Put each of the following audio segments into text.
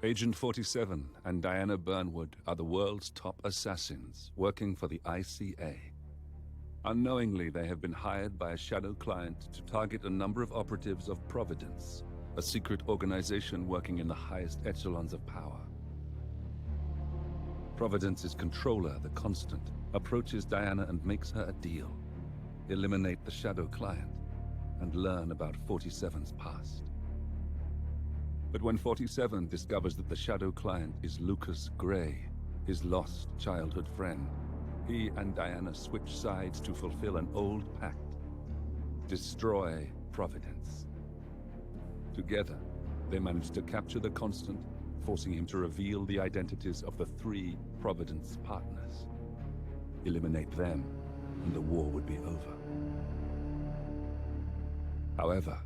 Agent 47 and Diana Burnwood are the world's top assassins working for the ICA. Unknowingly, they have been hired by a shadow client to target a number of operatives of Providence, a secret organization working in the highest echelons of power. Providence's controller, the Constant, approaches Diana and makes her a deal. Eliminate the shadow client and learn about 47's past. But when 47 discovers that the shadow client is Lucas Gray, his lost childhood friend, he and Diana switch sides to fulfill an old pact: destroy Providence. Together, they manage to capture the Constant, forcing him to reveal the identities of the 3 Providence partners. Eliminate them, and the war would be over. However,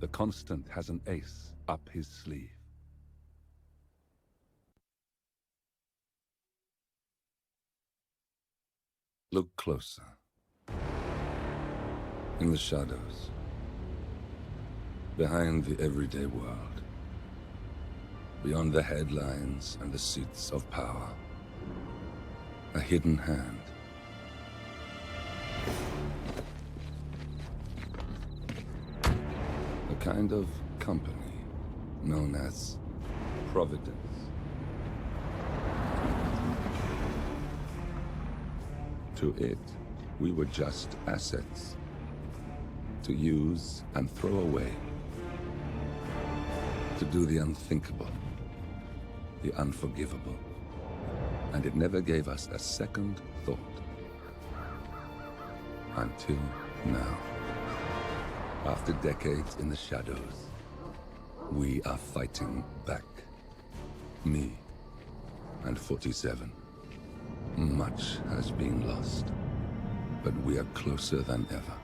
the Constant has an ace up his sleeve. Look closer. In the shadows. Behind the everyday world. Beyond the headlines and the seats of power. A hidden hand. A kind of company known as Providence. To it, we were just assets. To use and throw away. To do the unthinkable. The unforgivable. And it never gave us a second thought. Until now. After decades in the shadows, we are fighting back. Me and 47. Much has been lost, but we are closer than ever.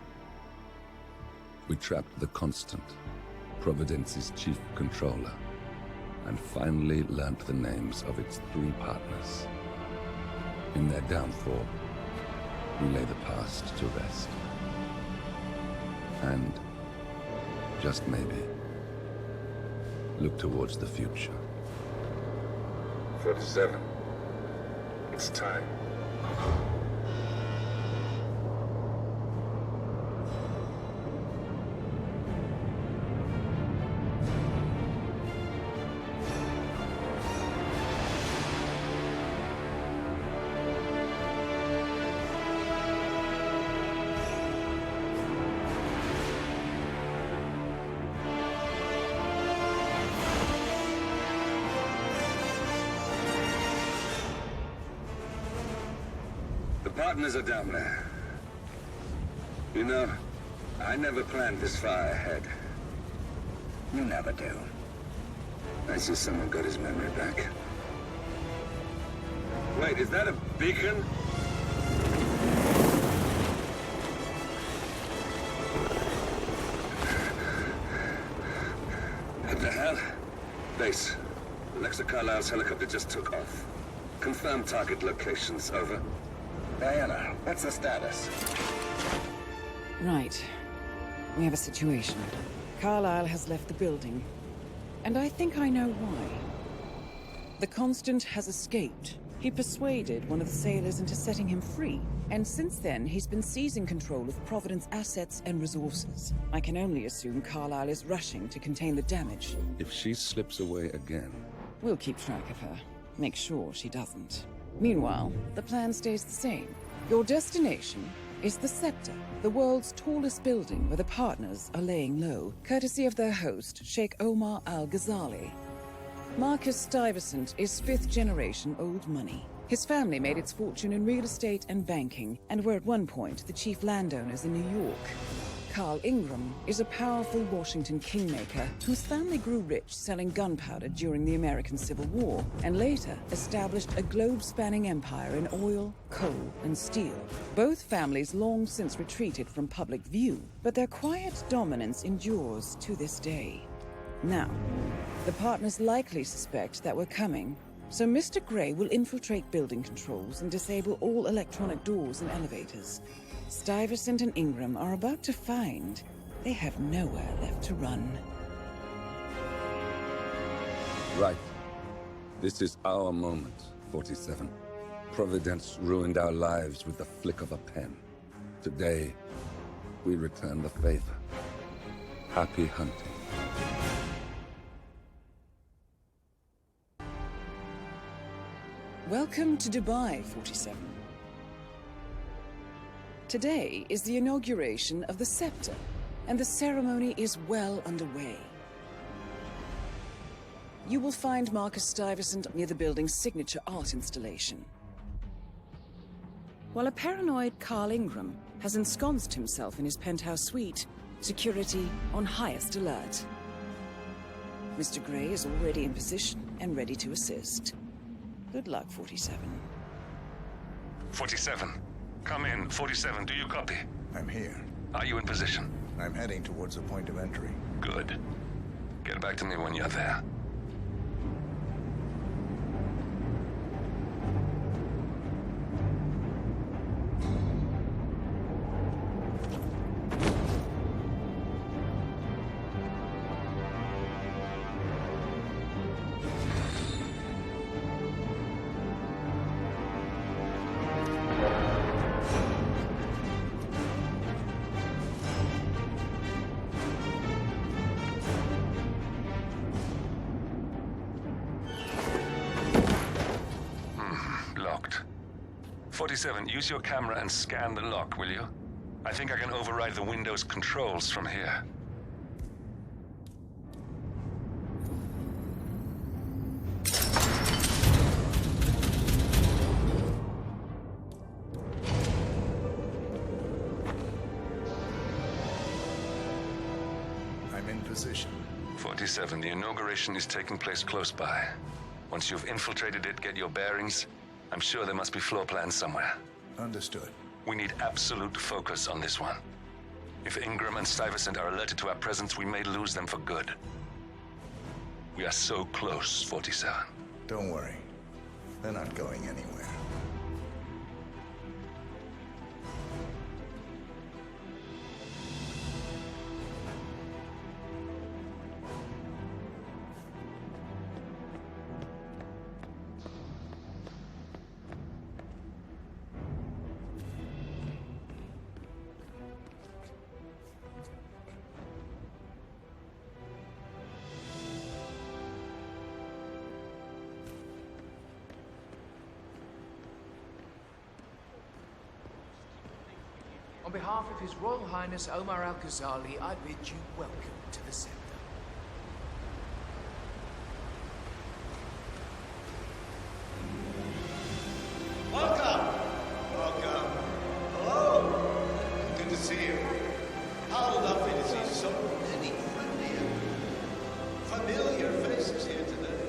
We trapped the Constant, Providence's chief controller, and finally learnt the names of its 3 partners. In their downfall, we lay the past to rest. And, just maybe, look towards the future. 47. It's time. The partners are down there. You know, I never planned this far ahead. You never do. I see someone got his memory back. Wait, is that a beacon? What the hell? Base. Alexa Carlisle's helicopter just took off. Confirm target locations, over. Diana, what's the status? Right. We have a situation. Carlisle has left the building. And I think I know why. The Constant has escaped. He persuaded one of the sailors into setting him free. And since then, he's been seizing control of Providence assets and resources. I can only assume Carlisle is rushing to contain the damage. If she slips away again... We'll keep track of her. Make sure she doesn't. Meanwhile, the plan stays the same. Your destination is the Scepter, the world's tallest building where the partners are laying low, courtesy of their host, Sheikh Omar Al-Ghazali. Marcus Stuyvesant is 5th-generation old money. His family made its fortune in real estate and banking, and were at one point the chief landowners in New York. Carl Ingram is a powerful Washington kingmaker whose family grew rich selling gunpowder during the American Civil War, and later established a globe-spanning empire in oil, coal, and steel. Both families long since retreated from public view, but their quiet dominance endures to this day. Now, the partners likely suspect that we're coming, so Mr. Gray will infiltrate building controls and disable all electronic doors and elevators. Stuyvesant and Ingram are about to find they have nowhere left to run. Right. This is our moment, 47. Providence ruined our lives with the flick of a pen. Today, we return the favor. Happy hunting. Welcome to Dubai, 47. Today is the inauguration of the scepter, and the ceremony is well underway. You will find Marcus Stuyvesant near the building's signature art installation. While a paranoid Carl Ingram has ensconced himself in his penthouse suite, security on highest alert. Mr. Gray is already in position and ready to assist. Good luck, 47. 47. Come in. 47, do you copy? I'm here. Are you in position? I'm heading towards the point of entry. Good. Get back to me when you're there. Locked. 47, use your camera and scan the lock, will you? I think I can override the Windows controls from here. I'm in position. 47, the inauguration is taking place close by. Once you've infiltrated it, get your bearings. I'm sure there must be floor plans somewhere. Understood. We need absolute focus on this one. If Ingram and Stuyvesant are alerted to our presence, we may lose them for good. We are so close, 47. Don't worry. They're not going anywhere. On behalf of His Royal Highness Omar Al-Ghazali, I bid you welcome to the scepter. Welcome! Welcome. Hello! Good to see you. How lovely to see so many familiar faces here today.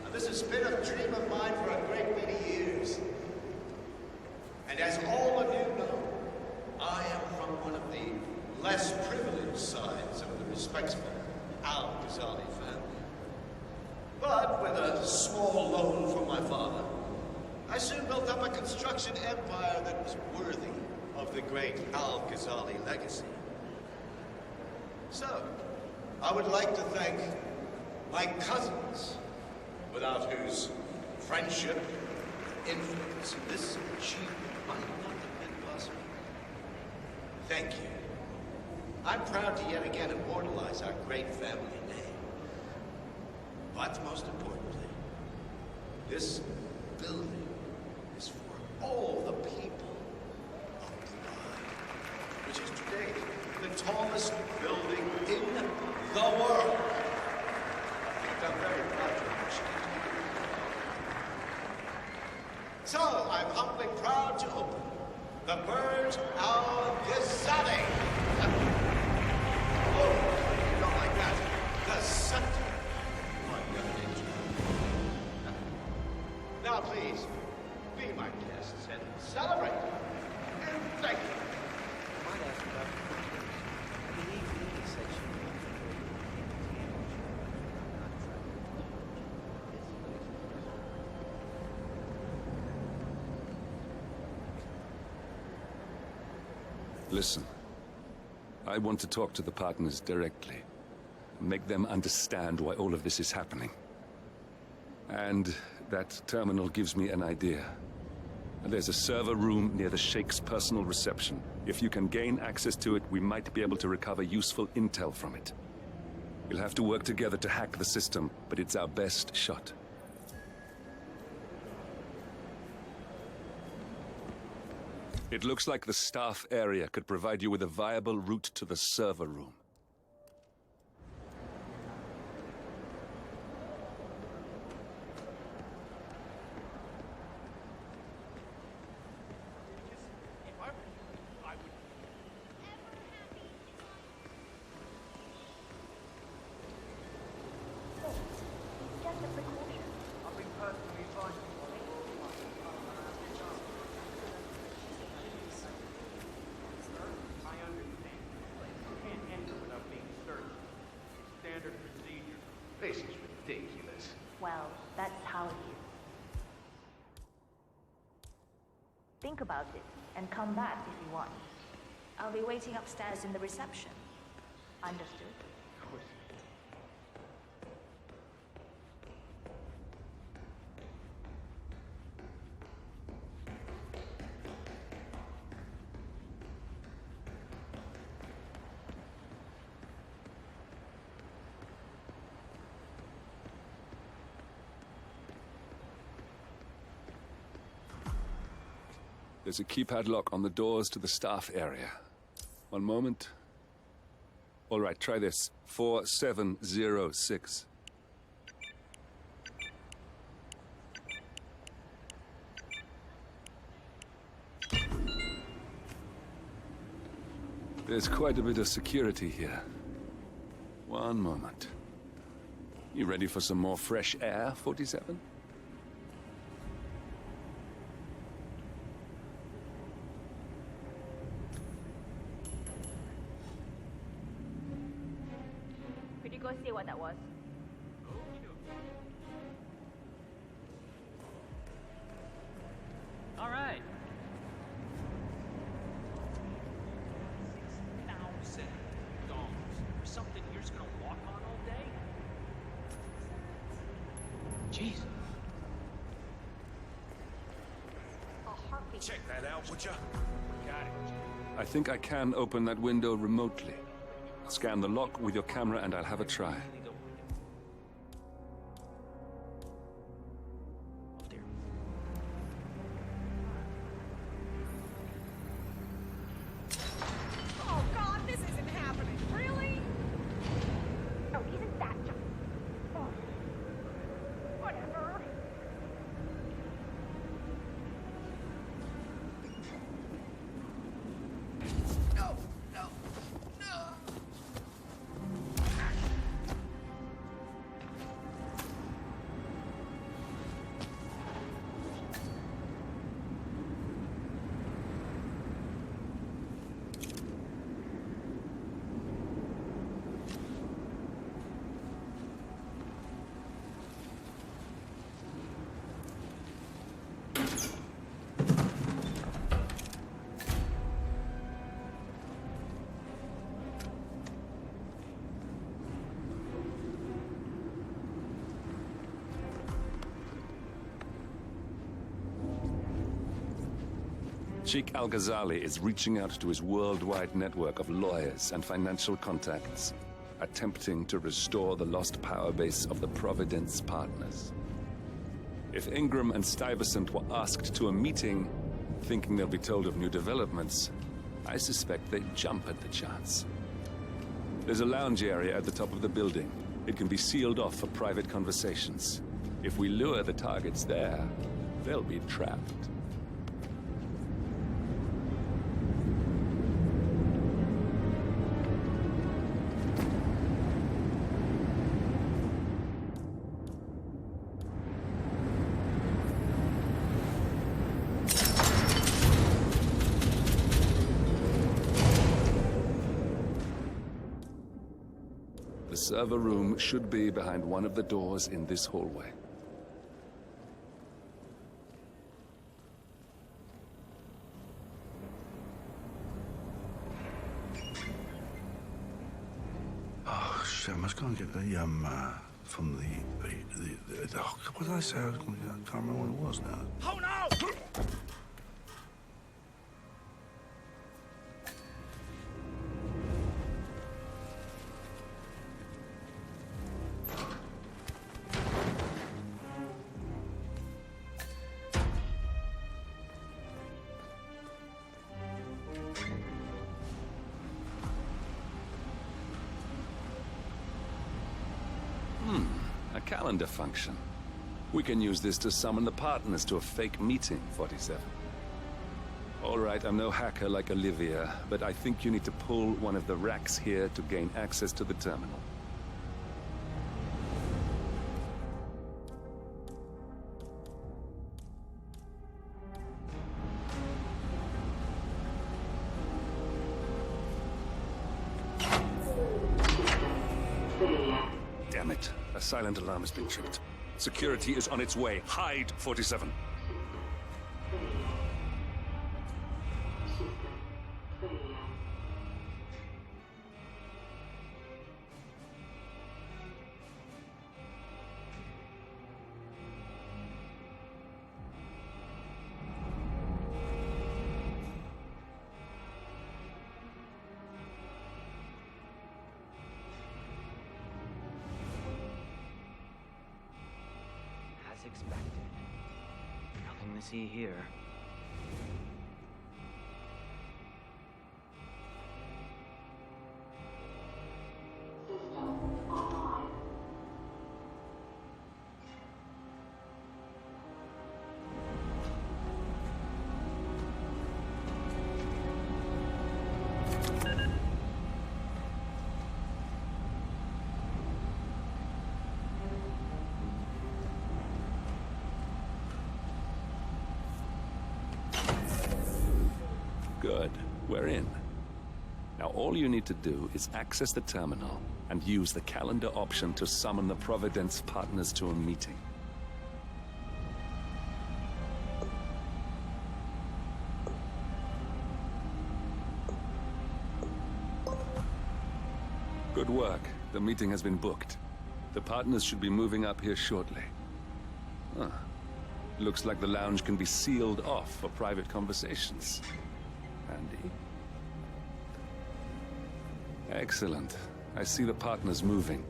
Now, this has been a dream of mine for a great many years. And as all of you know, I am from one of the less privileged sides of the respectable Al-Ghazali family. But with a small loan from my father, I soon built up a construction empire that was worthy of the great Al-Ghazali legacy. So, I would like to thank my cousins, without whose friendship, influence, this achievement might not have been possible. Thank you. I'm proud to yet again immortalize our great family name. But most importantly, this building is for all the people of Dubai, which is today the tallest building in the world. I'm very proud to appreciate it. So, I'm humbly proud to open the Burj Al Ghazali. Oh, you don't like that? The scepter. What young nature. Now, please, be my guests and celebrate. And thank you. Might ask about I believe Lily said she Listen, I want to talk to the partners directly. Make them understand why all of this is happening. And that terminal gives me an idea. There's a server room near the Sheikh's personal reception. If you can gain access to it, we might be able to recover useful intel from it. We'll have to work together to hack the system, but it's our best shot. It looks like the staff area could provide you with a viable route to the server room. This is ridiculous. Well, that's how it is. Think about it, and come back if you want. I'll be waiting upstairs in the reception. Understood? Of course. There's a keypad lock on the doors to the staff area. One moment. All right, try this. 4706. There's quite a bit of security here. One moment. You ready for some more fresh air, 47? Could you go see what that was? All right. $6,000 for something you're just gonna walk on all day? Jeez. Check that out, would ya? Got it. I think I can open that window remotely. Scan the lock with your camera and I'll have a try. Really don't like it. Up there. Oh God, this isn't happening. Really? Oh, isn't that just... Oh. Whatever. No, no, no. Sheikh Al-Ghazali is reaching out to his worldwide network of lawyers and financial contacts, attempting to restore the lost power base of the Providence partners. If Ingram and Stuyvesant were asked to a meeting, thinking they'll be told of new developments, I suspect they'd jump at the chance. There's a lounge area at the top of the building. It can be sealed off for private conversations. If we lure the targets there, they'll be trapped. The server room should be behind one of the doors in this hallway. Oh, shit, I must go and get the from what did I say? I can't remember what it was now. Oh no! A calendar function. We can use this to summon the partners to a fake meeting, 47. All right, I'm no hacker like Olivia, but I think you need to pull one of the racks here to gain access to the terminal. Damn it. A silent alarm has been tripped. Security is on its way. Hide, 47. As expected. Nothing to see here. Good. We're in. Now all you need to do is access the terminal and use the calendar option to summon the Providence partners to a meeting. Good work. The meeting has been booked. The partners should be moving up here shortly. Huh. Looks like the lounge can be sealed off for private conversations. Handy. Excellent. I see the partners moving.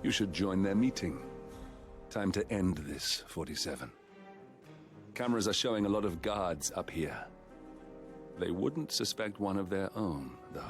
You should join their meeting. Time to end this, 47. Cameras are showing a lot of guards up here. They wouldn't suspect one of their own, though.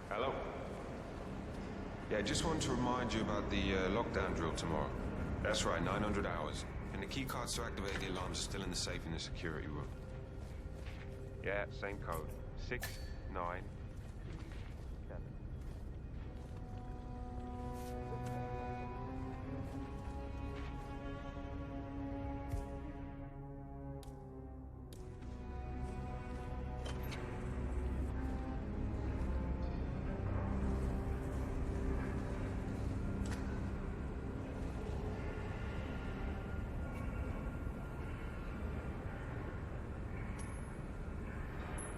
Hello? Yeah, just wanted to remind you about the lockdown drill tomorrow. That's right, 900 hours. And the key cards to activate the alarms are still in the safe in the security room. Yeah, same code. 697.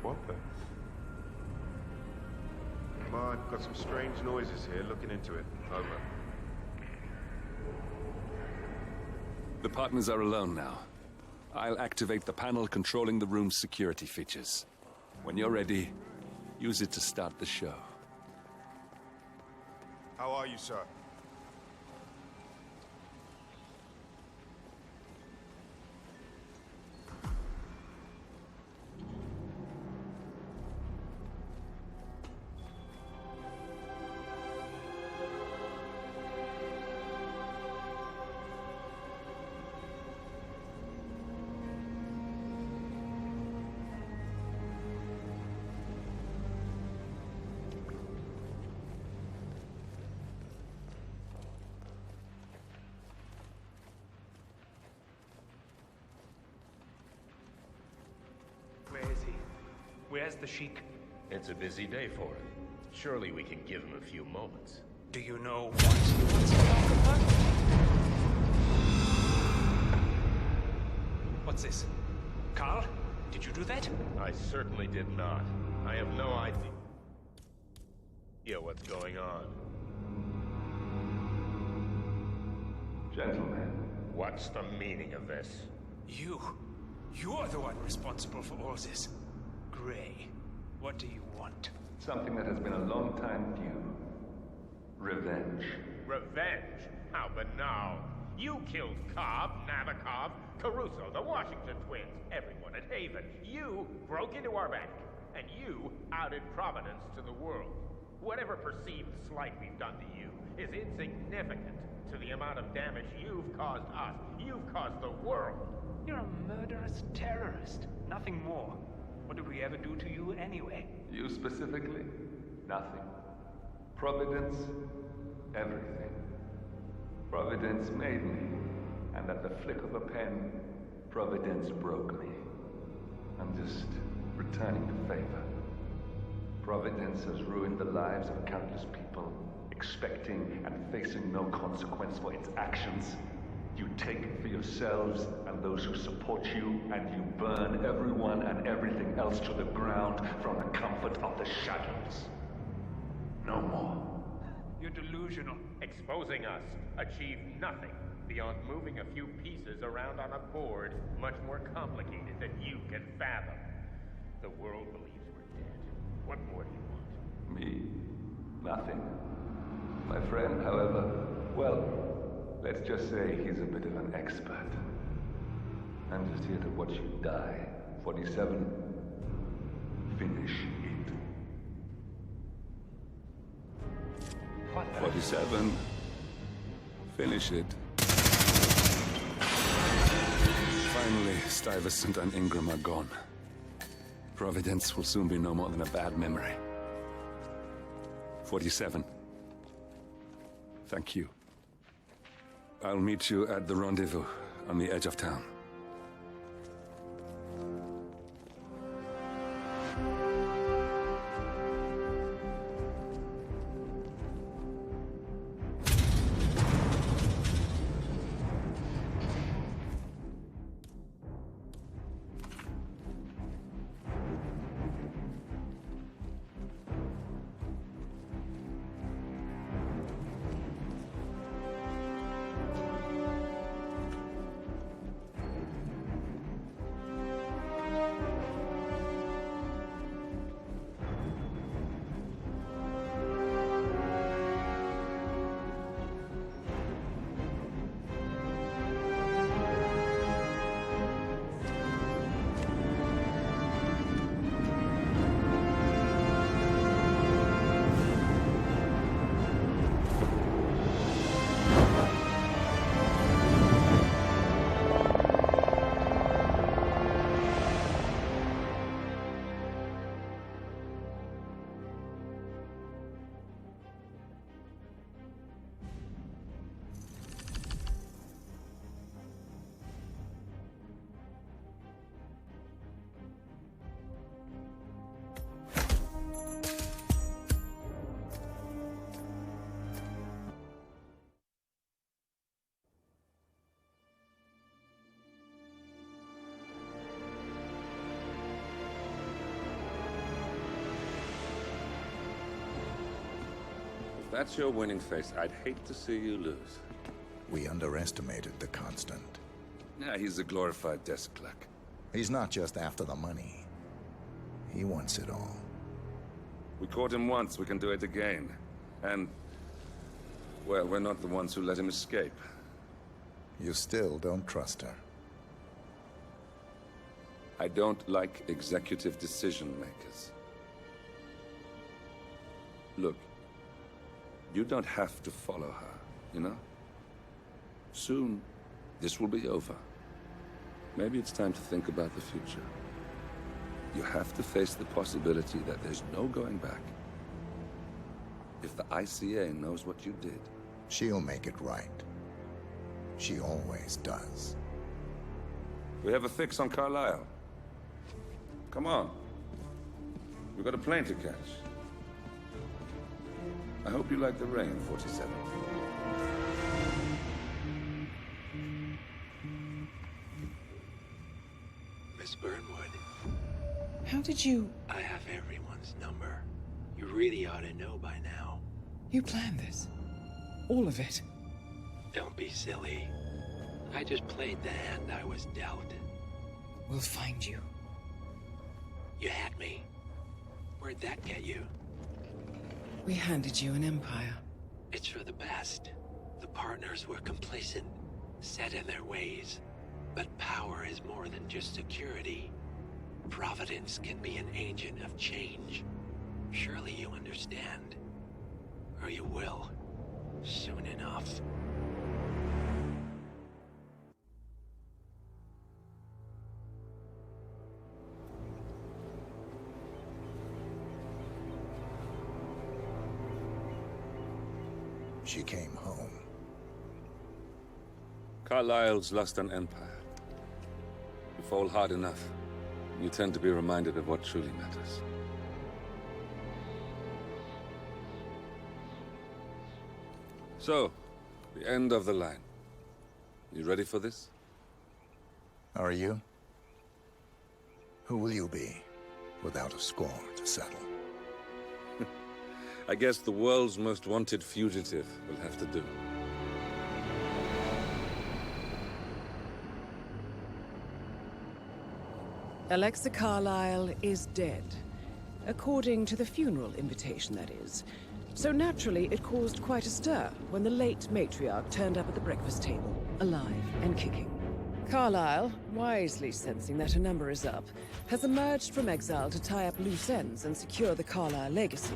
What the? Mark, got some strange noises here. Looking into it. Over. The partners are alone now. I'll activate the panel controlling the room's security features. When you're ready, use it to start the show. How are you, sir? where's the Sheik? It's a busy day for him. Surely we can give him a few moments. Do you know what he wants to talk about? What's this? Carl? Did you do that? I certainly did not. I have no idea what's going on. Gentlemen. What's the meaning of this? You're the one responsible for all this. Gray, what do you want? Something that has been a long time due. Revenge. Revenge? How banal. You killed Cobb, Nabokov, Caruso, the Washington twins, everyone at Haven. You broke into our bank, and you outed Providence to the world. Whatever perceived slight we've done to you is insignificant to the amount of damage you've caused us. You've caused the world. You're a murderous terrorist. Nothing more. What did we ever do to you anyway? You specifically? Nothing. Providence? Everything. Providence made me, and at the flick of a pen, Providence broke me. I'm just returning the favor. Providence has ruined the lives of countless people, expecting and facing no consequence for its actions. You take it for yourselves and those who support you, and you burn everyone and everything else to the ground from the comfort of the shadows. No more. You're delusional. Exposing us achieved nothing beyond moving a few pieces around on a board much more complicated than you can fathom. The world believes we're dead. What more do you want? Me? Nothing. My friend, however, well, let's just say he's a bit of an expert. I'm just here to watch you die. 47. Finish it. 47. Finish it. Finally, Stuyvesant and Ingram are gone. Providence will soon be no more than a bad memory. 47. Thank you. I'll meet you at the rendezvous on the edge of town. If that's your winning face, I'd hate to see you lose. We underestimated the Constant. Yeah, he's a glorified desk clerk. He's not just after the money. He wants it all. We caught him once, we can do it again. And, well, we're not the ones who let him escape. You still don't trust her. I don't like executive decision makers. Look, you don't have to follow her, you know? Soon, this will be over. Maybe it's time to think about the future. You have to face the possibility that there's no going back. If the ICA knows what you did... She'll make it right. She always does. We have a fix on Carlisle. Come on. We've got a plane to catch. I hope you like the rain, 47. Miss Burnwood. How did you... I have everyone's number. You really ought to know by now. You planned this? All of it? Don't be silly. I just played the hand I was dealt. We'll find you. You had me. Where'd that get you? We handed you an empire. It's for the best. The partners were complacent, set in their ways. But power is more than just security. Providence can be an agent of change. Surely you understand. Or you will. Soon enough. She came home. Carlyle's lost an empire. You fall hard enough, you tend to be reminded of what truly matters. So, the end of the line. You ready for this? Are you? Who will you be, without a score to settle? I guess the world's most wanted fugitive will have to do. Alexa Carlyle is dead. According to the funeral invitation, that is. So naturally, it caused quite a stir when the late matriarch turned up at the breakfast table, alive and kicking. Carlyle, wisely sensing that her number is up, has emerged from exile to tie up loose ends and secure the Carlyle legacy.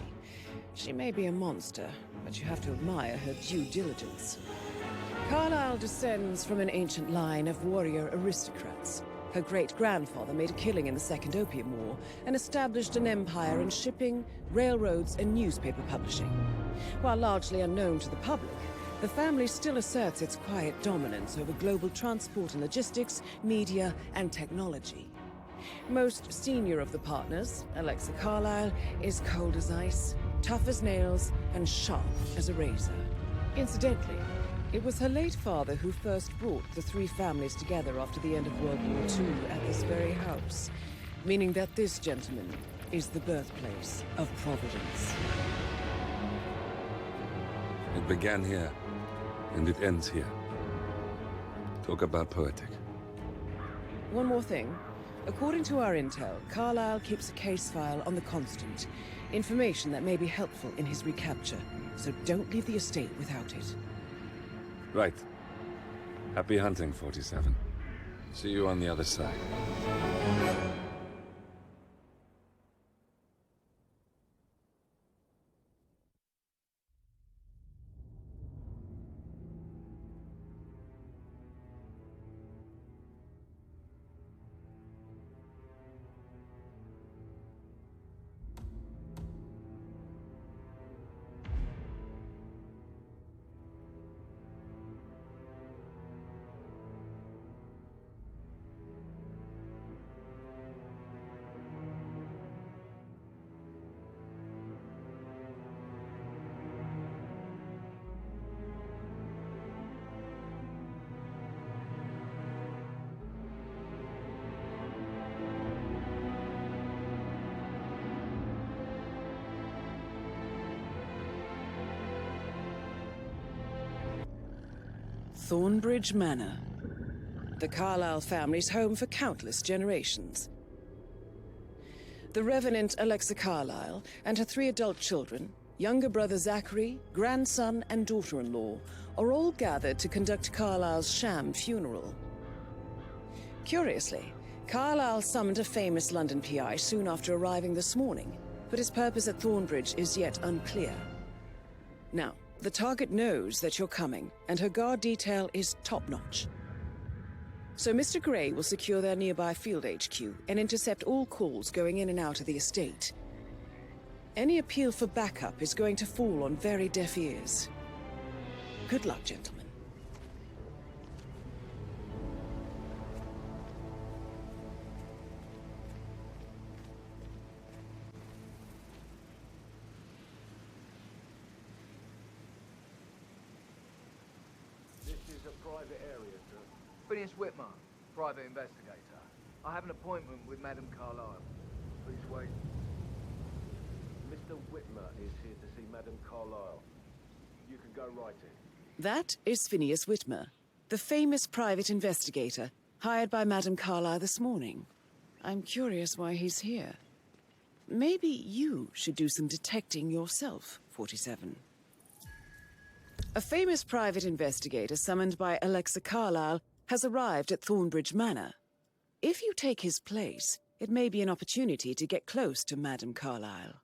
She may be a monster, but you have to admire her due diligence. Carlyle descends from an ancient line of warrior aristocrats. Her great-grandfather made a killing in the Second Opium War and established an empire in shipping, railroads, and newspaper publishing. While largely unknown to the public, the family still asserts its quiet dominance over global transport and logistics, media, and technology. Most senior of the partners, Alexa Carlyle, is cold as ice, tough as nails, and sharp as a razor. Incidentally, it was her late father who first brought the three families together after the end of World War II at this very house, meaning that this gentleman is the birthplace of Providence. It began here, and it ends here. Talk about poetic. One more thing. According to our intel, Carlyle keeps a case file on the Constant. Information that may be helpful in his recapture, so don't leave the estate without it. Right. Happy hunting, 47. See you on the other side. Thornbridge Manor. The Carlyle family's home for countless generations. The Revenant Alexa Carlyle and her 3 adult children, younger brother Zachary, grandson, and daughter-in-law, are all gathered to conduct Carlyle's sham funeral. Curiously, Carlyle summoned a famous London PI soon after arriving this morning, but his purpose at Thornbridge is yet unclear. Now, the target knows that you're coming, and her guard detail is top-notch. So Mr. Gray will secure their nearby field HQ and intercept all calls going in and out of the estate. Any appeal for backup is going to fall on very deaf ears. Good luck, gentlemen. private area, sir? Phineas Whitmer, private investigator. I have an appointment with Madame Carlyle. Please wait. Mr. Whitmer is here to see Madame Carlyle. You can go right in. That is Phineas Whitmer, the famous private investigator, hired by Madame Carlyle this morning. I'm curious why he's here. Maybe you should do some detecting yourself, 47. A famous private investigator summoned by Alexa Carlyle has arrived at Thornbridge Manor. If you take his place, it may be an opportunity to get close to Madame Carlyle.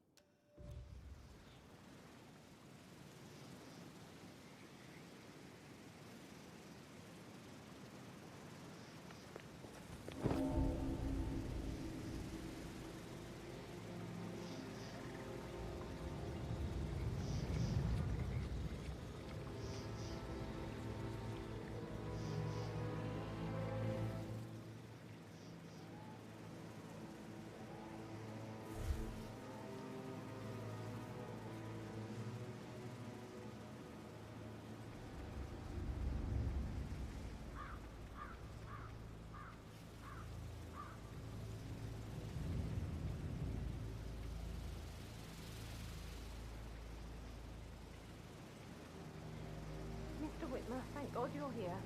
Mr. Whitmer, thank God you're here.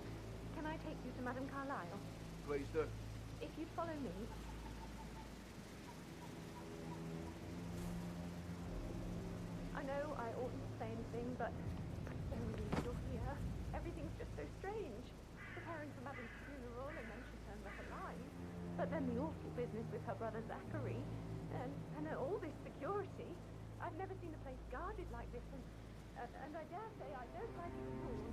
Can I take you to Madame Carlyle? Please do. If you'd follow me. I know I oughtn't to say anything, but so relieved you're here. Everything's just so strange. Preparing for Madame's funeral, and then she turned up alive. But then the awful business with her brother Zachary, and all this security. I've never seen a place guarded like this, and I dare say I don't like it at all.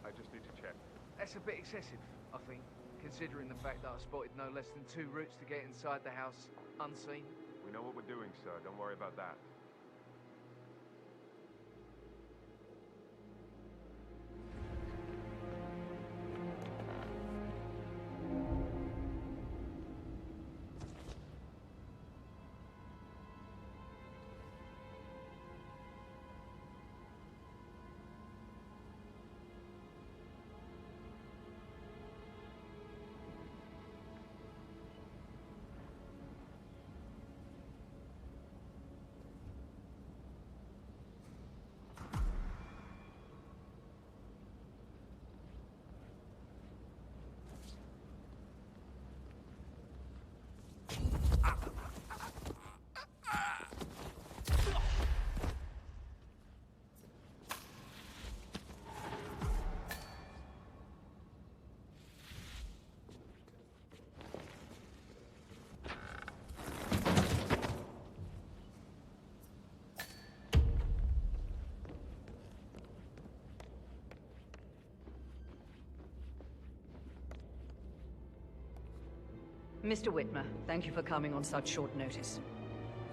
I just need to check. That's a bit excessive, I think, considering the fact that I spotted no less than 2 routes to get inside the house unseen. We know what we're doing, sir. Don't worry about that. Mr. Whitmer, thank you for coming on such short notice.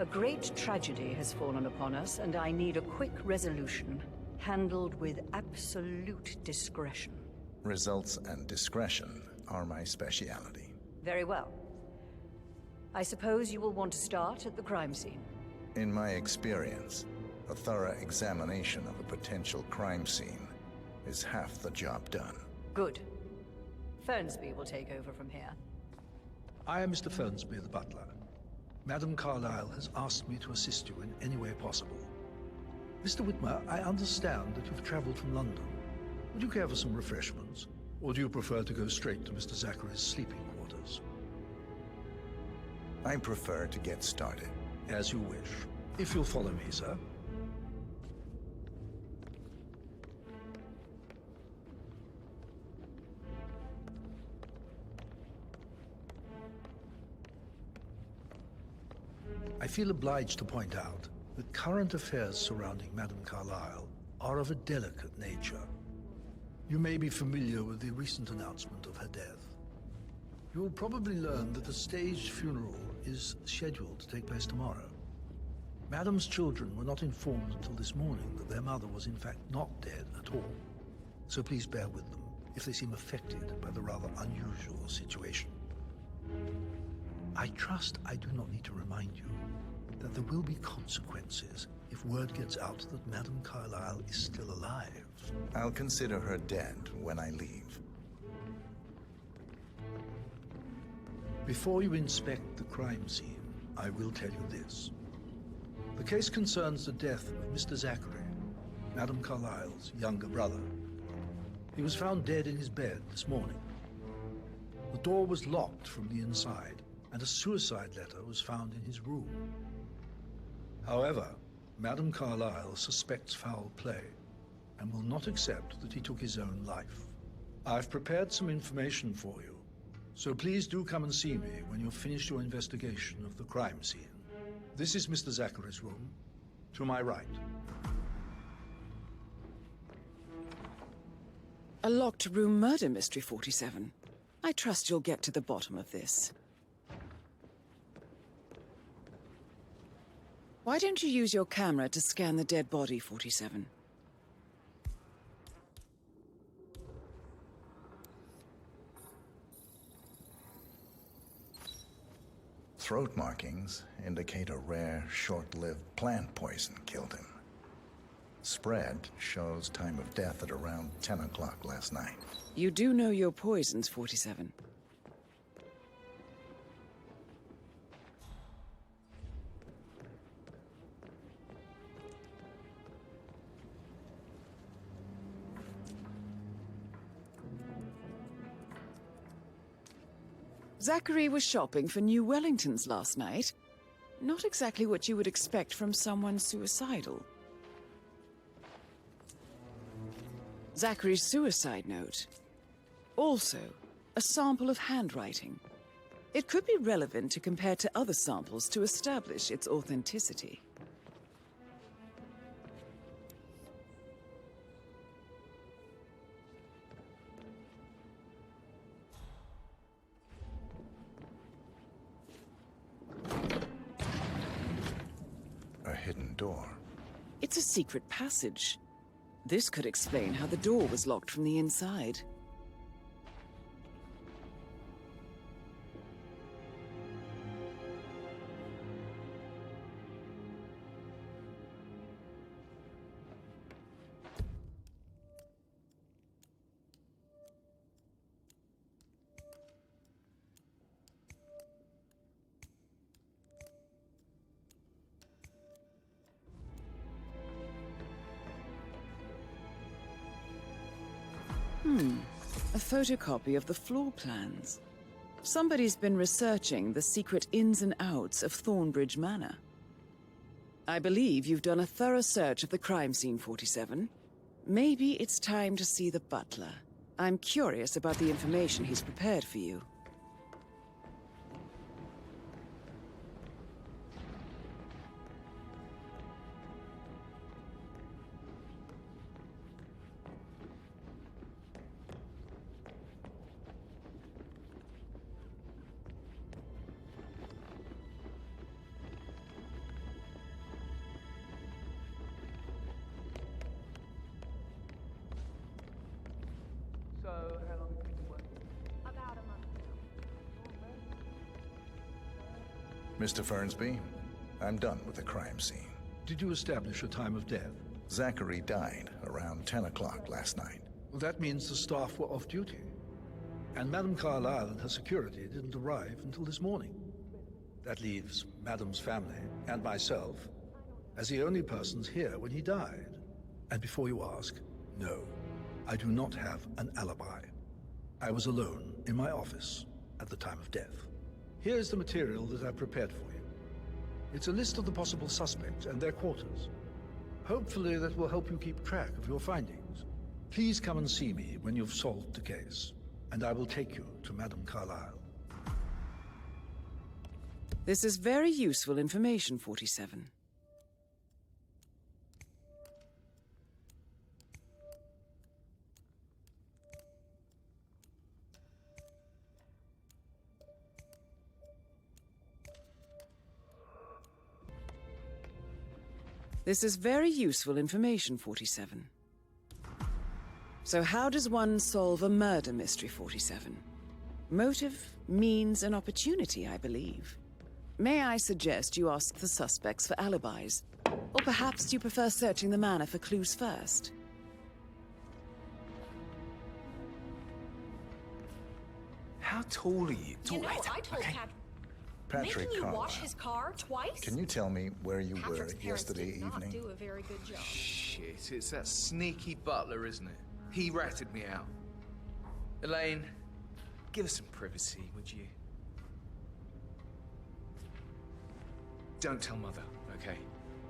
A great tragedy has fallen upon us, and I need a quick resolution, handled with absolute discretion. Results and discretion are my speciality. Very well. I suppose you will want to start at the crime scene. In my experience, a thorough examination of a potential crime scene is half the job done. Good. Fernsby will take over from here. I am Mr. Fernsby, the butler. Madame Carlyle has asked me to assist you in any way possible. Mr. Whitmer, I understand that you've traveled from London. Would you care for some refreshments? Or do you prefer to go straight to Mr. Zachary's sleeping quarters? I prefer to get started. As you wish. If you'll follow me, sir. I feel obliged to point out that current affairs surrounding Madame Carlyle are of a delicate nature. You may be familiar with the recent announcement of her death. You will probably learn that a staged funeral is scheduled to take place tomorrow. Madam's children were not informed until this morning that their mother was in fact not dead at all. So please bear with them if they seem affected by the rather unusual situation. I trust I do not need to remind you that there will be consequences if word gets out that Madame Carlyle is still alive. I'll consider her dead when I leave. Before you inspect the crime scene, I will tell you this. The case concerns the death of Mr. Zachary, Madame Carlyle's younger brother. He was found dead in his bed this morning. The door was locked from the inside, and a suicide letter was found in his room. However, Madame Carlyle suspects foul play and will not accept that he took his own life. I've prepared some information for you, so please do come and see me when you've finished your investigation of the crime scene. This is Mr. Zachary's room, to my right. A locked room murder mystery, 47. I trust you'll get to the bottom of this. Why don't you use your camera to scan the dead body, 47? Throat markings indicate a rare, short-lived plant poison killed him. Spread shows time of death at around 10 o'clock last night. You do know your poisons, 47. Zachary was shopping for new Wellingtons last night. Not exactly what you would expect from someone suicidal. Zachary's suicide note. Also, a sample of handwriting. It could be relevant to compare to other samples to establish its authenticity. A hidden door. It's a secret passage. This could explain how the door was locked from the inside. A photocopy of the floor plans. Somebody's been researching the secret ins and outs of Thornbridge Manor. I believe you've done a thorough search of the crime scene, 47. Maybe it's time to see the butler. I'm curious about the information he's prepared for you. So, how long have you been working? About a month now. Mr. Fernsby, I'm done with the crime scene. Did you establish a time of death? Zachary died around 10 o'clock last night. Well, that means the staff were off duty. And Madame Carlyle and her security didn't arrive until this morning. That leaves Madame's family and myself as the only persons here when he died. And before you ask, no, I do not have an alibi. I was alone in my office at the time of death. Here's the material that I've prepared for you. It's a list of the possible suspects and their quarters. Hopefully that will help you keep track of your findings. Please come and see me when you've solved the case, and I will take you to Madame Carlyle. This is very useful information, 47. This is very useful information, 47. So how does one solve a murder mystery, 47? Motive, means, and opportunity, I believe. May I suggest you ask the suspects for alibis? Or perhaps you prefer searching the manor for clues first? How tall are you? You know, I told Patrick making you Carlisle. wash his car twice? Can you tell me where you Patrick's were parents yesterday did not evening? do a very good job. Shit, it's that sneaky butler, isn't it? He ratted me out. Elaine, give us some privacy, would you? Don't tell Mother, okay?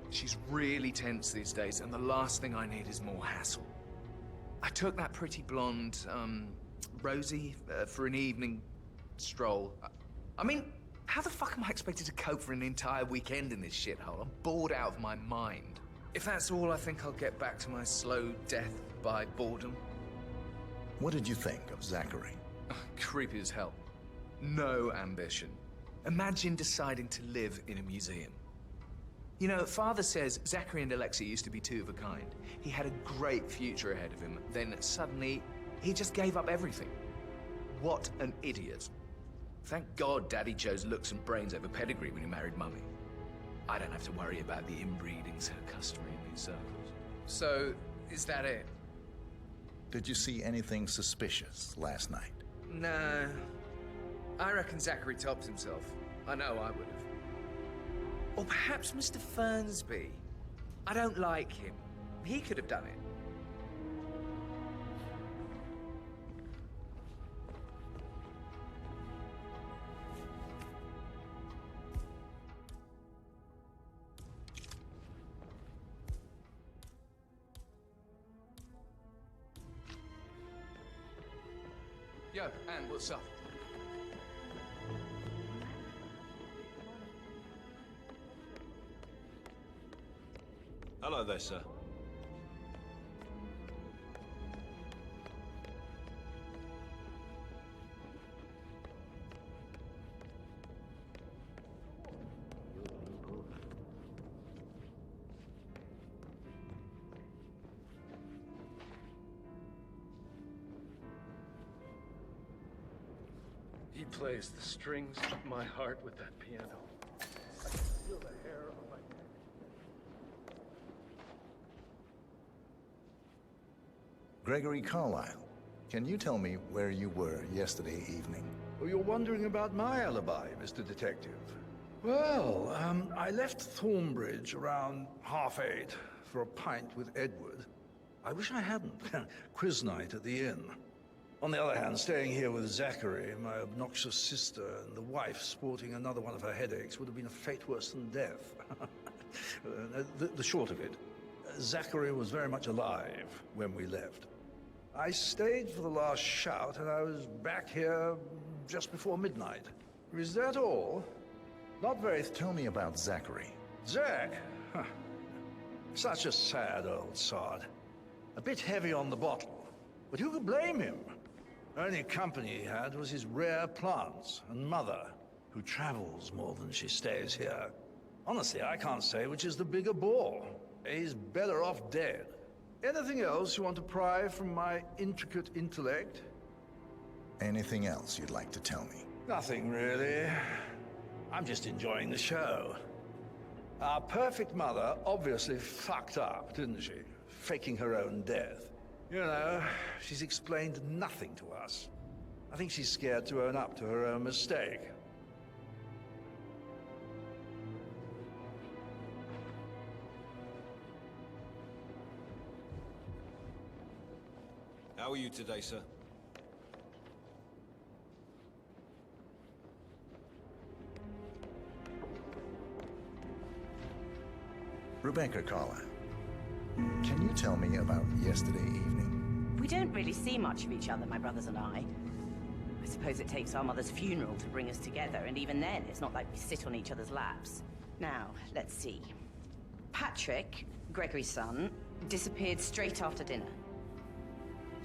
She's really tense these days, and the last thing I need is more hassle. I took that pretty blonde, Rosie, for an evening stroll. I mean, how the fuck am I expected to cope for an entire weekend in this shithole? I'm bored out of my mind. If that's all, I think I'll get back to my slow death by boredom. What did you think of Zachary? Creepy as hell. No ambition. Imagine deciding to live in a museum. You know, Father says Zachary and Alexia used to be two of a kind. He had a great future ahead of him, then suddenly, he just gave up everything. What an idiot. Thank God Daddy chose looks and brains over pedigree when he married Mummy. I don't have to worry about the inbreeding so customary in these circles. So, is that it? Did you see anything suspicious last night? No. I reckon Zachary topped himself. I know I would have. Or perhaps Mr. Fernsby. I don't like him. He could have done it. Yo, Anne, what's up? Hello there, sir. He plays the strings of my heart with that piano. I can feel the hair on my neck. Gregory Carlisle, can you tell me where you were yesterday evening? Oh, you're wondering about my alibi, Mr. Detective. Well, I left Thornbridge around 8:30 for a pint with Edward. I wish I hadn't. Quiz night at the inn. On the other hand, staying here with Zachary, my obnoxious sister, and the wife sporting another one of her headaches would have been a fate worse than death. The short of it, Zachary was very much alive when we left. I stayed for the last shout, and I was back here just before midnight. Is that all? Not very... Tell me about Zachary. Zach? Huh. Such a sad old sod. A bit heavy on the bottle, but who could blame him? Only company he had was his rare plants and Mother, who travels more than she stays here. Honestly, I can't say which is the bigger bore. He's better off dead. Anything else you want to pry from my intricate intellect? Anything else you'd like to tell me? Nothing, really. I'm just enjoying the show. Our perfect mother obviously fucked up, didn't she? Faking her own death. You know, she's explained nothing to us. I think she's scared to own up to her own mistake. How are you today, sir? Rebecca Carlisle, can you tell me about yesterday evening? We don't really see much of each other, my brothers and I. I suppose it takes our mother's funeral to bring us together, and even then, it's not like we sit on each other's laps. Now, let's see. Patrick, Gregory's son, disappeared straight after dinner.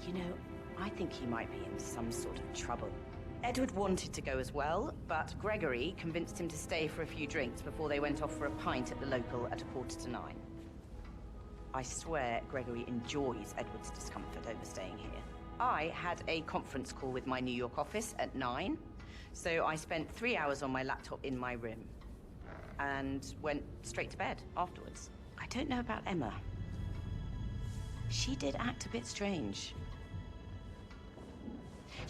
You know, I think he might be in some sort of trouble. Edward wanted to go as well, but Gregory convinced him to stay for a few drinks before they went off for a pint at the local at 9:15. I swear Gregory enjoys Edward's discomfort over staying here. I had a conference call with my New York office at 9, so I spent 3 hours on my laptop in my room and went straight to bed afterwards. I don't know about Emma. She did act a bit strange.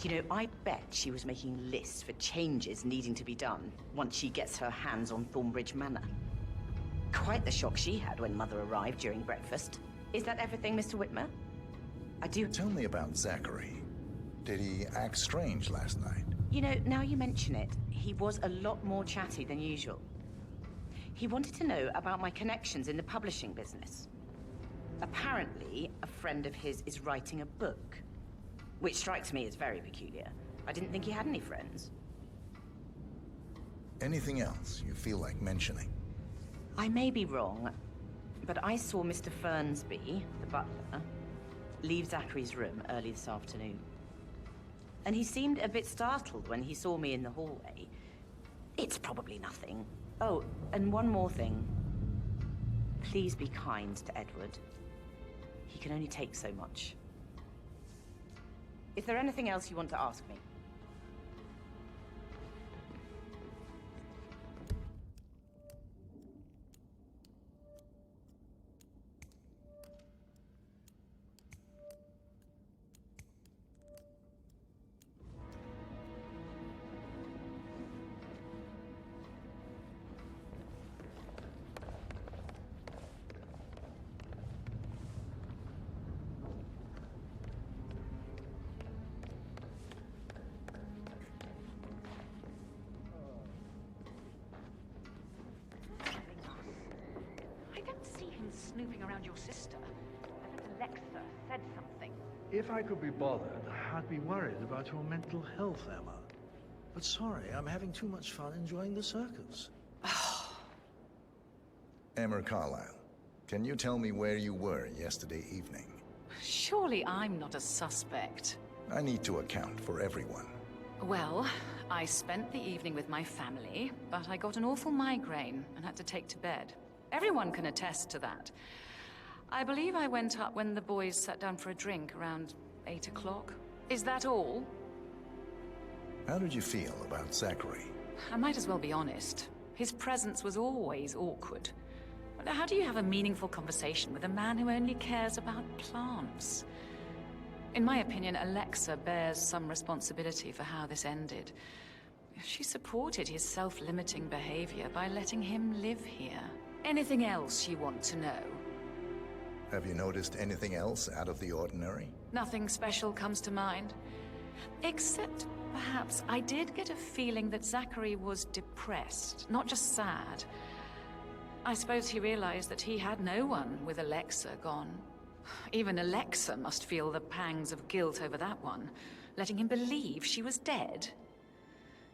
You know, I bet she was making lists for changes needing to be done once she gets her hands on Thornbridge Manor. Quite the shock she had when Mother arrived during breakfast. Is that everything, Mr. Whitmer? I do... Tell me about Zachary. Did he act strange last night? You know, now you mention it, he was a lot more chatty than usual. He wanted to know about my connections in the publishing business. Apparently, a friend of his is writing a book, which strikes me as very peculiar. I didn't think he had any friends. Anything else you feel like mentioning? I may be wrong, but I saw Mr. Fernsby, the butler, leave Zachary's room early this afternoon. And he seemed a bit startled when he saw me in the hallway. It's probably nothing. Oh, and one more thing. Please be kind to Edward. He can only take so much. Is there anything else you want to ask me? Snooping around your sister. I bet Alexa said something. If I could be bothered, I'd be worried about your mental health, Emma. But sorry, I'm having too much fun enjoying the circus. Emma Carlyle, can you tell me where you were yesterday evening? Surely I'm not a suspect. I need to account for everyone. Well, I spent the evening with my family, but I got an awful migraine and had to take to bed. Everyone can attest to that. I believe I went up when the boys sat down for a drink around 8 o'clock. Is that all? How did you feel about Zachary? I might as well be honest. His presence was always awkward. But how do you have a meaningful conversation with a man who only cares about plants? In my opinion, Alexa bears some responsibility for how this ended. She supported his self-limiting behavior by letting him live here. Anything else you want to know? Have you noticed anything else out of the ordinary? Nothing special comes to mind. Except, perhaps, I did get a feeling that Zachary was depressed, not just sad. I suppose he realized that he had no one with Alexa gone. Even Alexa must feel the pangs of guilt over that one, letting him believe she was dead.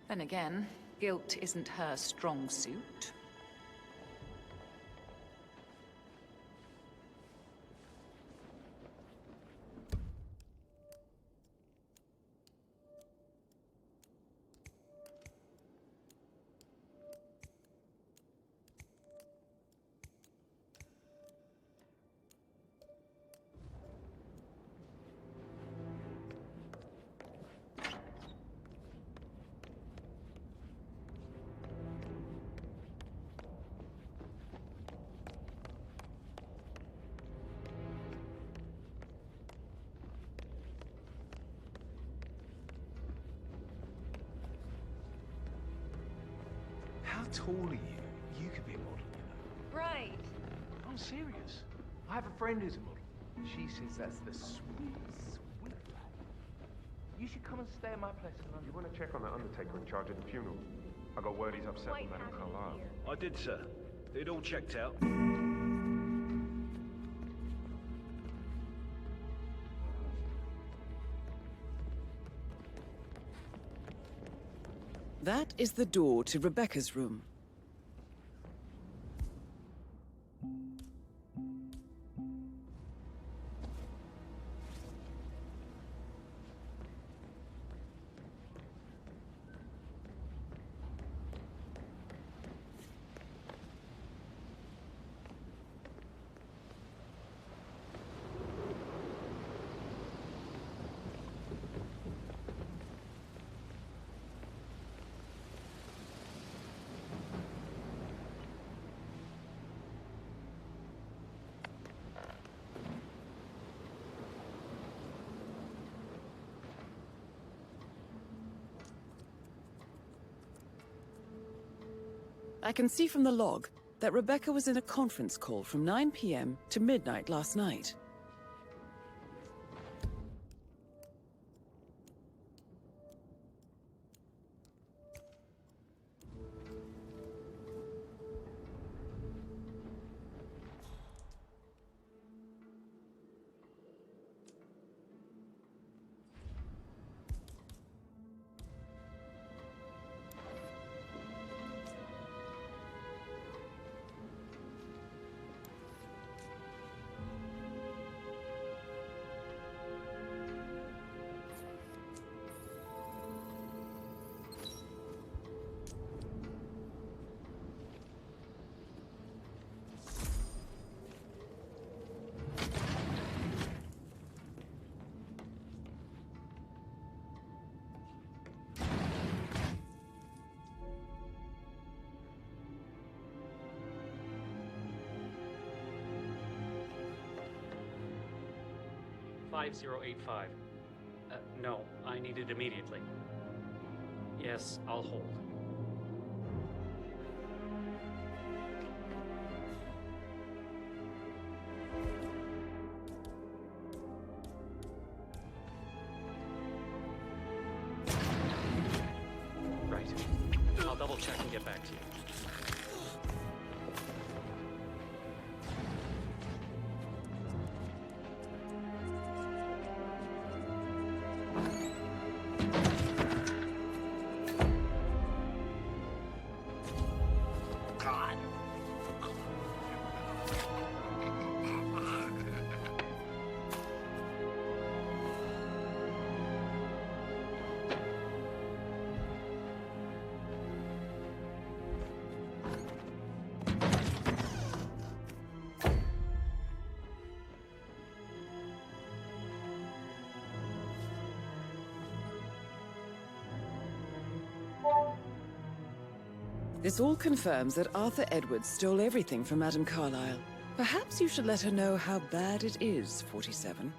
Then again, guilt isn't her strong suit. How tall are you? You could be a model, you know. Right. I'm serious. I have a friend who's a model. She says that's the sweetest, sweet life. You should come and stay at my place in London. You want to check on the undertaker in charge of the funeral? I got word he's upset with Madame Carlyle. I did, sir. It all checked out. That is the door to Rebecca's room. I can see from the log that Rebecca was in a conference call from 9 p.m. to midnight last night. $5085. No, I need it immediately. Yes, I'll hold. Right. I'll double check and get back to you. This all confirms that Arthur Edwards stole everything from Madame Carlyle. Perhaps you should let her know how bad it is, 47.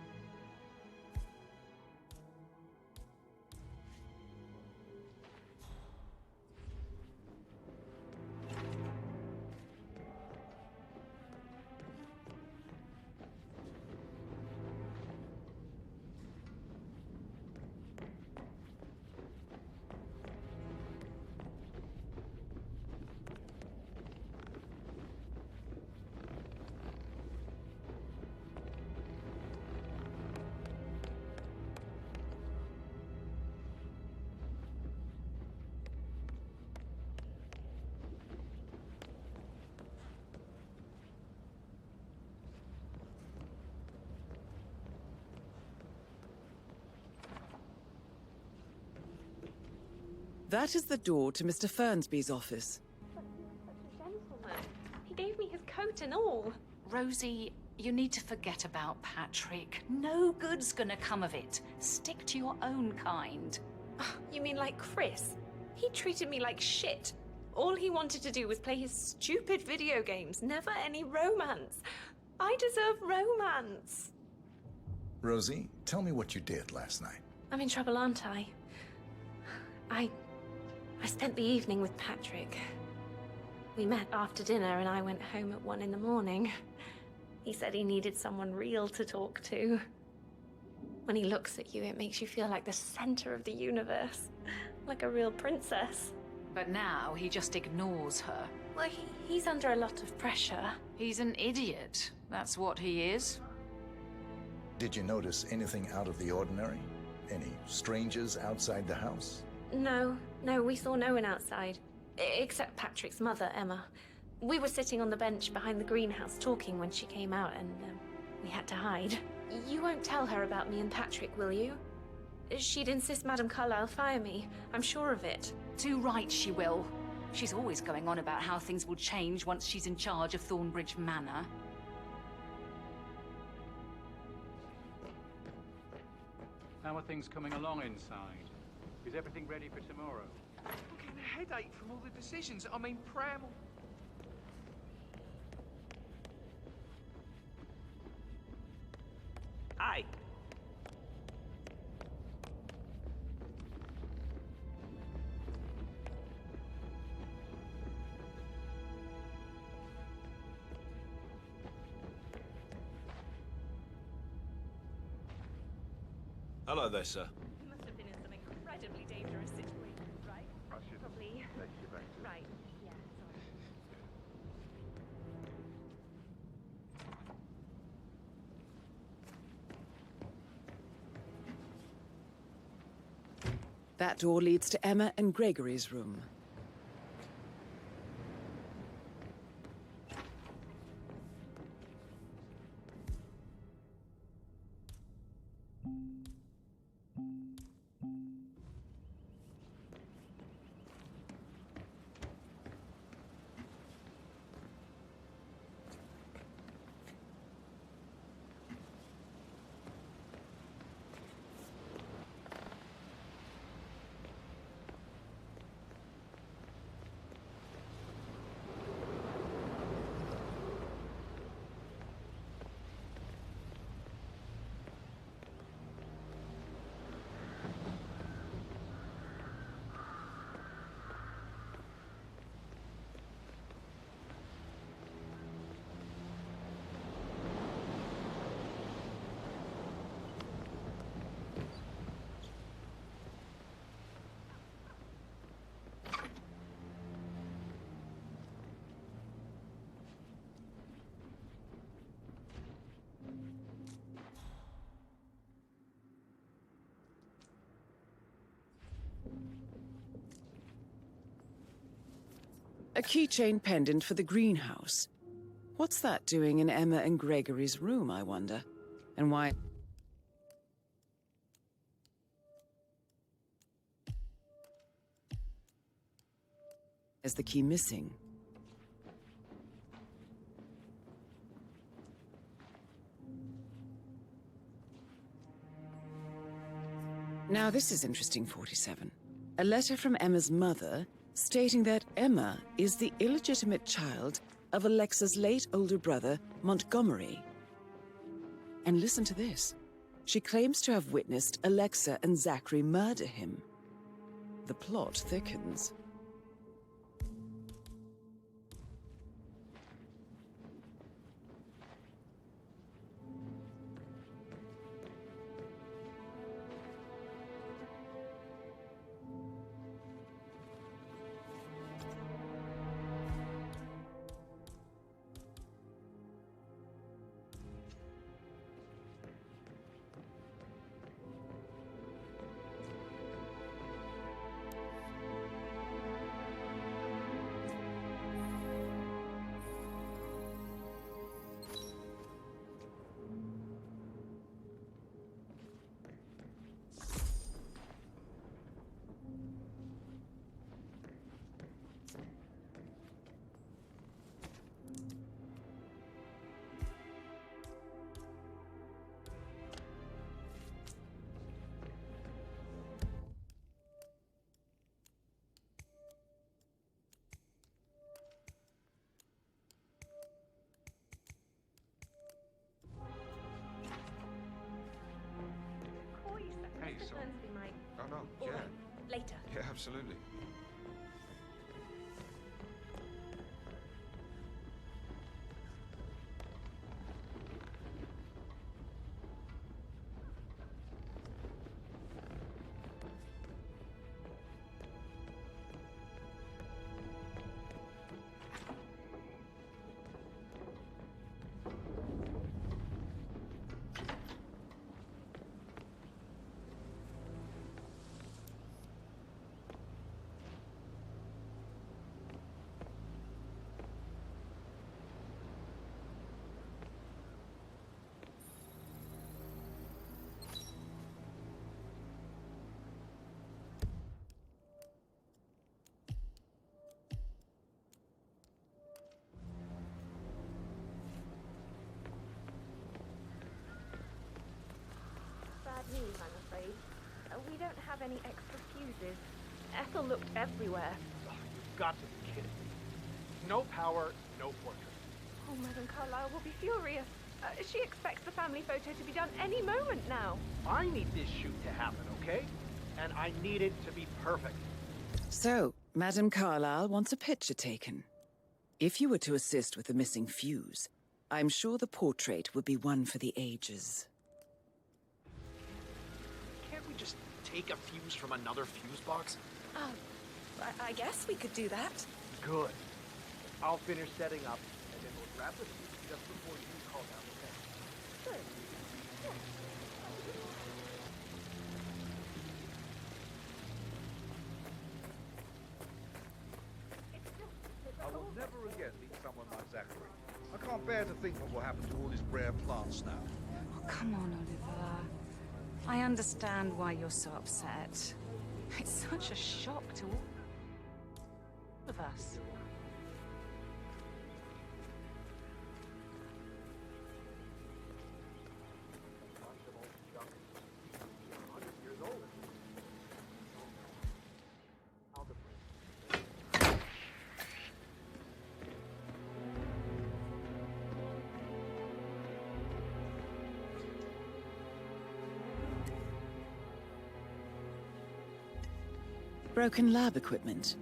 That is the door to Mr. Fernsby's office. Gentleman. He gave me his coat and all. Rosie, you need to forget about Patrick. No good's gonna come of it. Stick to your own kind. You mean like Chris? He treated me like shit. All he wanted to do was play his stupid video games, never any romance. I deserve romance. Rosie, tell me what you did last night. I'm in trouble, aren't I? I spent the evening with Patrick. We met after dinner and I went home at 1 in the morning. He said he needed someone real to talk to. When he looks at you, it makes you feel like the center of the universe. Like a real princess. But now he just ignores her. Well, he's under a lot of pressure. He's an idiot. That's what he is. Did you notice anything out of the ordinary? Any strangers outside the house? No, we saw no one outside. Except Patrick's mother, Emma. We were sitting on the bench behind the greenhouse talking when she came out and we had to hide. You won't tell her about me and Patrick, will you? She'd insist Madame Carlyle fire me. I'm sure of it. Too right she will. She's always going on about how things will change once she's in charge of Thornbridge Manor. How are things coming along inside? Is everything ready for tomorrow? I'm getting a headache from all the decisions. I mean, Pram... Hi. Hello there, sir. You must have been in some incredibly dangerous situation, right? Probably. Right. Yeah, sorry. That door leads to Emma and Gregory's room. A keychain pendant for the greenhouse. What's that doing in Emma and Gregory's room, I wonder? And why... Is the key missing? Now this is interesting, 47. A letter from Emma's mother stating that Emma is the illegitimate child of Alexa's late older brother, Montgomery. And listen to this. She claims to have witnessed Alexa and Zachary murder him. The plot thickens. Hey, Mr. so... Fernsby might... Oh, no, All yeah. right, later. Yeah, absolutely. Bad news, I'm afraid. We don't have any extra fuses. Ethel looked everywhere. You've got to be kidding me. No power, no portrait. Oh, Madame Carlyle will be furious. She expects the family photo to be done any moment now. I need this shoot to happen, okay? And I need it to be perfect. So, Madame Carlyle wants a picture taken. If you were to assist with the missing fuse, I'm sure the portrait would be one for the ages. just take a fuse from another fuse box? Oh, I guess we could do that. Good. I'll finish setting up, and then we'll grab the fuse just before you call down the test. Good. I will never again meet someone like Zachary. I can't bear to think what will happen to all his rare plants now. Oh, come on, Oliver. I understand why you're so upset. It's such a shock to all of us. Broken lab equipment.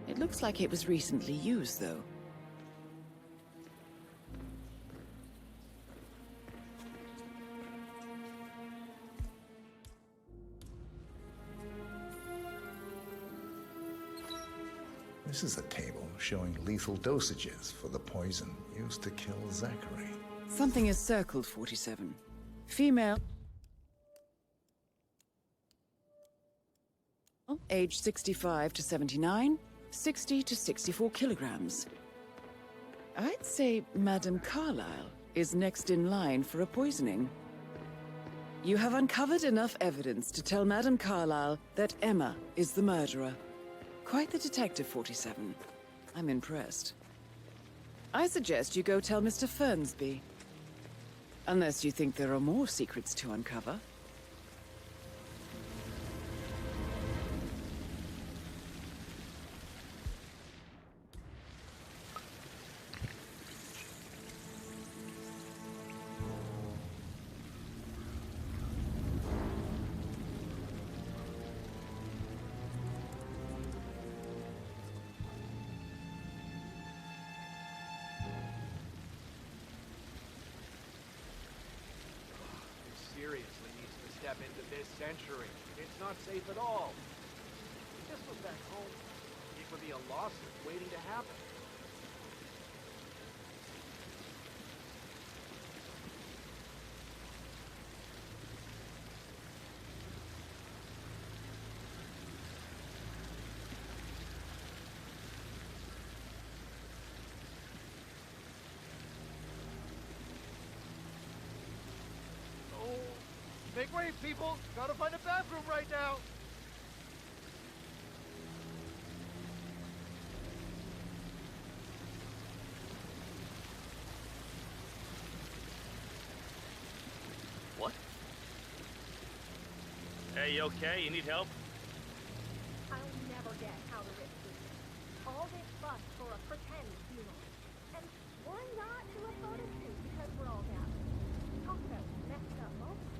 It looks like it was recently used, though. This is a table showing lethal dosages for the poison used to kill Zachary. Something is circled, 47. Female. Age 65 to 79, 60 to 64 kilograms. I'd say Madame Carlyle is next in line for a poisoning. You have uncovered enough evidence to tell Madame Carlyle that Emma is the murderer. Quite the detective, 47. I'm impressed. I suggest you go tell Mr. Fernsby. Unless you think there are more secrets to uncover. Seriously needs to step into this century. It's not safe at all. If this was back home, it would be a lawsuit waiting to happen. Make way, people! Gotta find a bathroom right now! What? Hey, you okay? You need help? I'll never get how to risk this. All this fuss for a pretend funeral. And why not do a photo shoot because we're all down? Talk about messed up moments.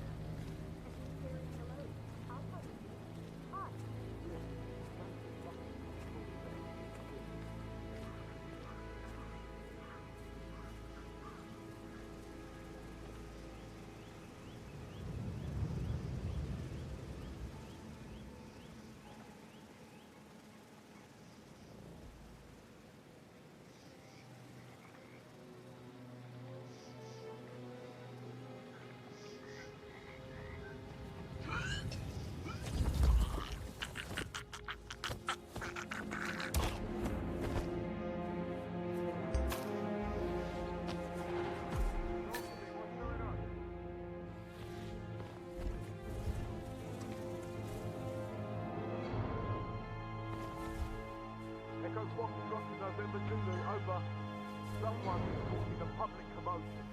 Swap structure November 2, over. Someone is causing a public commotion.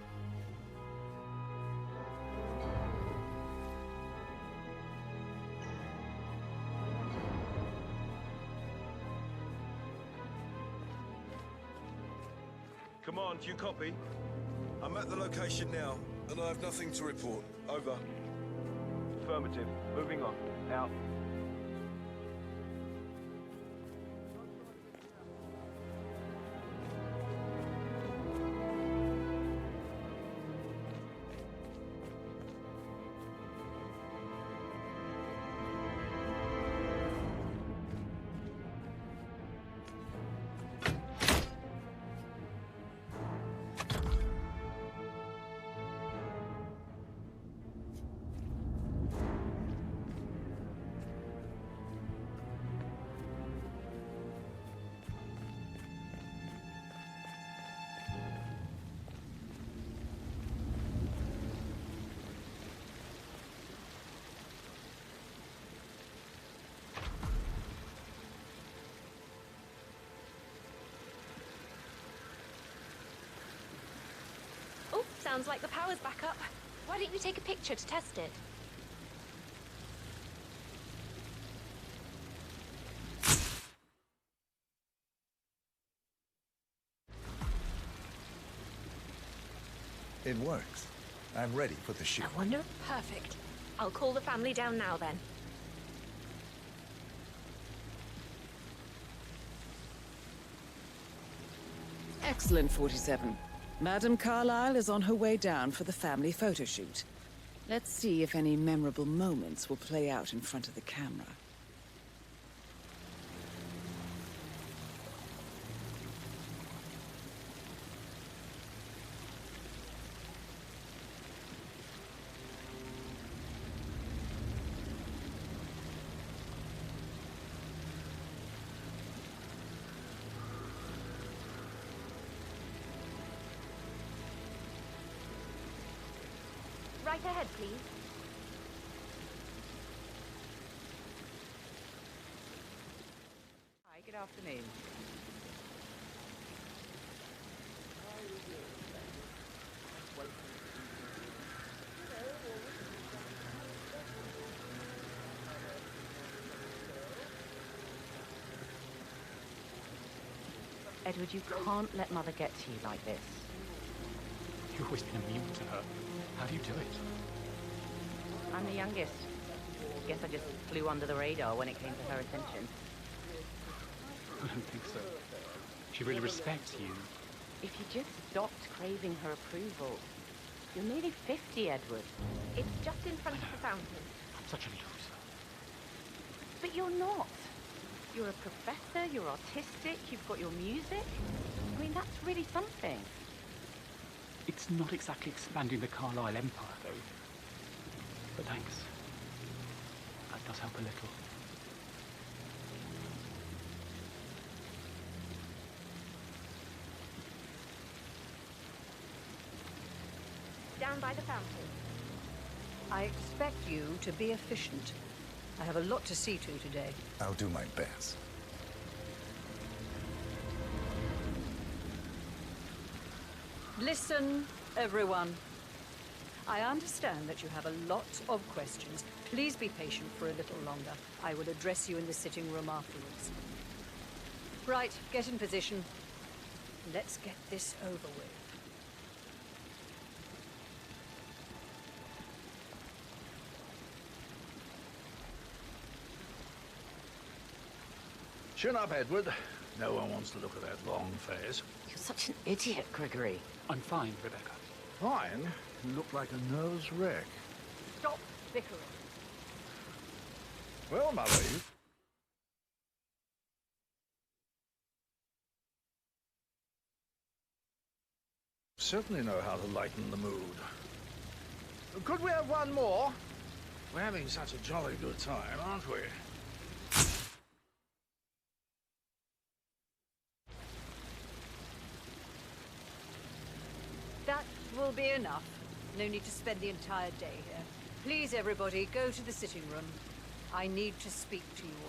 Command, do you copy? I'm at the location now, and I have nothing to report. Over. Affirmative. Moving on. Out. Sounds like the power's back up. Why don't you take a picture to test it? It works. I'm ready for the shoot. I wonder. Perfect. I'll call the family down now then. Excellent, 47. Madame Carlyle is on her way down for the family photo shoot. Let's see if any memorable moments will play out in front of the camera. Right ahead, please. Hi, good afternoon. Edward, you can't let Mother get to you like this. You've always been immune to her. How do you do it? I'm the youngest. Guess I just flew under the radar when it came to her attention. I don't think so. She really respects you. If you just stopped craving her approval. You're nearly 50, Edward. It's just in front of the fountain. I'm such a loser. But you're not. You're a professor, you're artistic, you've got your music. I mean, that's really something. It's not exactly expanding the Carlyle Empire, though. But thanks. That does help a little. Down by the fountain. I expect you to be efficient. I have a lot to see to today. I'll do my best. Listen, everyone. I understand that you have a lot of questions. Please be patient for a little longer. I will address you in the sitting room afterwards. Right, get in position. Let's get this over with. Chin up, Edward. No one wants to look at that long face. You're such an idiot, Gregory. I'm fine, Rebecca. Fine? You look like a nervous wreck. Stop bickering. Well, Mother, you... certainly know how to lighten the mood. Could we have one more? We're having such a jolly good time, aren't we? That will be enough. No need to spend the entire day here. Please, everybody, go to the sitting room. I need to speak to you all.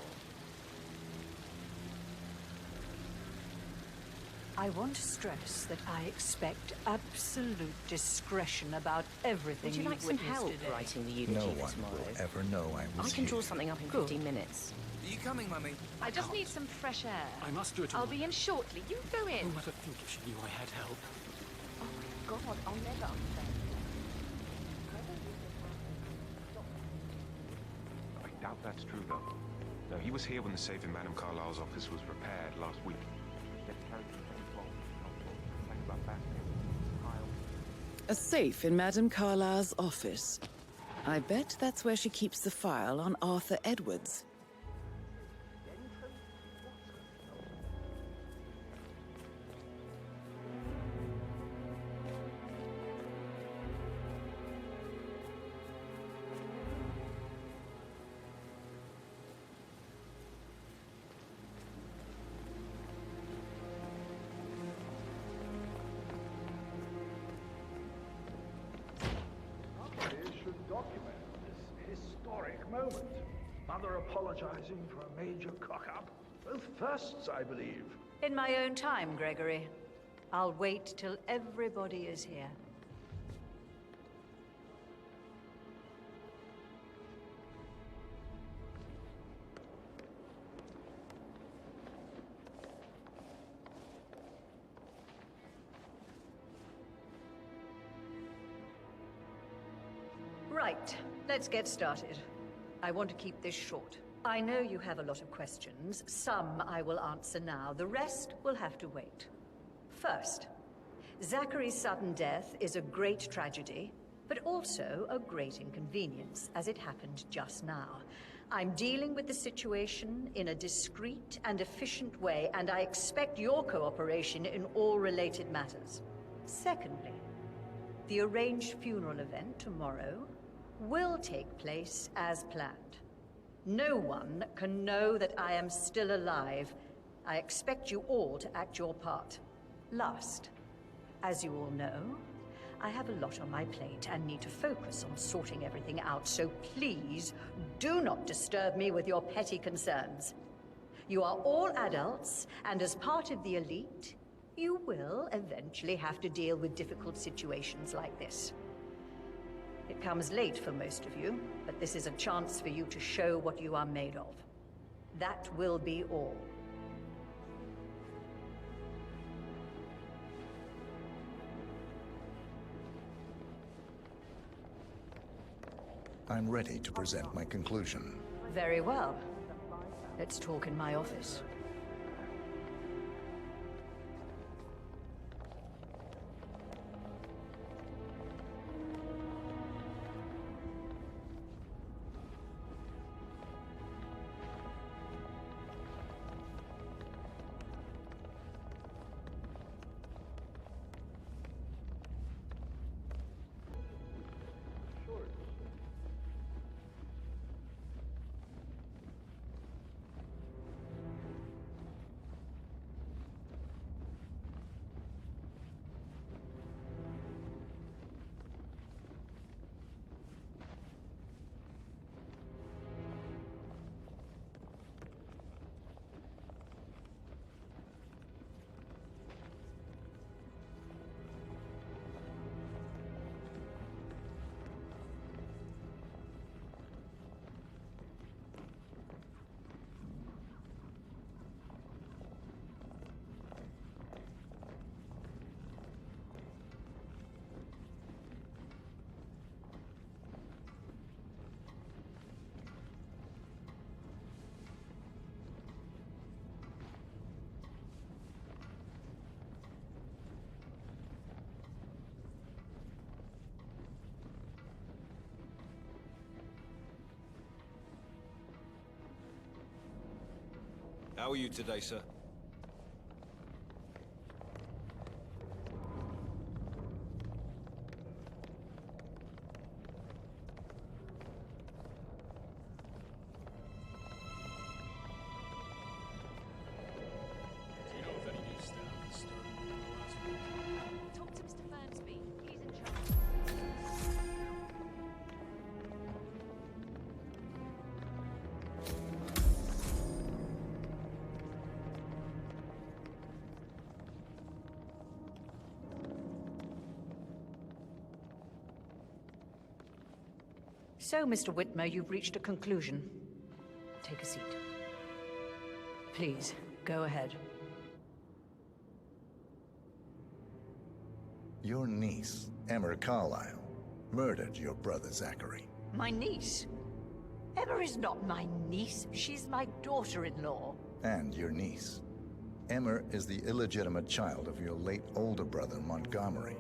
I want to stress that I expect absolute discretion about everything Would you like some help today. writing the eulogy No one tomorrow? will ever know I was I can draw here. something up in Good. 15 minutes. Are you coming, Mummy? I just need some fresh air. I must do it I'll all. be in shortly. You go in. Who would have think if she knew I had help? Oh my God, I'll never understand. I doubt that's true, though. No, he was here when the safe in Madame Carlyle's office was repaired last week. A safe in Madame Carlyle's office. I bet that's where she keeps the file on Arthur Edwards. Somebody should document this historic moment. Mother apologizing for a major cock-up. Both firsts, I believe. In my own time, Gregory. I'll wait till everybody is here. Right, let's get started. I want to keep this short. I know you have a lot of questions. Some I will answer now. The rest will have to wait. First, Zachary's sudden death is a great tragedy, but also a great inconvenience, as it happened just now. I'm dealing with the situation in a discreet and efficient way, and I expect your cooperation in all related matters. Secondly, the arranged funeral event tomorrow will take place as planned. No one can know that I am still alive. I expect you all to act your part. Last, as you all know, I have a lot on my plate and need to focus on sorting everything out, so please do not disturb me with your petty concerns. You are all adults, and as part of the elite, you will eventually have to deal with difficult situations like this. It comes late for most of you, but this is a chance for you to show what you are made of. That will be all. I'm ready to present my conclusion. Very well. Let's talk in my office. How are you today, sir? Talk to Mr. Fernsby. He's in charge. So, Mr. Whitmer, you've reached a conclusion. Take a seat. Please, go ahead. Your niece, Emma Carlyle, murdered your brother Zachary. My niece? Emma is not my niece. She's my daughter-in-law. And your niece. Emma is the illegitimate child of your late older brother, Montgomery,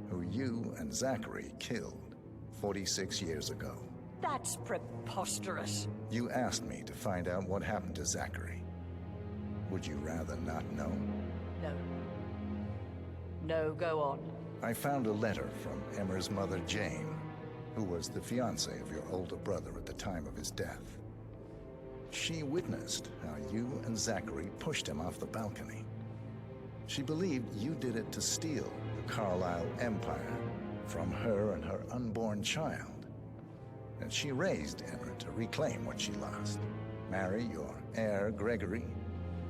who you and Zachary killed 46 years ago. That's preposterous. You asked me to find out what happened to Zachary. Would you rather not know? No. No, go on. I found a letter from Emma's mother, Jane, who was the fiancée of your older brother at the time of his death. She witnessed how you and Zachary pushed him off the balcony. She believed you did it to steal the Carlyle empire from her and her unborn child. And she raised Emma to reclaim what she lost. Marry your heir, Gregory,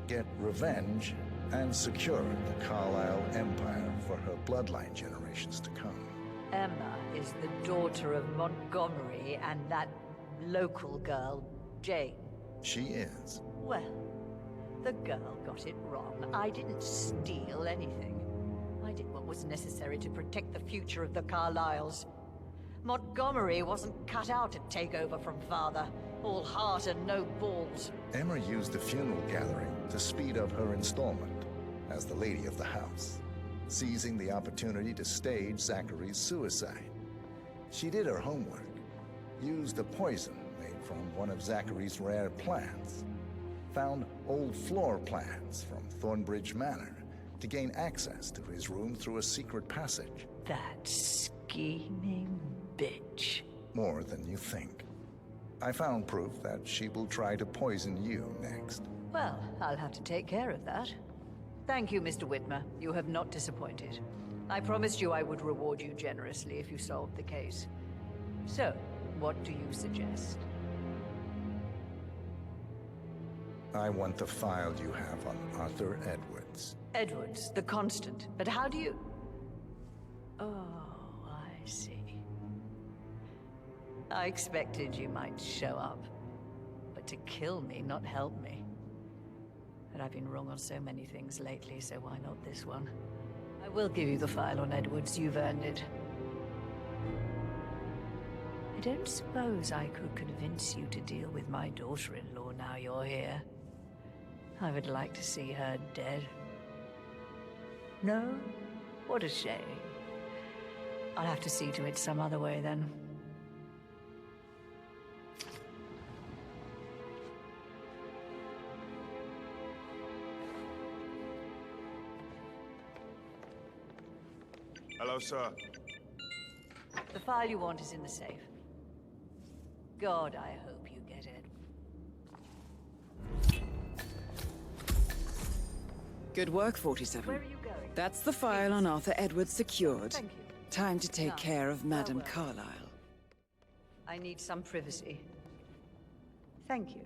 get revenge, and secure the Carlyle empire for her bloodline generations to come. Emma is the daughter of Montgomery and that local girl, Jane. She is. Well, the girl got it wrong. I didn't steal anything. I did what was necessary to protect the future of the Carlyles. Montgomery wasn't cut out to take over from Father. All heart and no balls. Emma used the funeral gathering to speed up her installment as the lady of the house, seizing the opportunity to stage Zachary's suicide. She did her homework, used a poison made from one of Zachary's rare plants, found old floor plans from Thornbridge Manor to gain access to his room through a secret passage. That scheming bitch. More than you think. I found proof that she will try to poison you next. Well, I'll have to take care of that. Thank you, Mr. Whitmer. You have not disappointed. I promised you I would reward you generously if you solved the case. So, what do you suggest? I want the file you have on Arthur Edwards. Edwards, the Constant. But how do you... Oh, I see. I expected you might show up. But to kill me, not help me. But I've been wrong on so many things lately, so why not this one? I will give you the file on Edwards. You've earned it. I don't suppose I could convince you to deal with my daughter-in-law now you're here. I would like to see her dead. No? What a shame. I'll have to see to it some other way then. Hello, sir. The file you want is in the safe. God, I hope you get it. Good work, 47. Where are you going? That's the file on Arthur Edwards secured. Thank you. Time to take Now, care of Madame farewell. Carlyle. I need some privacy. Thank you.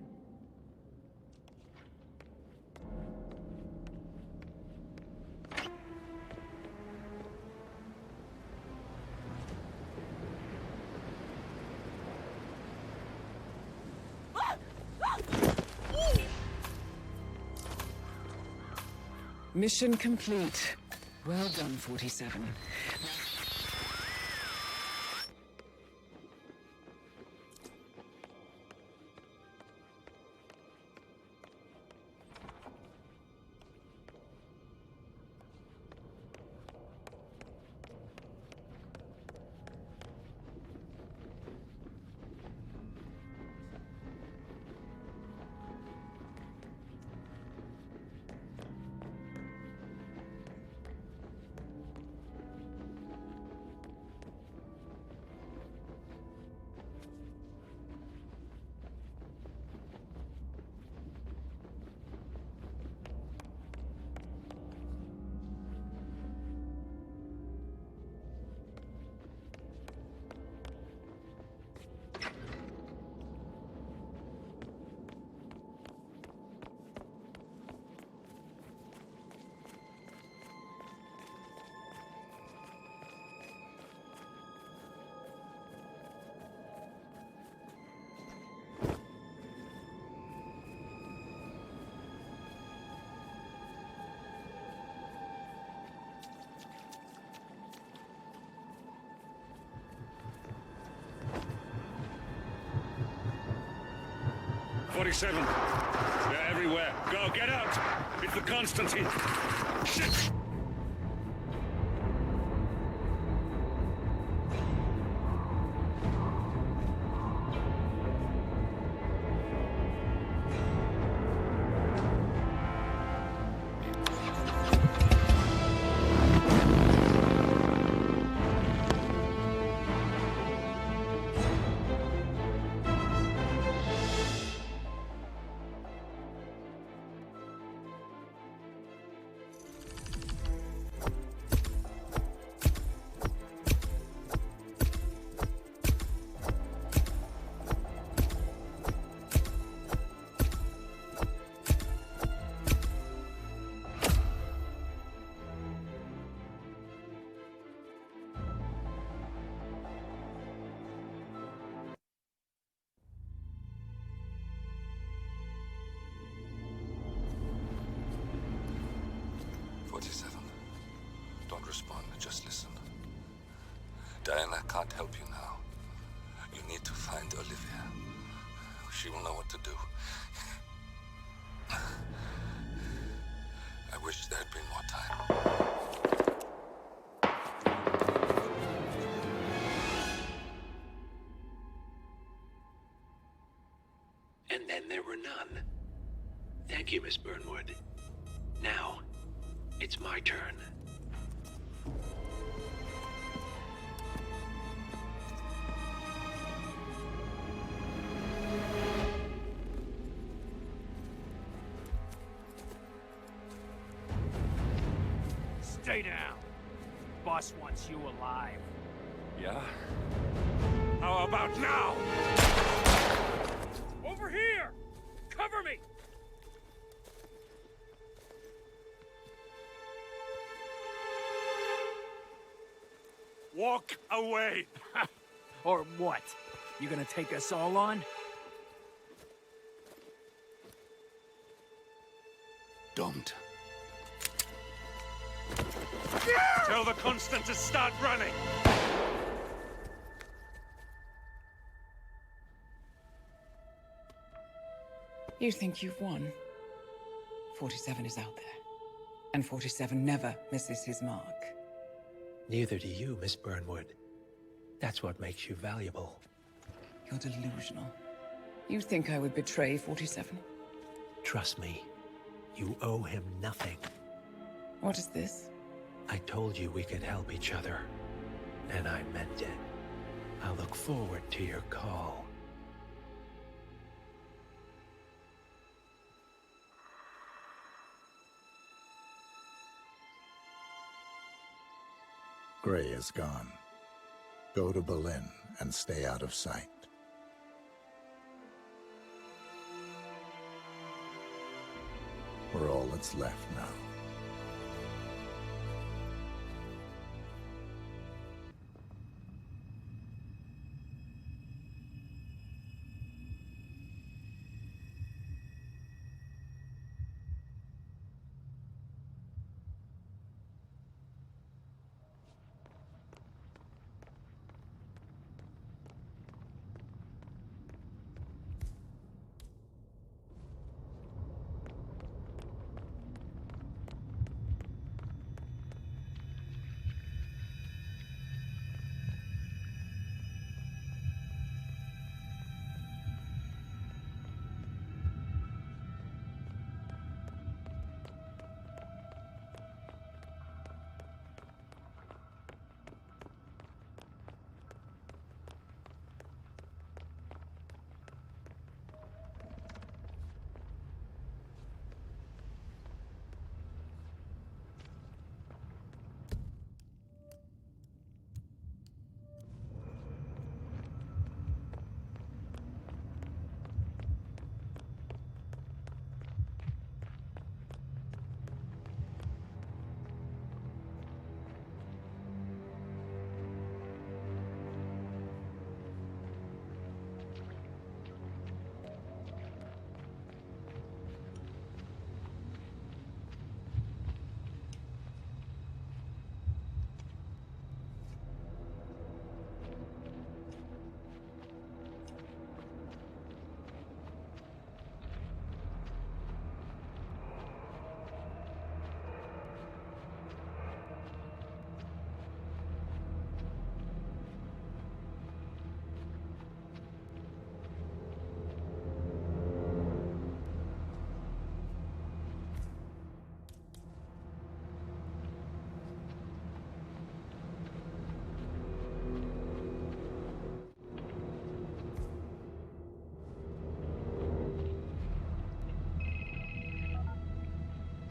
Mission complete. Well done, 47. '47. They're everywhere. Go, get out! It's the Constantine. Shit! Don't respond, just listen. Diana can't help you now. You need to find Olivia. She will know what to do. I wish there had been more time. And then there were none. Thank you, Miss Burnwood. Now, it's my turn. Stay down. Boss wants you alive. Yeah? How about now? Over here! Cover me! Walk away! Or what? You gonna take us all on? Don't. Tell the Constant to start running! You think you've won? 47 is out there. And 47 never misses his mark. Neither do you, Miss Burnwood. That's what makes you valuable. You're delusional. You think I would betray 47? Trust me, you owe him nothing. What is this? I told you we could help each other, and I meant it. I'll look forward to your call. Gray is gone. Go to Berlin and stay out of sight. We're all that's left now.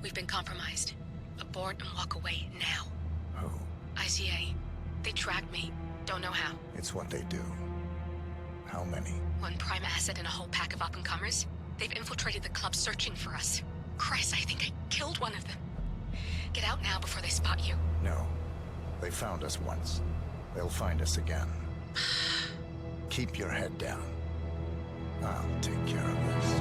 We've been compromised. Abort and walk away now. Who? ICA. They tracked me. Don't know how. It's what they do. How many? One prime asset and a whole pack of up-and-comers. They've infiltrated the club searching for us. Christ, I think I killed one of them. Get out now before they spot you. No. They found us once. They'll find us again. Keep your head down. I'll take care of this.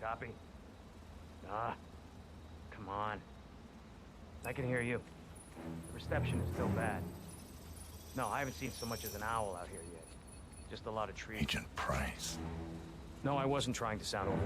Copy? Ah, come on. I can hear you. The reception is still bad. No, I haven't seen so much as an owl out here yet. Just a lot of trees. Agent Price. No, I wasn't trying to sound over.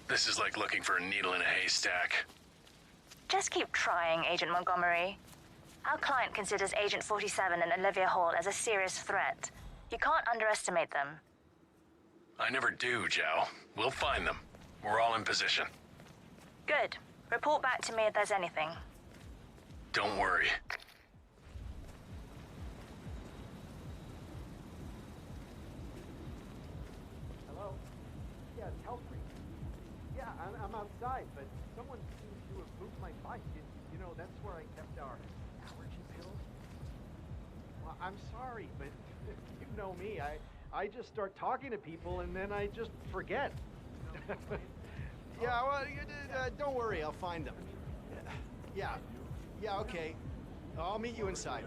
This is like looking for a needle in a haystack. Just keep trying, Agent Montgomery. Our client considers Agent 47 and Olivia Hall as a serious threat. You can't underestimate them. I never do, Joe. We'll find them. We're all in position. Good. Report back to me if there's anything. Don't worry. Hello? Yeah, it's Helfrey. Yeah, I'm outside, but someone seems to have moved my bike. You know, that's where I kept our allergy pills. Well, I'm sorry, but you know me. I just start talking to people and then I just forget. Yeah, well, don't worry, I'll find them. Yeah, okay. I'll meet you inside.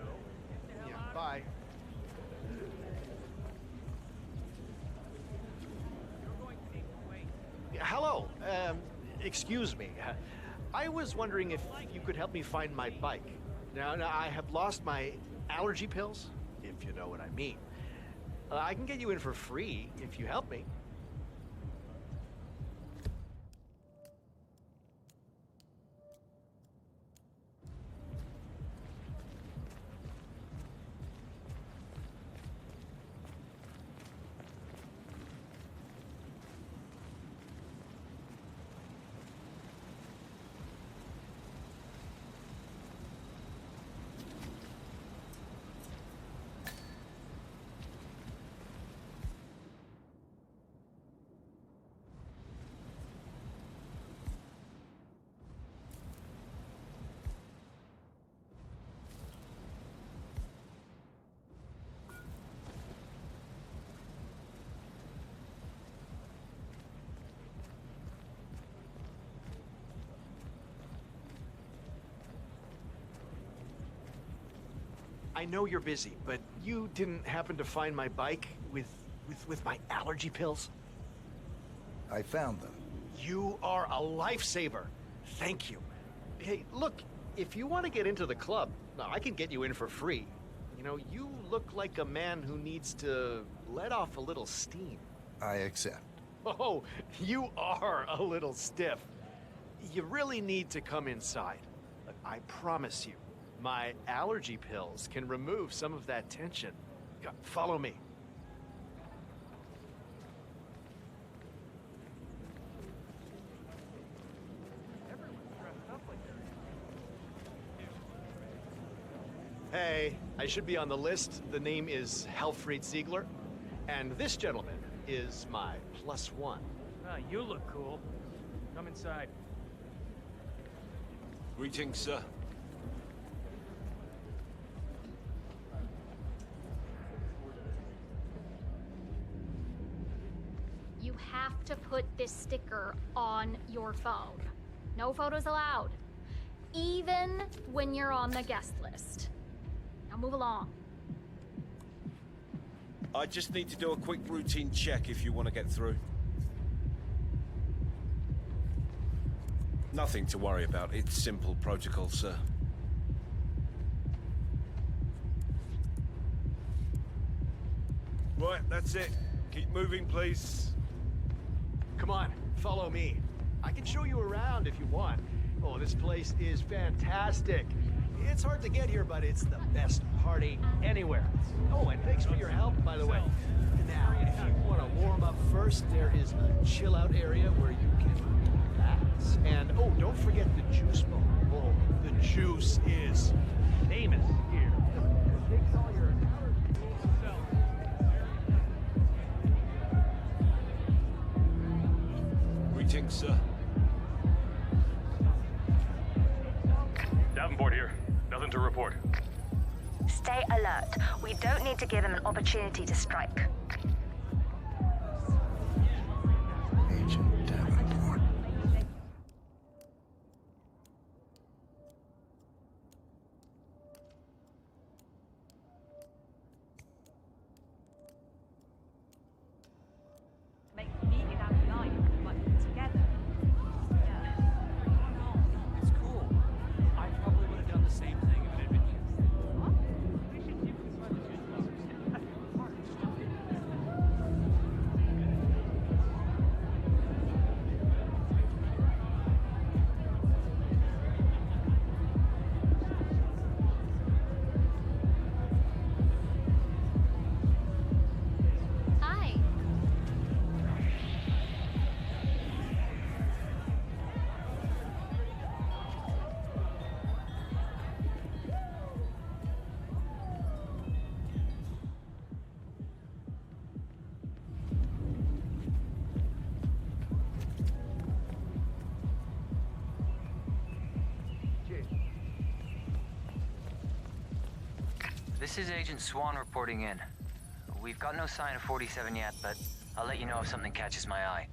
Yeah, bye. Hello, excuse me. I was wondering if you could help me find my bike. Now, I have lost my allergy pills, if you know what I mean. I can get you in for free if you help me. I know you're busy, but you didn't happen to find my bike with my allergy pills? I found them. You are a lifesaver. Thank you. Hey, look, if you want to get into the club, I can get you in for free. You know, you look like a man who needs to let off a little steam. I accept. Oh, you are a little stiff. You really need to come inside. Look, I promise you, my allergy pills can remove some of that tension. Follow me. Hey, I should be on the list. The name is Helfried Ziegler, and this gentleman is my +1. You look cool. Come inside. Greetings, sir. You have to put this sticker on your phone. No photos allowed. Even when you're on the guest list. Now move along. I just need to do a quick routine check if you want to get through. Nothing to worry about. It's simple protocol, sir. Right, that's it. Keep moving, please. Come on, follow me. I can show you around if you want. Oh, this place is fantastic. It's hard to get here, but it's the best party anywhere. Oh, and thanks for your help, by the way. Now, if you want to warm up first, there is a chill-out area where you can relax. And, oh, don't forget the juice bowl. Oh, the juice is famous here. It takes all your allergies. Greetings, sir. Davenport here. Nothing to report. Stay alert. We don't need to give him an opportunity to strike. Agent Davenport. Make a meeting out of night, like together. It's cool. I probably would have done the same thing if it had been you. Hi. This is Agent Swan reporting in. We've got no sign of 47 yet, but I'll let you know if something catches my eye.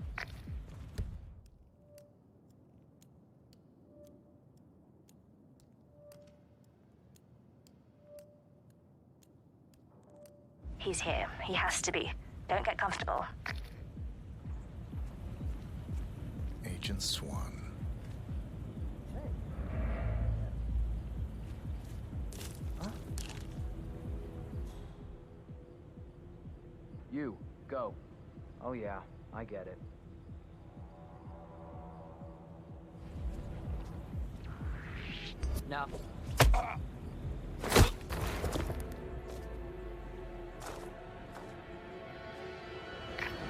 He's here. He has to be. Don't get comfortable. Agent Swan. You, go. Oh yeah, I get it. Now.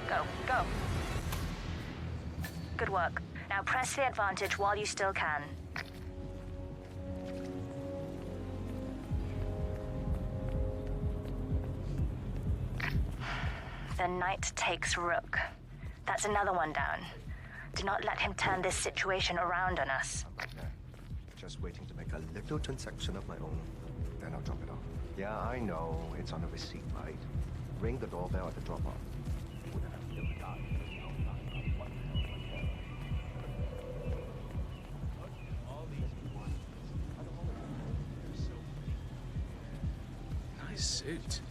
Go. Good work. Now press the advantage while you still can. The knight takes rook. That's another one down. Do not let him turn this situation around on us. Just waiting to make a little transaction of my own. Then I'll drop it off. Yeah, I know. It's on the receipt, right? Ring the doorbell at the drop-off. Nice suit.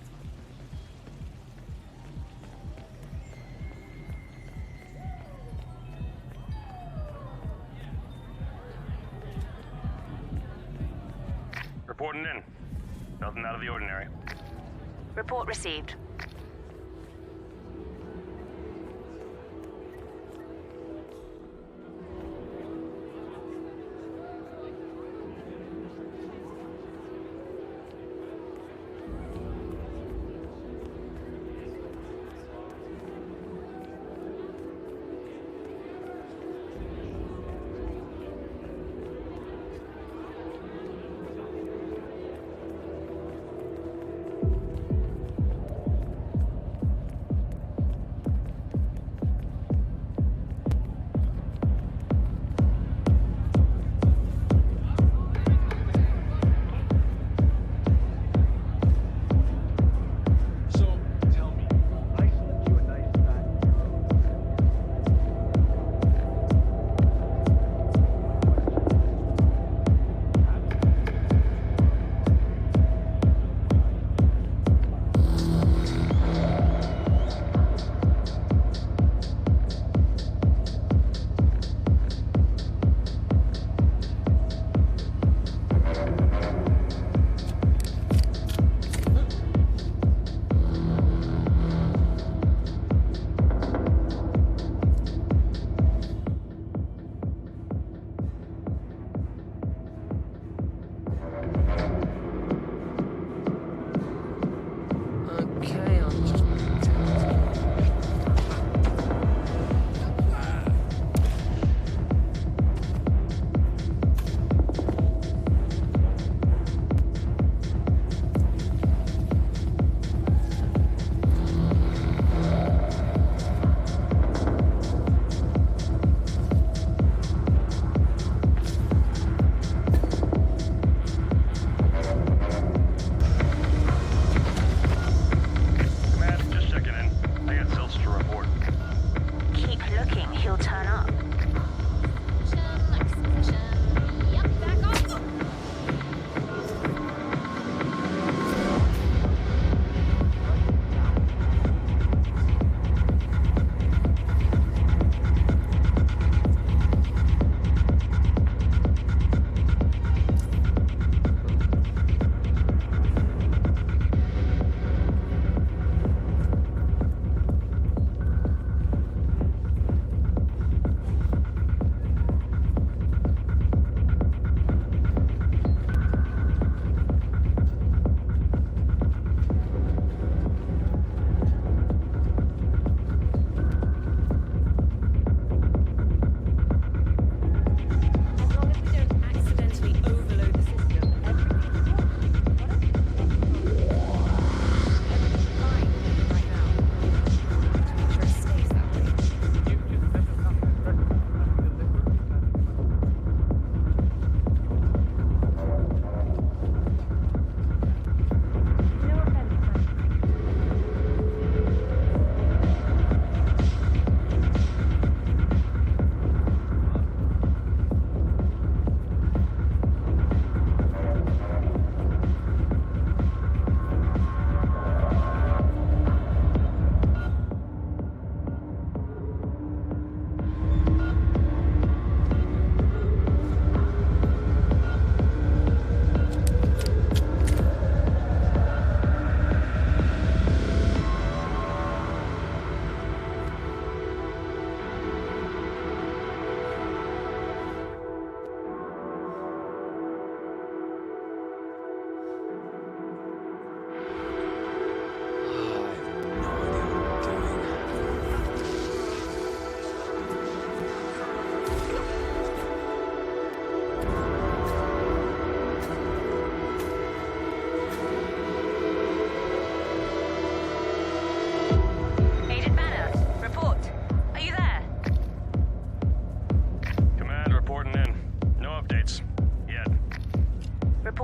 Reporting in. Nothing out of the ordinary. Report received.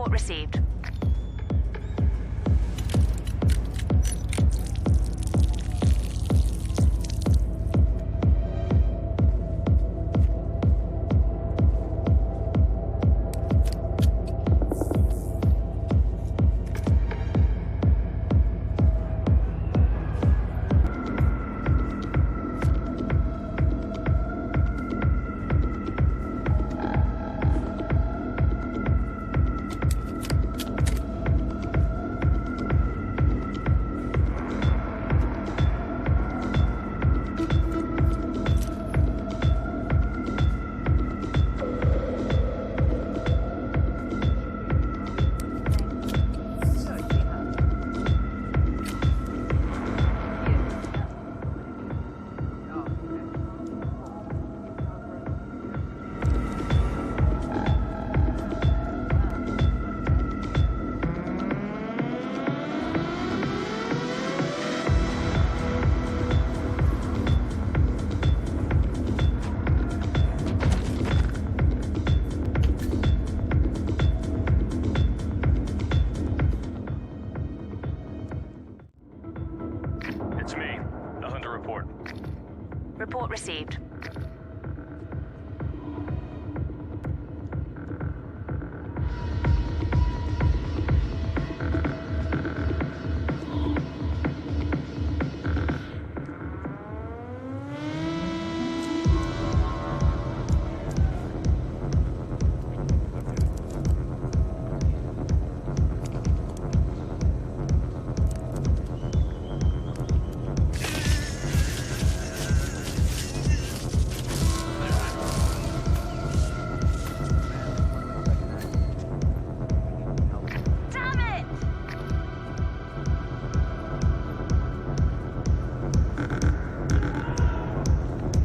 Report received. It's me. The Hunter report. Report received.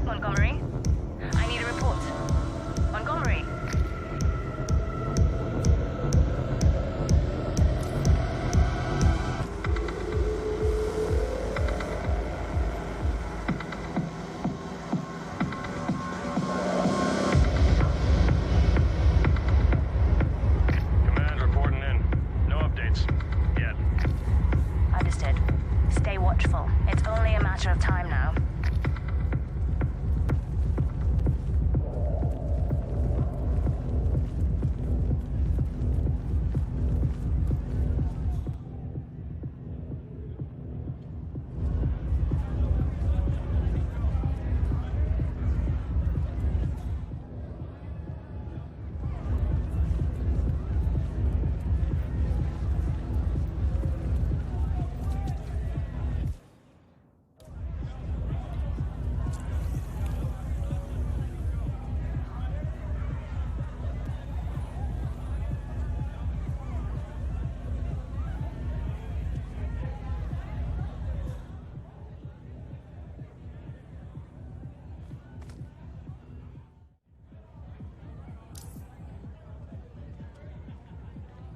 Montgomery? I need a report. Montgomery? Command reporting in. No updates. Yet. Understood. Stay watchful. It's only a matter of time now.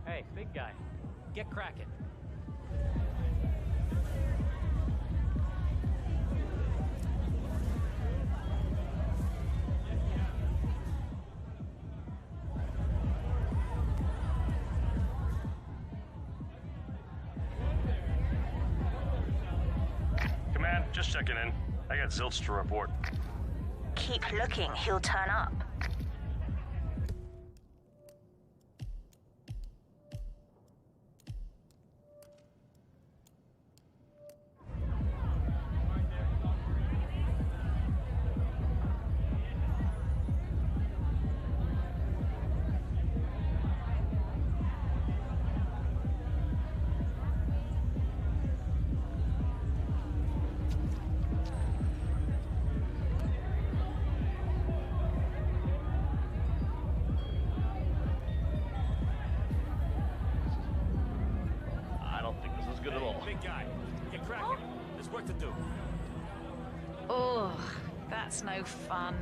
Hey, big guy. Get cracking. Command, just checking in. I got zilch to report. Keep looking. He'll turn up. Good at all. Big guy, get cracking. There's work to do. Oh, that's no fun.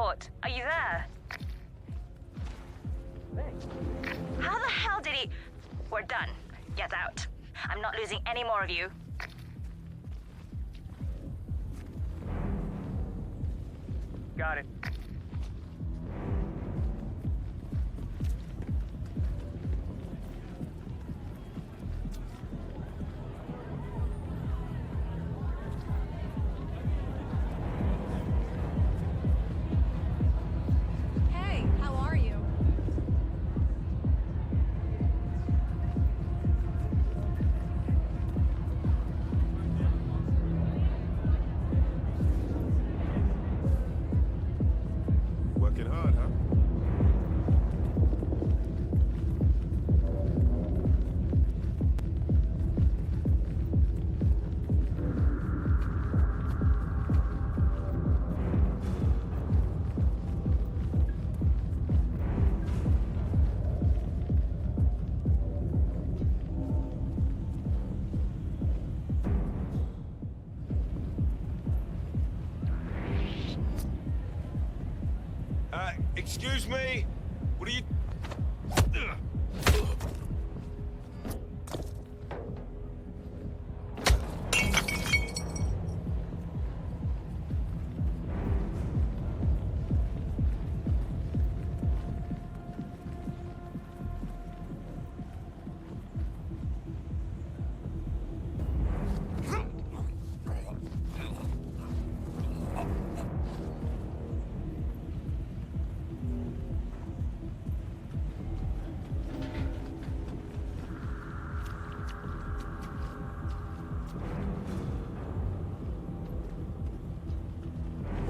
airport. Are you there? How the hell did he... We're done. Get out. I'm not losing any more of you. Got it. Hey, how are you? Working hard, huh? Excuse me? What are you...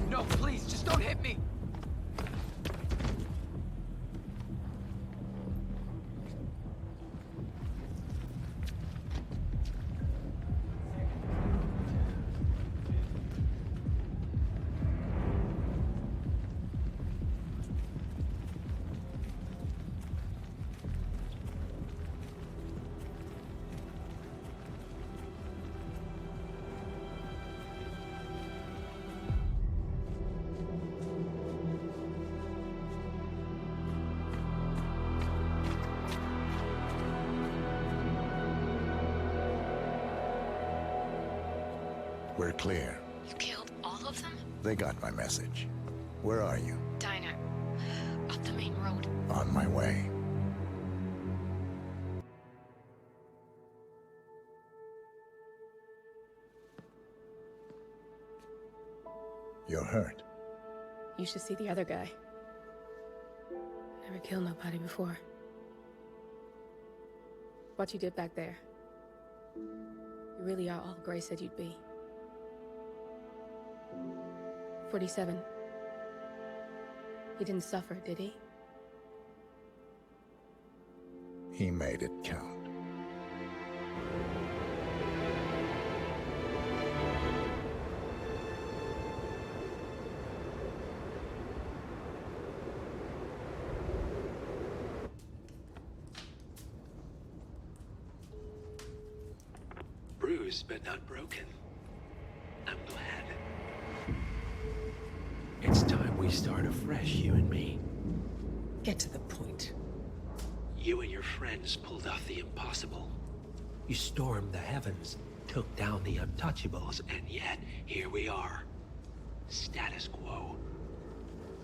No, please, just don't hit me! We're clear. You killed all of them? They got my message. Where are you? Diner. Up the main road. On my way. You're hurt. You should see the other guy. Never killed nobody before. What you did back there. You really are all Gray said you'd be. 47. He didn't suffer, did he? He made it count. Bruised but not broken. I'm glad. It's time we start afresh, you and me. Get to the point. You and your friends pulled off the impossible. You stormed the heavens, took down the untouchables, And yet, here we are. Status quo.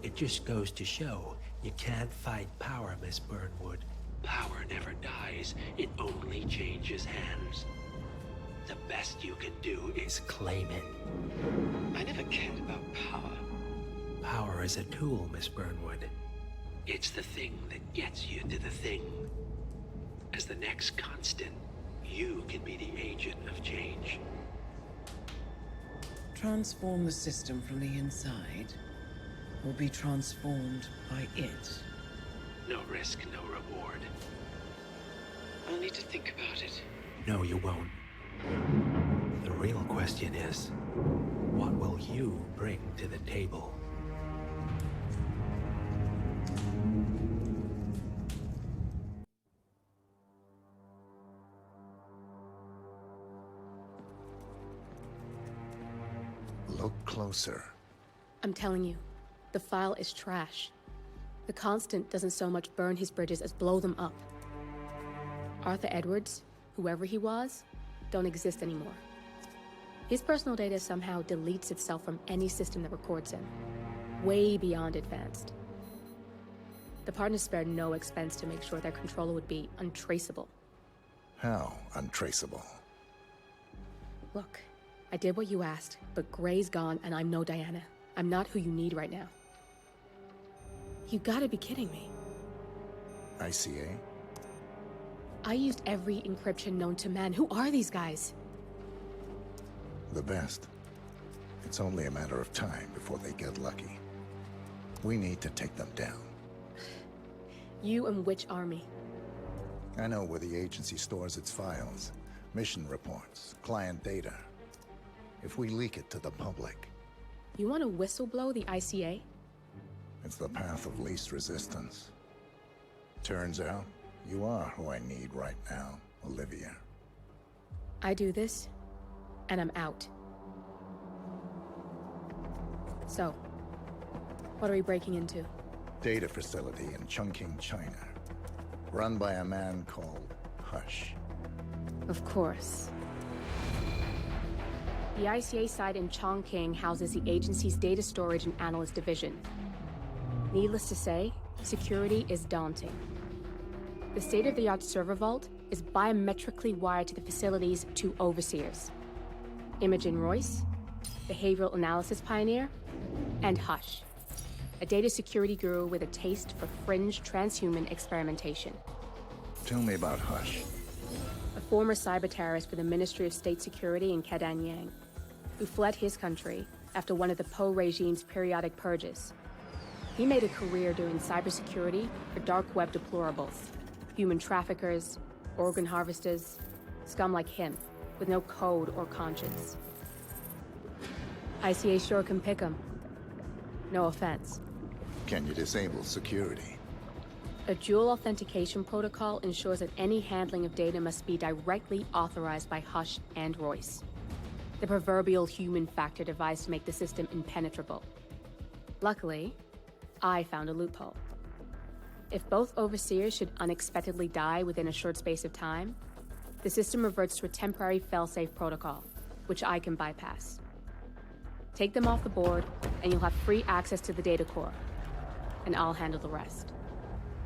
it just goes to show you can't fight power, Miss Burnwood. Power never dies, it only changes hands. The best you can do is claim it. I never cared about power. Power is a tool, Miss Burnwood. It's the thing that gets you to the thing. As the next constant, you can be the agent of change. Transform the system from the inside, or be transformed by it. No risk, no reward. I'll need to think about it. No, you won't. The real question is, what will you bring to the table? Look closer. I'm telling you, The file is trash. The Constant doesn't so much burn his bridges as blow them up. Arthur Edwards, whoever he was, don't exist anymore. His personal data somehow deletes itself from any system that records him. Way beyond advanced. The partners spared no expense to make sure their controller would be untraceable. How untraceable? Look, I did what you asked, but Gray's gone and I'm no Diana. I'm not who you need right now. You gotta be kidding me. ICA? I used every encryption known to man. Who are these guys? The best. It's only a matter of time before they get lucky. We need to take them down. You and which army? I know where the agency stores its files, mission reports, client data. If we leak it to the public... You want to whistleblow the ICA? It's the path of least resistance. Turns out, you are who I need right now, Olivia. I do this, and I'm out. So, what are we breaking into? Data facility in Chongqing, China. Run by a man called Hush. Of course. The ICA site in Chongqing houses the agency's data storage and analyst division. Needless to say, security is daunting. The state-of-the-art server vault is biometrically wired to the facility's two overseers. Imogen Royce, behavioral analysis pioneer, and Hush, a data security guru with a taste for fringe transhuman experimentation. Tell me about Hush. A former cyber terrorist for the Ministry of State Security in Kedanyang, who fled his country after one of the Po regime's periodic purges. He made a career doing cybersecurity for dark web deplorables, human traffickers, organ harvesters, scum like him, with no code or conscience. ICA sure can pick 'em. No offense. Can you disable security? A dual authentication protocol ensures that any handling of data must be directly authorized by Hush and Royce. The proverbial human factor devised to make the system impenetrable. Luckily, I found a loophole. If both overseers should unexpectedly die within a short space of time, the system reverts to a temporary failsafe protocol, which I can bypass. Take them off the board, and you'll have free access to the data core. And I'll handle the rest.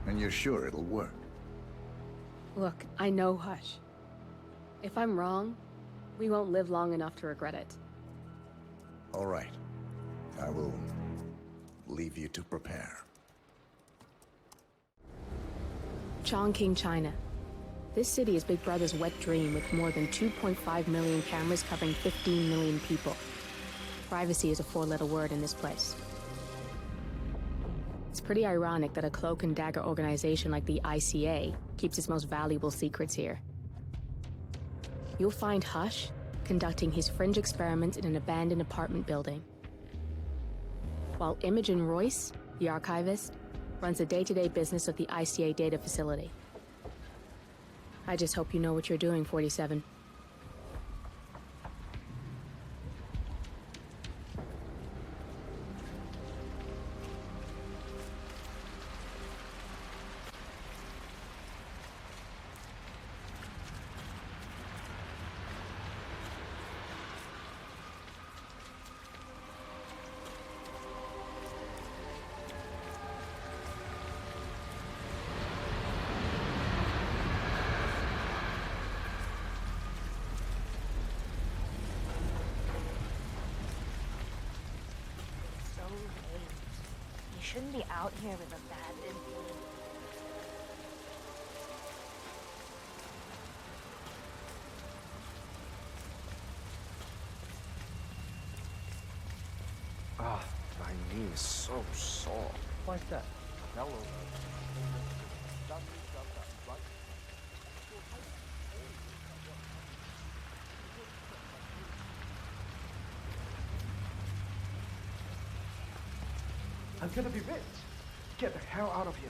And you're sure it'll work? Look, I know Hush. If I'm wrong, we won't live long enough to regret it. All right. I will leave you to prepare. Chongqing, China. This city is Big Brother's wet dream with more than 2.5 million cameras covering 15 million people. Privacy is a four-letter word in this place. It's pretty ironic that a cloak and dagger organization like the ICA keeps its most valuable secrets here. You'll find Hush conducting his fringe experiments in an abandoned apartment building, while Imogen Royce, the archivist, runs the day-to-day business of the ICA data facility. I just hope you know what you're doing, 47. You shouldn't be out here with abandoned people. Ah, my knee is so sore. Why's that? Hello. I'm gonna be rich. Get the hell out of here.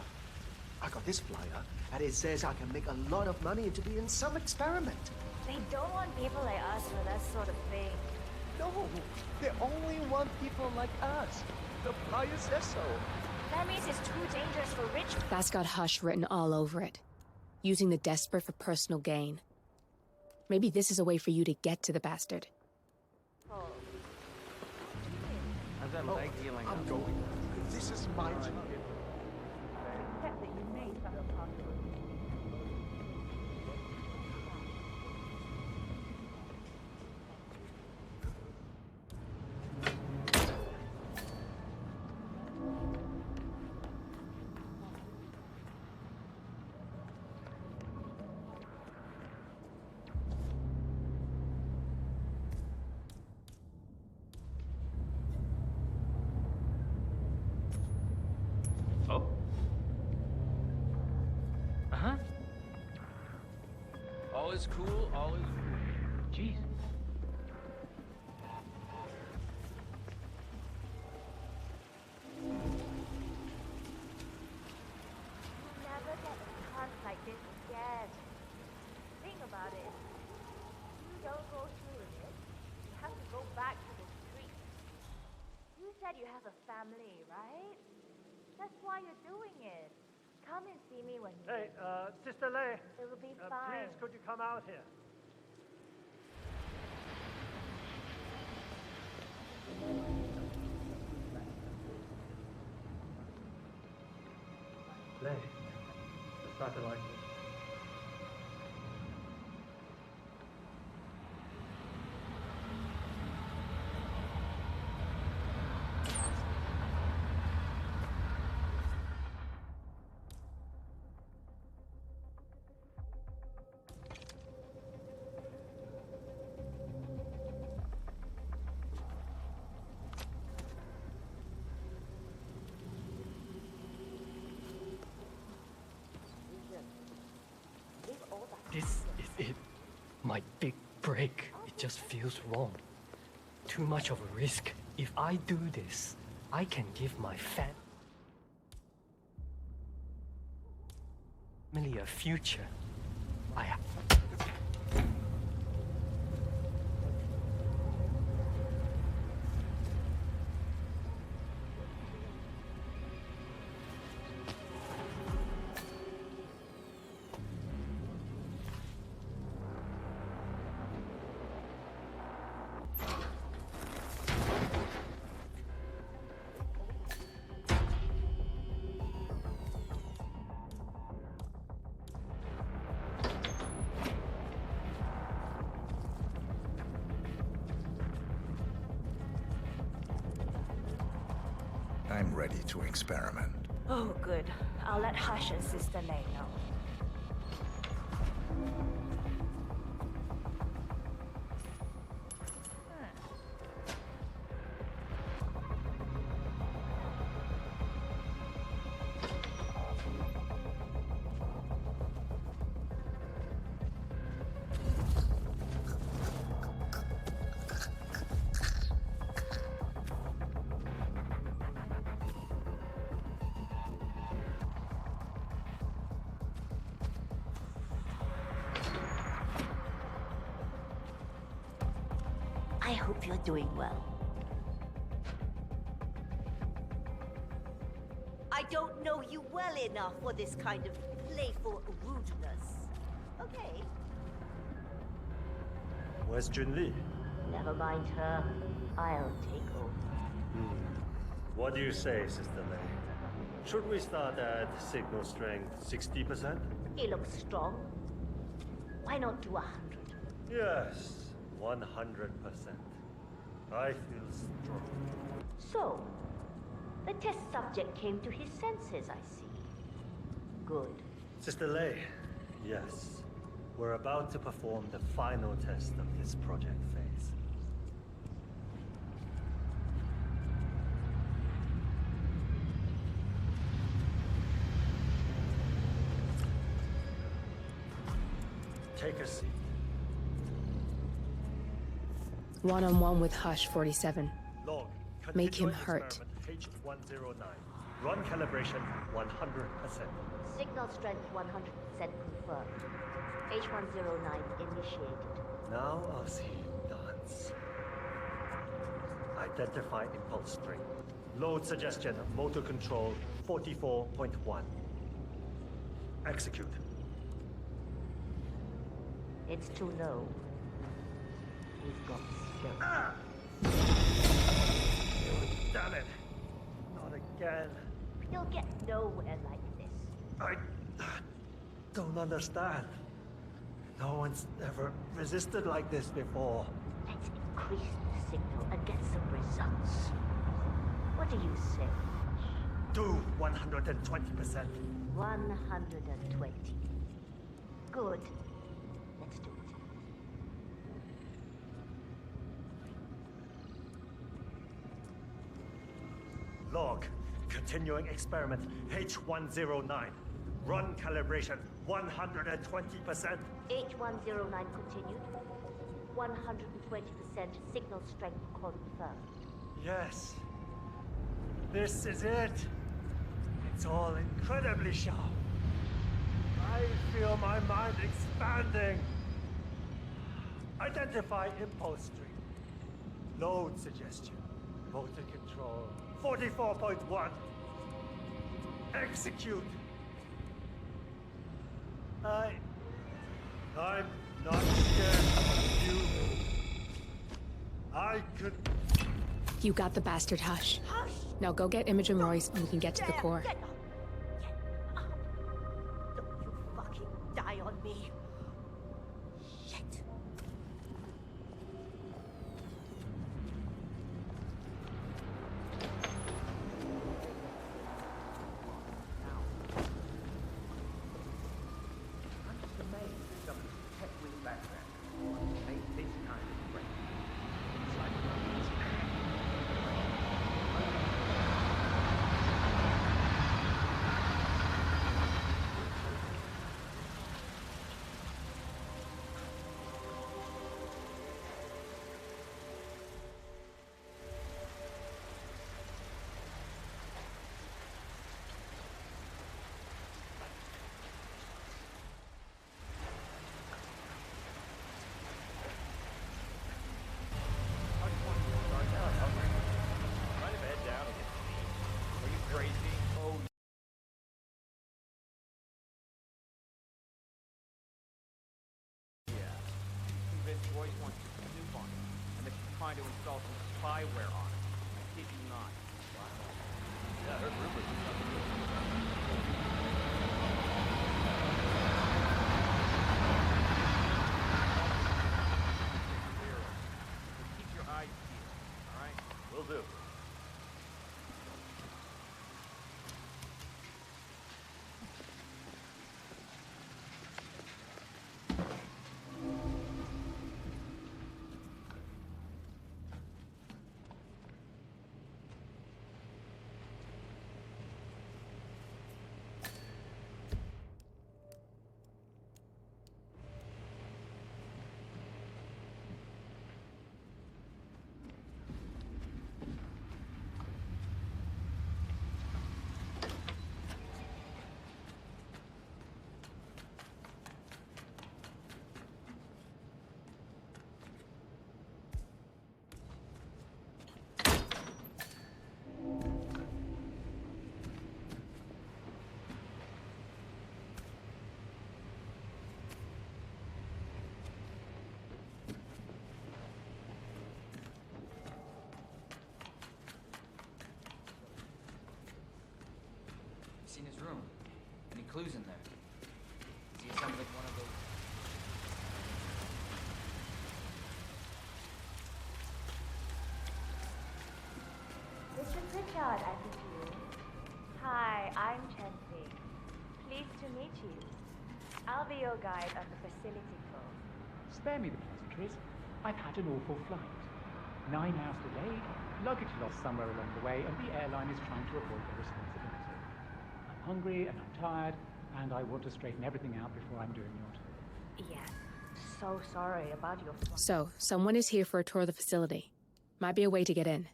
I got this flyer, and it says I can make a lot of money into being some experiment. They don't want people like us for that sort of thing. No, they only want people like us. The flyer says so. That means it's too dangerous for rich. That's got Hush written all over it. Using the desperate for personal gain. Maybe this is a way for you to get to the bastard. How's that leg healing I'm up? going. This is my time. Oh. Uh-huh. All is cool, all is... Jeez. Never get a chance like this again. Think about it. You don't go through with it, you have to go back to the streets. You said you have a family, right? That's why you're doing it. Come and see me when you... Hey, Sister Lei. It will be fine. Please, could you come out here? Lei, the satellite. This is it. My big break. It just feels wrong. Too much of a risk. If I do this, I can give my family a future. I have... I'm ready to experiment. Oh, good. I'll let Hush and Sister Lei know. I hope you're doing well. I don't know you well enough for this kind of playful rudeness. Okay. Where's Junli? Never mind her. I'll take over. What do you say, Sister Lei? Should we start at signal strength 60%? It looks strong. Why not do 100? Yes, 100%. I feel strong. So, the test subject came to his senses, I see. Good. Sister Lei, yes. We're about to perform the final test of this project phase. Take a seat. One-on-one with Hush 47. Log. Make him hurt. H109. Run calibration 100%. Signal strength 100% confirmed. H109 initiated. Now I'll see you dance. Identify impulse spring. Load suggestion, motor control 44.1. Execute. It's too low. We've got skill. Ah! Damn it! Not again. You'll get nowhere like this. I don't understand. No one's ever resisted like this before. Let's increase the signal and get some results. What do you say? Do 120%. 120. Good. Let's do it. Log. Continuing experiment H109. Run calibration 120%. H109 continued. 120% signal strength confirmed. Yes. This is it. It's all incredibly sharp. I feel my mind expanding. Identify impulse stream. Load suggestion. Motor control 44.1. Execute. I'm not scared of you. I could... You got the bastard, Hush. Now go get Imogen Royce and we can get to the core. Don't you fucking die on me. Shit. I'm just amazed that someone with tech with background made this kind of break. It's like Royce wants to snoop on it, and that she's trying to install some spyware on it. I kid you not. Wow. Yeah, I heard rumors of something. Keep your eyes peeled, all right? Will do. Seen his room? Any clues in there? He sounds like one of those. Mr. Pritchard, I think you. Hi, I'm Chelsea. Pleased to meet you. I'll be your guide on the facility tour. Spare me the pleasantries. I've had an awful flight. 9 hours delayed, luggage lost somewhere along the way, and the airline is trying to avoid their responsibility. I'm hungry and I'm tired, and I want to straighten everything out before I'm doing your tour. Yeah, so sorry about your flight. So, someone is here for a tour of the facility. Might be a way to get in.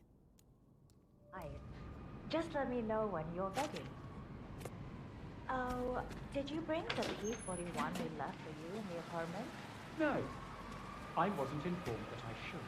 Just let me know when you're ready. Oh, did you bring the P-41 we left for you in the apartment? No, I wasn't informed that I should.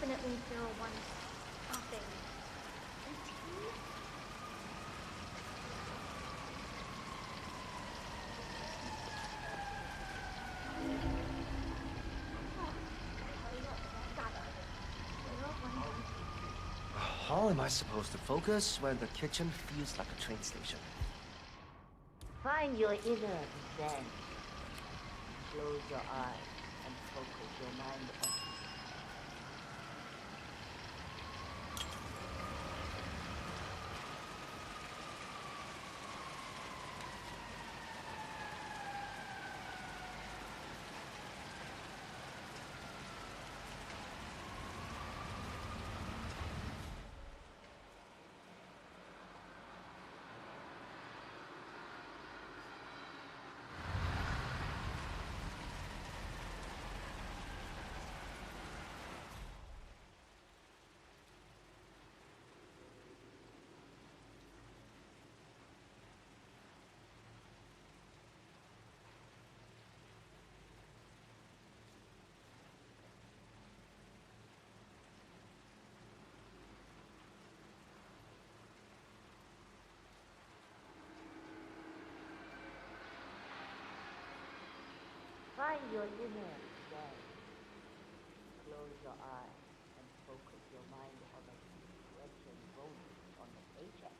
definitely 01 something. 18? How am I supposed to focus when the kitchen feels like a train station? Find your inner zen. Close your eyes and focus your mind on Find your inner zen. Close your eyes and focus your mind on the stretching bonus on the paycheck.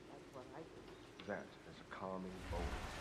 That's what I do. That is a calming bonus.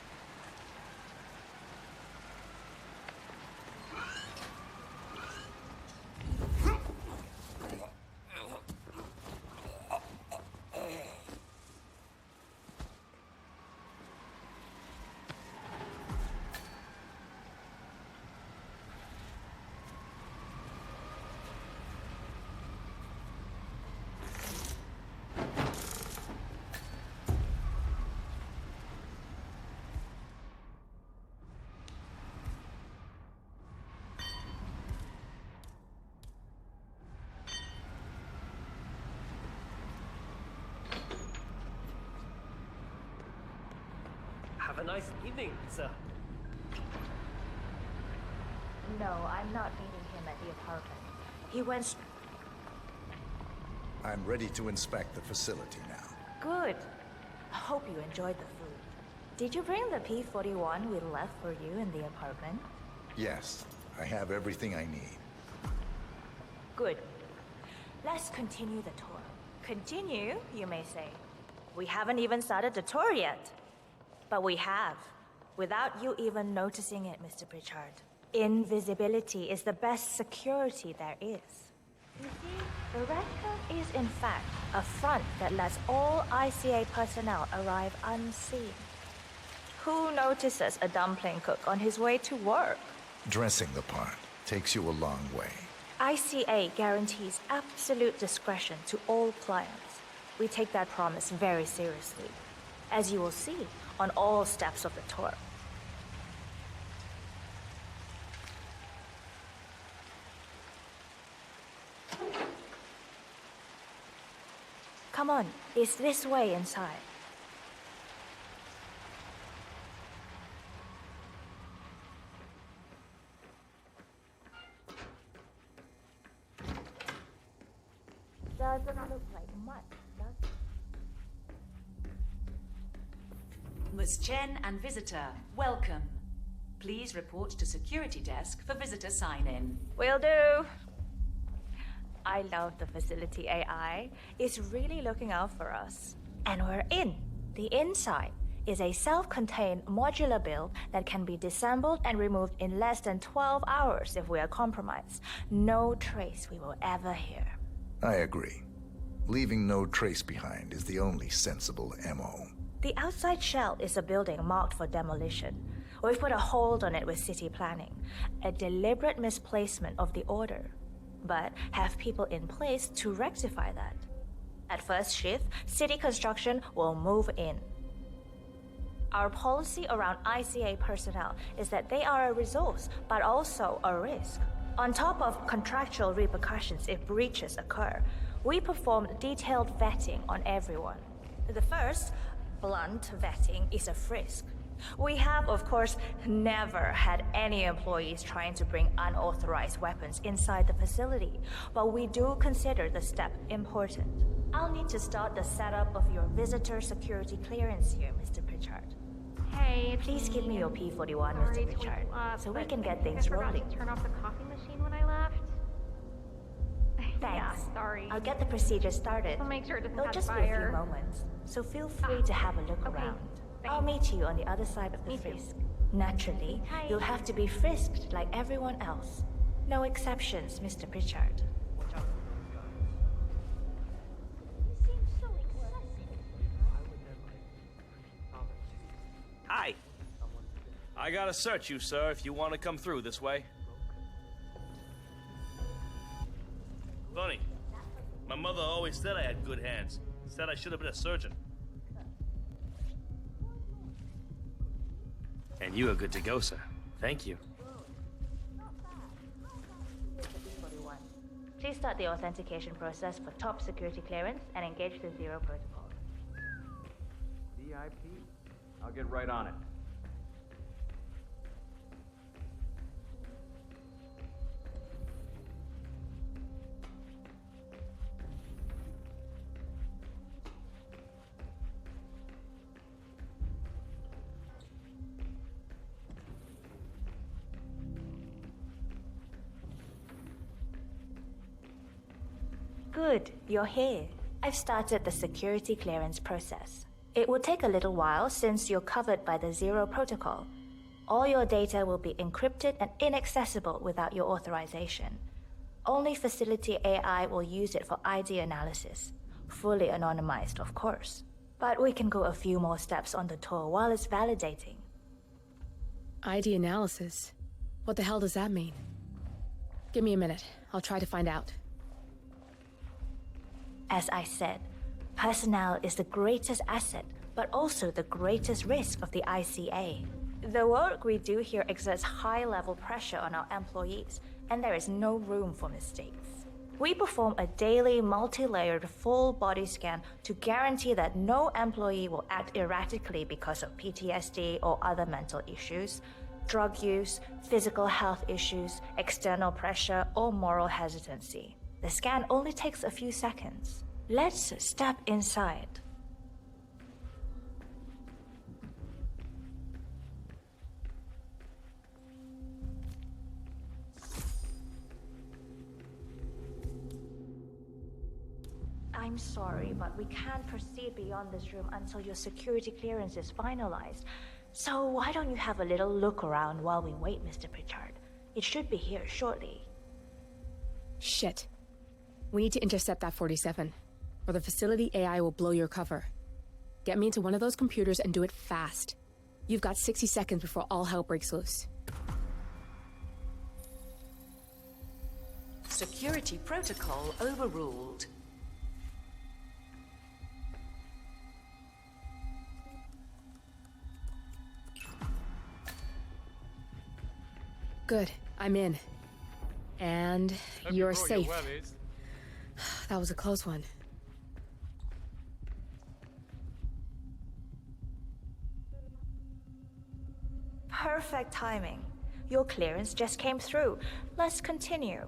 Have a nice evening, sir. No, I'm not meeting him at the apartment. He went. I'm ready to inspect the facility now. Good. I hope you enjoyed the food. Did you bring the P-41 we left for you in the apartment? Yes, I have everything I need. Good. Let's continue the tour. Continue, you may say. We haven't even started the tour yet. But we have, without you even noticing it, Mr. Pritchard. Invisibility is the best security there is. You see, the restaurant is in fact a front that lets all ICA personnel arrive unseen. Who notices a dumpling cook on his way to work? Dressing the part takes you a long way. ICA guarantees absolute discretion to all clients. We take that promise very seriously, as you will see on all steps of the tour. Come on, it's this way inside. Doesn't look like much, does it? Ms. Chen and visitor, welcome. Please report to security desk for visitor sign-in. Will do. I love the facility AI. It's really looking out for us. And we're in. The inside is a self-contained modular build that can be disassembled and removed in less than 12 hours if we are compromised. No trace we will ever hear. I agree. Leaving no trace behind is the only sensible MO. The outside shell is a building marked for demolition. We've put a hold on it with city planning. A deliberate misplacement of the order. But have people in place to rectify that. At first shift, city construction will move in. Our policy around ICA personnel is that they are a resource, but also a risk. On top of contractual repercussions if breaches occur, we perform detailed vetting on everyone. The first, blunt vetting, is a frisk. We have, of course, never had any employees trying to bring unauthorized weapons inside the facility, but we do consider the step important. I'll need to start the setup of your visitor security clearance here, Mr. Pritchard. Hey, please give me your P41, Sorry Mr. to wake Pritchard, you up, so we but can I get think things I forgot rolling. to turn off the coffee machine when I left. Thanks. Yeah, sorry. I'll get the procedure started. I'll make sure it doesn't It'll catch just be a fire. few moments, so feel free to have a look around. I'll meet you on the other side of the frisk. Naturally, you'll have to be frisked like everyone else. No exceptions, Mr. Pritchard. Hi. I gotta search you, sir, if you want to come through this way. Funny. My mother always said I had good hands. Said I should have been a surgeon. And you are good to go, sir. Thank you. Please start the authentication process for top security clearance and engage the Zero Protocol. VIP? I'll get right on it. Good, you're here. I've started the security clearance process. It will take a little while since you're covered by the Zero Protocol. All your data will be encrypted and inaccessible without your authorization. Only facility AI will use it for ID analysis. Fully anonymized, of course. But we can go a few more steps on the tour while it's validating. ID analysis? What the hell does that mean? Give me a minute. I'll try to find out. As I said, personnel is the greatest asset, but also the greatest risk of the ICA. The work we do here exerts high-level pressure on our employees, and there is no room for mistakes. We perform a daily, multi-layered, full-body scan to guarantee that no employee will act erratically because of PTSD or other mental issues, drug use, physical health issues, external pressure, or moral hesitancy. The scan only takes a few seconds. Let's step inside. I'm sorry, but we can't proceed beyond this room until your security clearance is finalized. So why don't you have a little look around while we wait, Mr. Pritchard? It should be here shortly. Shit. We need to intercept that 47, or the facility AI will blow your cover. Get me into one of those computers and do it fast. You've got 60 seconds before all hell breaks loose. Security protocol overruled. Good, I'm in. And you're safe. That was a close one. Perfect timing. Your clearance just came through. Let's continue.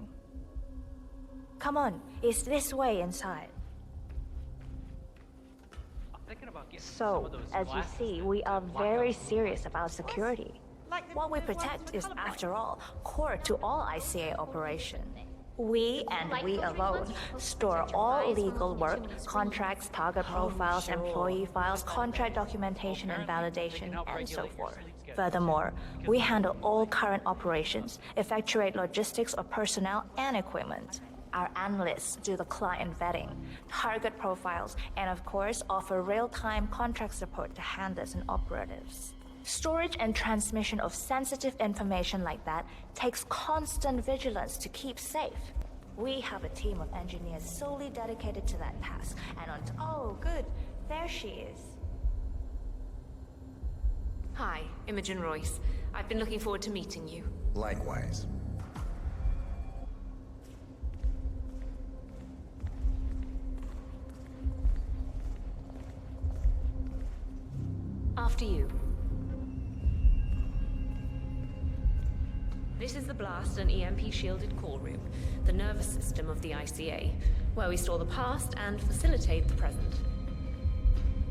Come on, it's this way inside. So, as you see, we are very serious about security. What we protect is, after all, core to all ICA operation. We, and we alone, store all legal work, contracts, target profiles, employee files, contract documentation and validation, and so forth. Furthermore, we handle all current operations, effectuate logistics of personnel and equipment. Our analysts do the client vetting, target profiles, and of course, offer real-time contract support to handlers and operatives. Storage and transmission of sensitive information like that takes constant vigilance to keep safe. We have a team of engineers solely dedicated to that task, and oh, good, there she is. Hi, Imogen Royce. I've been looking forward to meeting you. Likewise. After you. the blast and EMP-shielded core room, the nervous system of the ICA, where we store the past and facilitate the present.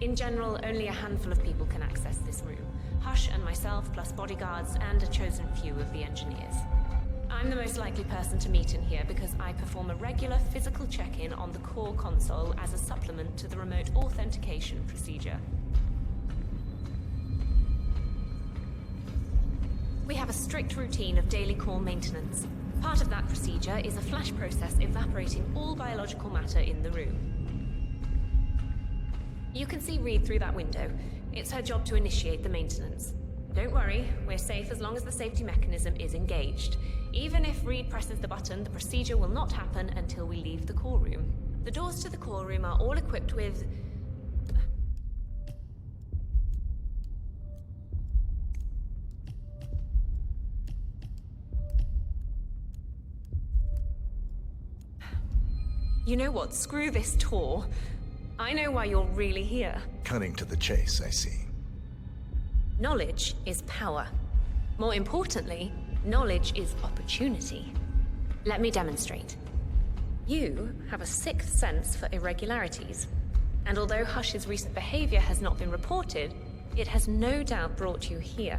In general, only a handful of people can access this room. Hush and myself, plus bodyguards and a chosen few of the engineers. I'm the most likely person to meet in here because I perform a regular physical check-in on the core console as a supplement to the remote authentication procedure. We have a strict routine of daily core maintenance. Part of that procedure is a flash process evaporating all biological matter in the room. You can see Reed through that window. It's her job to initiate the maintenance. Don't worry, we're safe as long as the safety mechanism is engaged. Even if Reed presses the button, the procedure will not happen until we leave the core room. The doors to the core room are all equipped with... You know what? Screw this tour. I know why you're really here. Cutting to the chase, I see. Knowledge is power. More importantly, knowledge is opportunity. Let me demonstrate. You have a sixth sense for irregularities. And although Hush's recent behavior has not been reported, it has no doubt brought you here.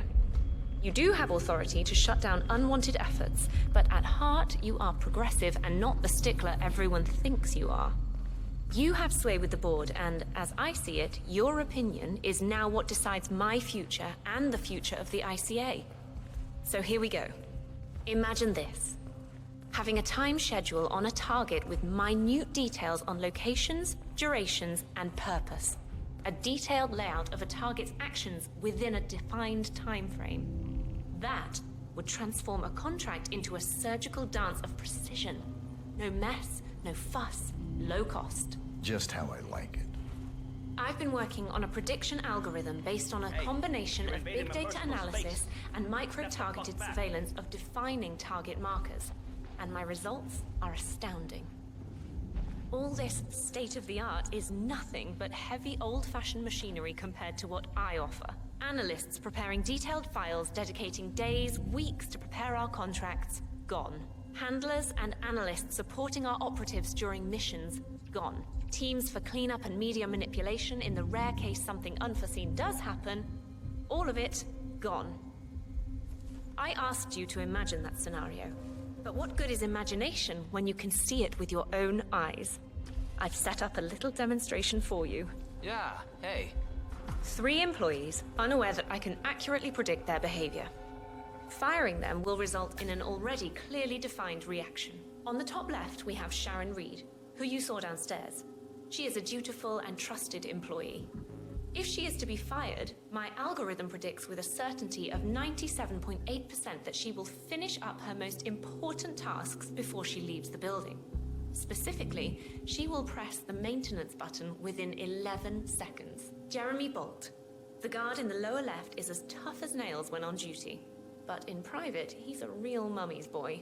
You do have authority to shut down unwanted efforts, but at heart, you are progressive and not the stickler everyone thinks you are. You have sway with the board, and as I see it, your opinion is now what decides my future and the future of the ICA. So here we go. Imagine this. Having a time schedule on a target with minute details on locations, durations, and purpose. A detailed layout of a target's actions within a defined time frame. That would transform a contract into a surgical dance of precision. No mess, no fuss, low cost. Just how I like it. I've been working on a prediction algorithm based on a combination of big data analysis and micro-targeted surveillance of defining target markers. And my results are astounding. All this state-of-the-art is nothing but heavy old-fashioned machinery compared to what I offer. Analysts preparing detailed files dedicating days, weeks to prepare our contracts, gone. Handlers and analysts supporting our operatives during missions, gone. Teams for cleanup and media manipulation in the rare case something unforeseen does happen, all of it, gone. I asked you to imagine that scenario. But what good is imagination when you can see it with your own eyes? I've set up a little demonstration for you. Yeah, hey. 3 employees, unaware that I can accurately predict their behavior. Firing them will result in an already clearly defined reaction. On the top left, we have Sharon Reed, who you saw downstairs. She is a dutiful and trusted employee. If she is to be fired, my algorithm predicts with a certainty of 97.8% that she will finish up her most important tasks before she leaves the building. Specifically, she will press the maintenance button within 11 seconds. Jeremy Bolt. The guard in the lower left is as tough as nails when on duty. But in private, he's a real mummy's boy.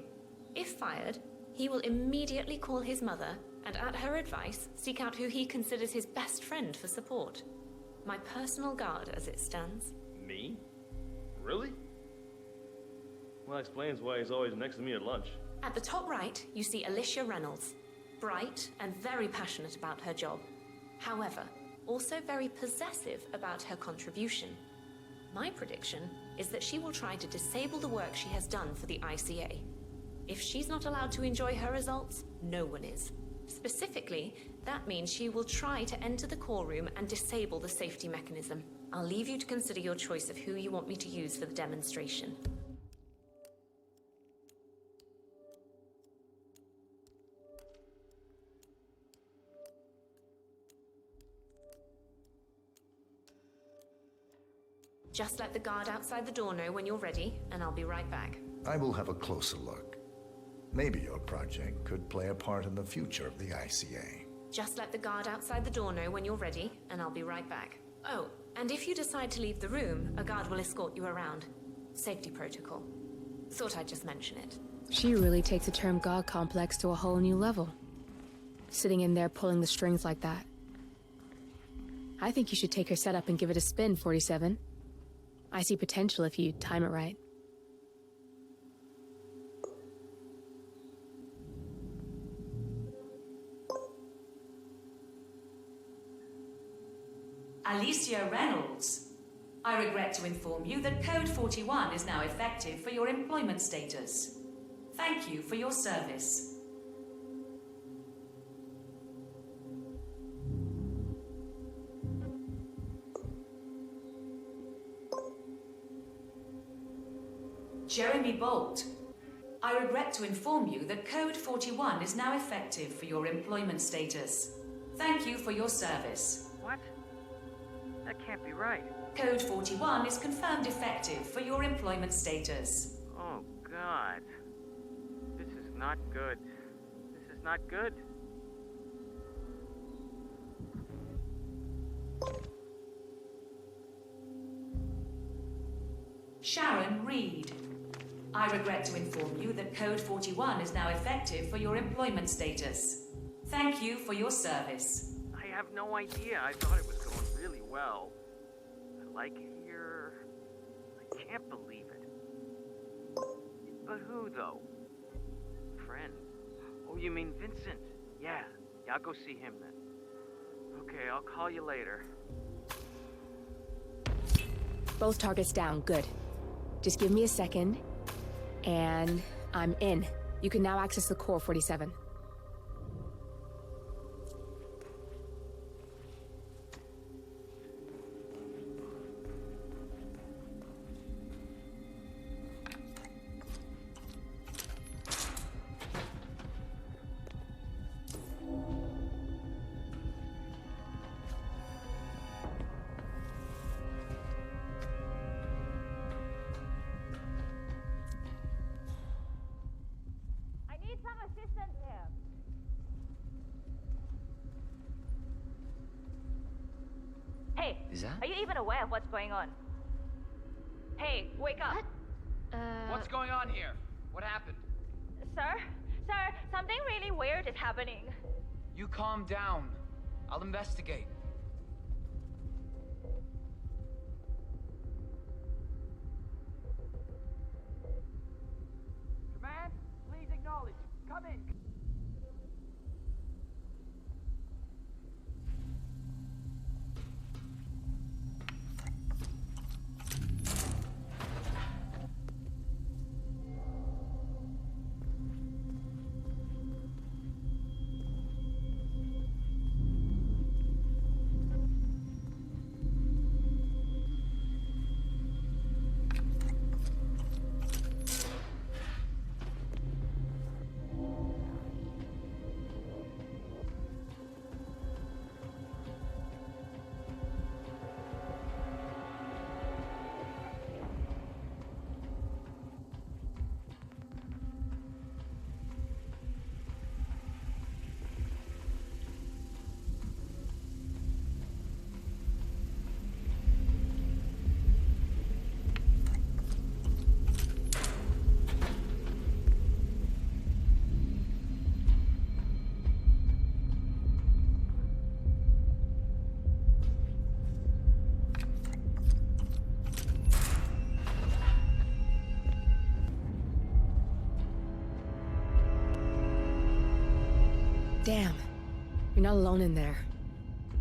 If fired, he will immediately call his mother and, at her advice, seek out who he considers his best friend for support. My personal guard, as it stands. Me? Really? Well, that explains why he's always next to me at lunch. At the top right, you see Alicia Reynolds. Bright and very passionate about her job. However, also very possessive about her contribution. My prediction is that she will try to disable the work she has done for the ICA. If she's not allowed to enjoy her results, no one is. Specifically, that means she will try to enter the core room and disable the safety mechanism. I'll leave you to consider your choice of who you want me to use for the demonstration. Just let the guard outside the door know when you're ready, and I'll be right back. I will have a closer look. Maybe your project could play a part in the future of the ICA. Just let the guard outside the door know when you're ready, and I'll be right back. Oh, and if you decide to leave the room, a guard will escort you around. Safety protocol. Thought I'd just mention it. She really takes the term God complex to a whole new level. Sitting in there pulling the strings like that. I think you should take her setup and give it a spin, 47. I see potential if you time it right. Alicia Reynolds. I regret to inform you that Code 41 is now effective for your employment status. Thank you for your service. Jeremy Bolt. I regret to inform you that Code 41 is now effective for your employment status. Thank you for your service. What? That can't be right. Code 41 is confirmed effective for your employment status. Oh, God. This is not good. This is not good. Sharon Reed. I regret to inform you that Code 41 is now effective for your employment status. Thank you for your service. I have no idea. I thought it was going really well. I like it here. I can't believe it. But who, though? Friend? Oh, you mean Vincent? Yeah, I'll go see him then. Okay, I'll call you later. Both targets down, good. Just give me a second, and I'm in. You can now access the core 47. Is that? Are you even aware of what's going on? Hey, wake up! What's going on here? What happened? Sir? Sir, something really weird is happening. You calm down. I'll investigate. Command, please acknowledge. Come in. Damn. You're not alone in there.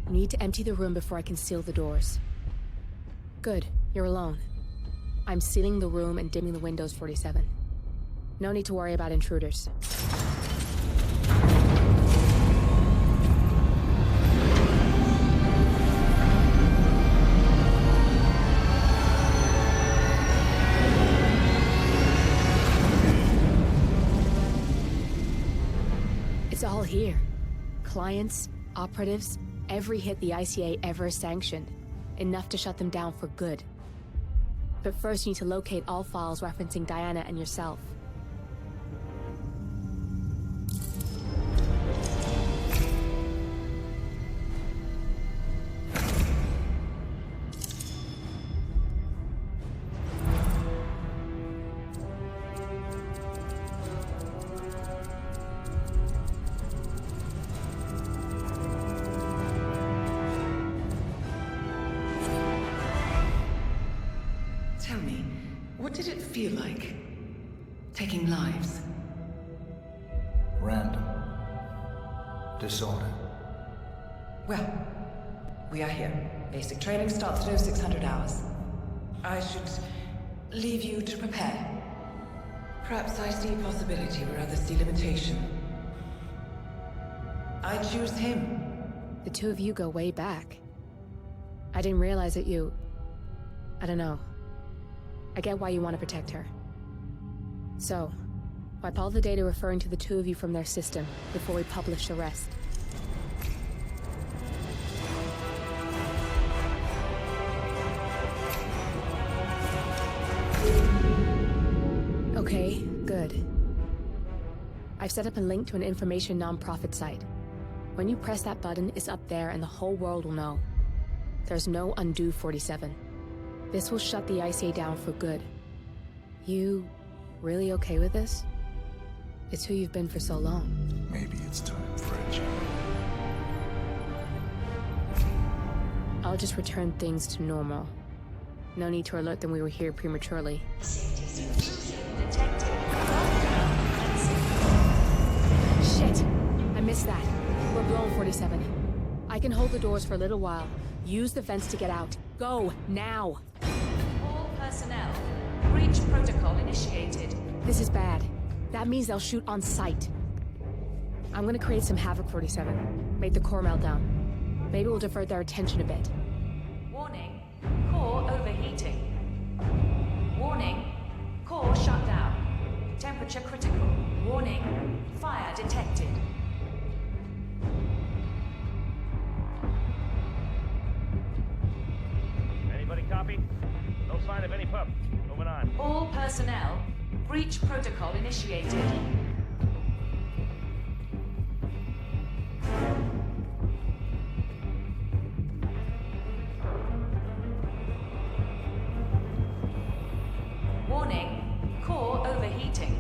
You need to empty the room before I can seal the doors. Good. You're alone. I'm sealing the room and dimming the windows, 47. No need to worry about intruders. It's all here. Clients, operatives, every hit the ICA ever sanctioned. Enough to shut them down for good. But first you need to locate all files referencing Diana and yourself. Tell me, what did it feel like? Taking lives? Random. Disorder. Well, we are here. Basic training starts at 0600 hours. I should leave you to prepare. Perhaps I see possibility where others see limitation. I choose him. The two of you go way back. I didn't realize that you... I don't know. I get why you want to protect her. So, wipe all the data referring to the two of you from their system before we publish the rest. Okay, good. I've set up a link to an information non-profit site. When you press that button, it's up there and the whole world will know. There's no undo 47. This will shut the ICA down for good. You really okay with this? It's who you've been for so long. Maybe it's time for a change. I'll just return things to normal. No need to alert them we were here prematurely. Shit! I missed that. We're blown, 47. I can hold the doors for a little while. Use the vents to get out. Go, now! All personnel, breach protocol initiated. This is bad. That means they'll shoot on sight. I'm gonna create some havoc, 47. Make the core melt down. Maybe we'll divert their attention a bit. Warning, core overheating. Warning, core shut down. Temperature critical. Warning, fire detected. Anybody copy? No sign of any pup. Moving on. All personnel, breach protocol initiated. Warning, core overheating.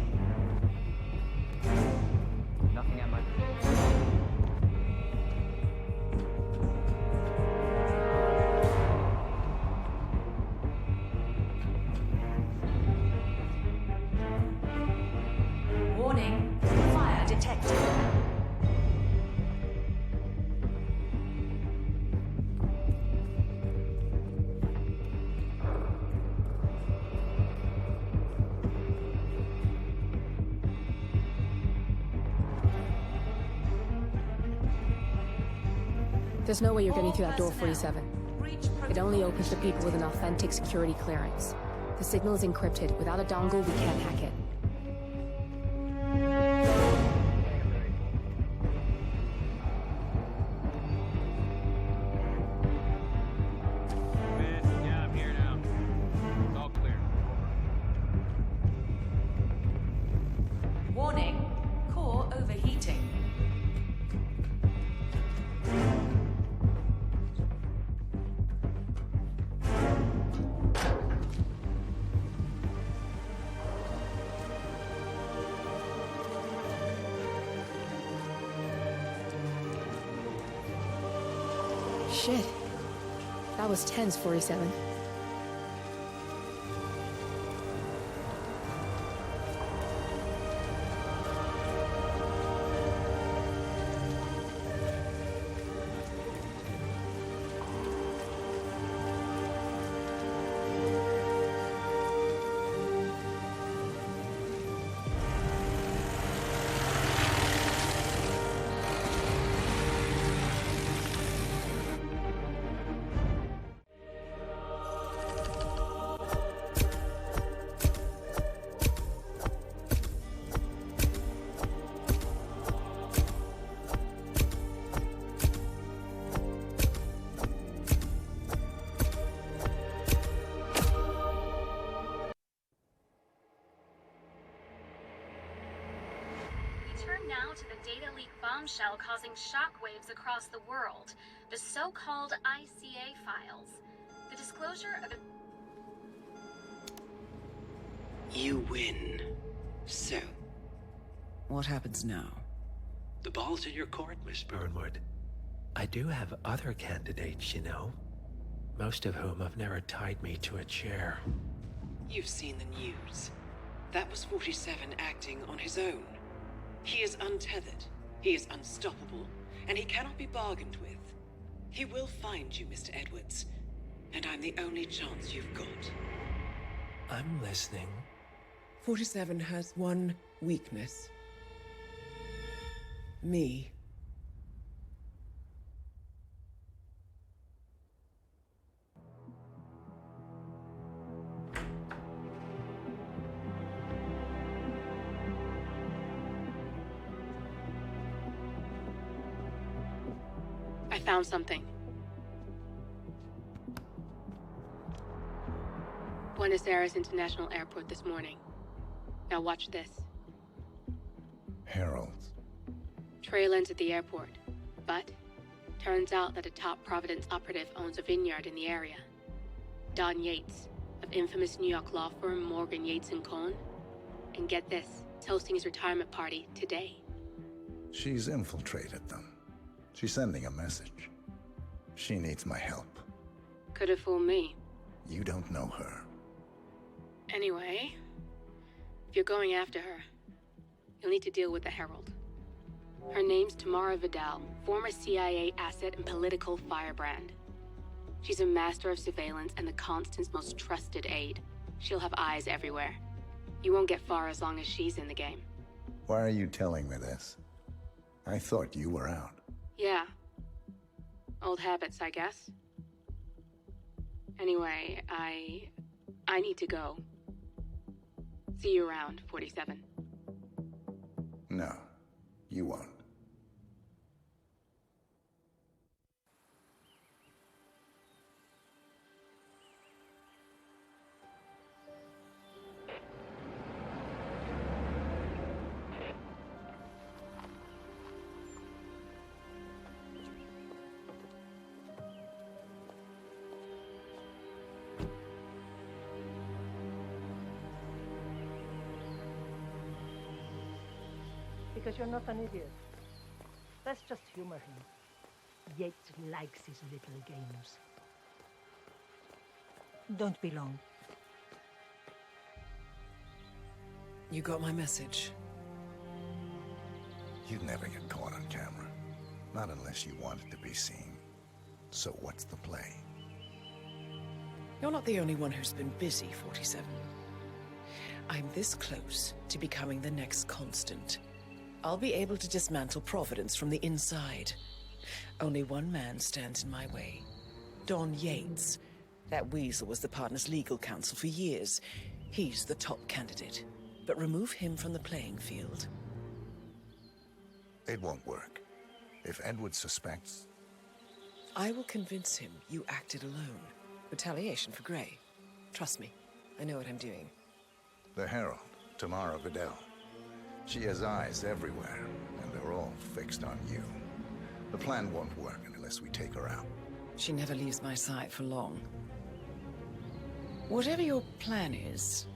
Nothing at my... Warning, fire detected. There's no way you're getting through that door, 47. It only opens to people with an authentic security clearance. The signal is encrypted. Without a dongle, we can't hack it. Yeah, I'm here now. It's all clear. Warning, core overheating. Shit. That was tense, 47. Now to the data leak bombshell causing shockwaves across the world, the so-called ICA files. The disclosure of You win. So, What happens now? the ball's in your court, Miss Burnwood. I do have other candidates, you know. Most of whom have never tied me to a chair. You've seen the news. That was 47 acting on his own. He is untethered, he is unstoppable, and he cannot be bargained with. He will find you, Mr. Edwards. And I'm the only chance you've got. I'm listening. 47 has one weakness. Me. I found something. Buenos Aires International Airport this morning. Now watch this. Heralds. Trail ends at the airport, but turns out that a top Providence operative owns a vineyard in the area. Don Yates, of infamous New York law firm Morgan, Yates & Cohn. And get this, is hosting his retirement party today. She's infiltrated them. She's sending a message. She needs my help. Could have fooled me. You don't know her. Anyway, if you're going after her, you'll need to deal with the Herald. Her name's Tamara Vidal, former CIA asset and political firebrand. She's a master of surveillance and the Constant's most trusted aide. She'll have eyes everywhere. You won't get far as long as she's in the game. Why are you telling me this? I thought you were out. Yeah. Old habits, I guess. Anyway, I need to go. See you around, 47. No, you won't. Because you're not an idiot. Let's just humor him. Yates likes his little games. Don't be long. You got my message. You'd never get caught on camera. Not unless you wanted to be seen. So what's the play? You're not the only one who's been busy, 47. I'm this close to becoming the next Constant. I'll be able to dismantle Providence from the inside. Only one man stands in my way. Don Yates. That weasel was the partner's legal counsel for years. He's the top candidate. But remove him from the playing field. It won't work. If Edward suspects... I will convince him you acted alone. Retaliation for Grey. Trust me, I know what I'm doing. The Herald, Tamara Vidal. She has eyes everywhere, and they're all fixed on you. The plan won't work unless we take her out. She never leaves my side for long. Whatever your plan is,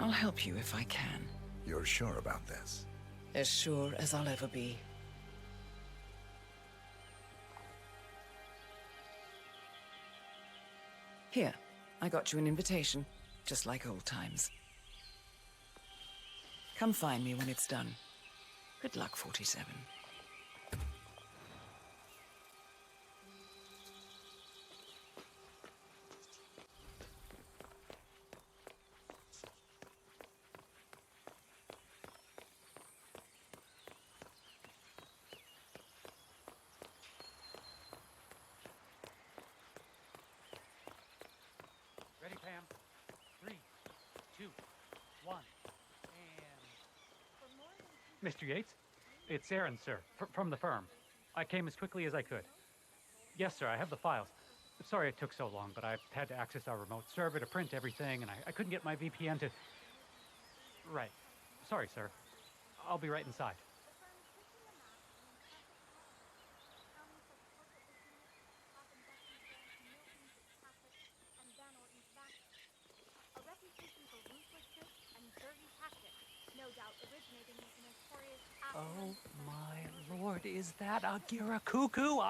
I'll help you if I can. You're sure about this? As sure as I'll ever be. Here, I got you an invitation, just like old times. Come find me when it's done. Good luck, 47. Ready, Pam? 3, 2, 1. Mr. Yates? It's Aaron, sir, from the firm. I came as quickly as I could. Yes, sir, I have the files. Sorry it took so long, but I had to access our remote server to print everything, and I couldn't get my VPN to... Right. Sorry, sir. I'll be right inside. A reputation for ruthlessness and dirty tactics, no doubt originating with the notorious Oh my lord, is that Agira Cuckoo?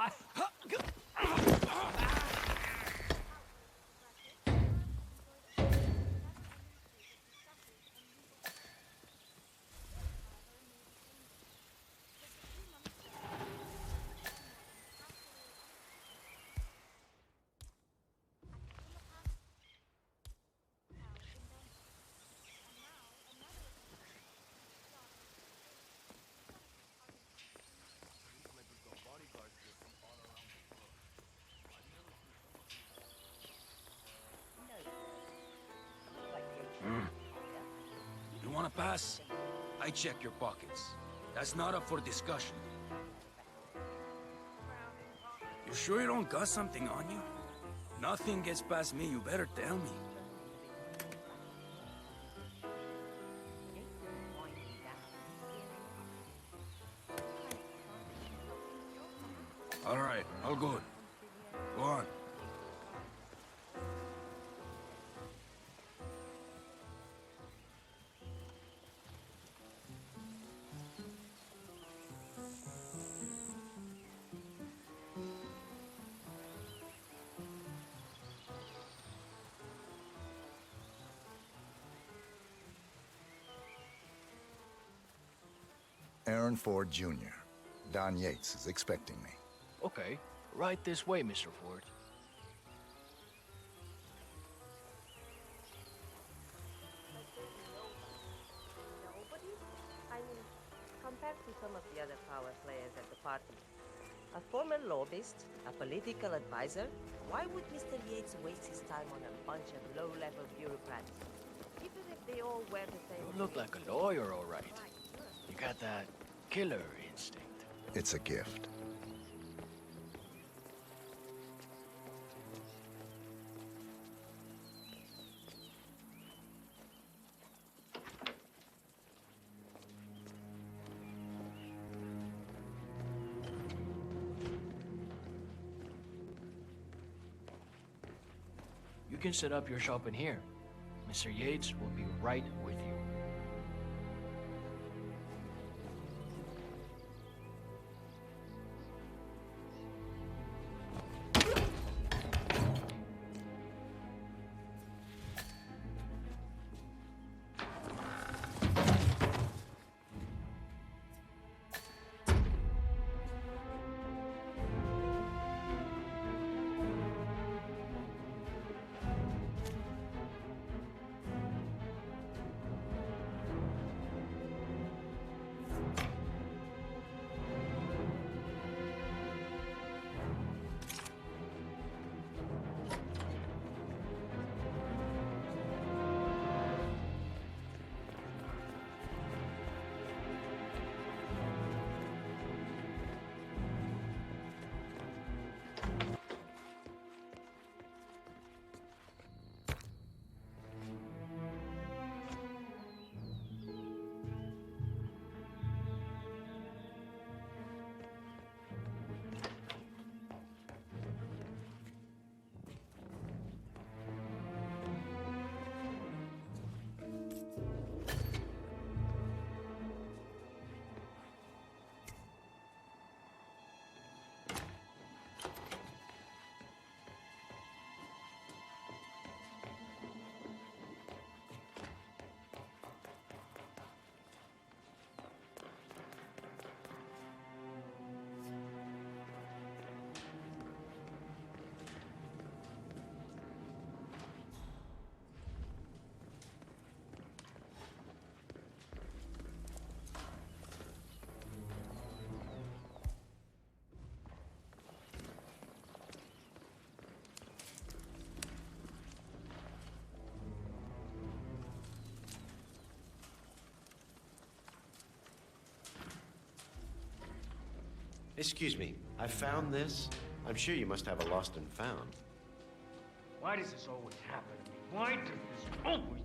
pass, I check your pockets. That's not up for discussion. You sure you don't got something on you? Nothing gets past me, you better tell me. All right, all good. Go on. Aaron Ford Jr. Don Yates is expecting me. Okay, right this way, Mr. Ford. Nobody? I mean, compared to some of the other power players at the party, a former lobbyist, a political advisor, why would Mr. Yates waste his time on a bunch of low-level bureaucrats? Even if they all wear the same... You look like a lawyer, all right. You got that killer instinct. It's a gift. You can set up your shop in here. Mr. Yates will be right with you. Excuse me, I found this. I'm sure you must have a lost and found. Why does this always happen to me? Why does this always...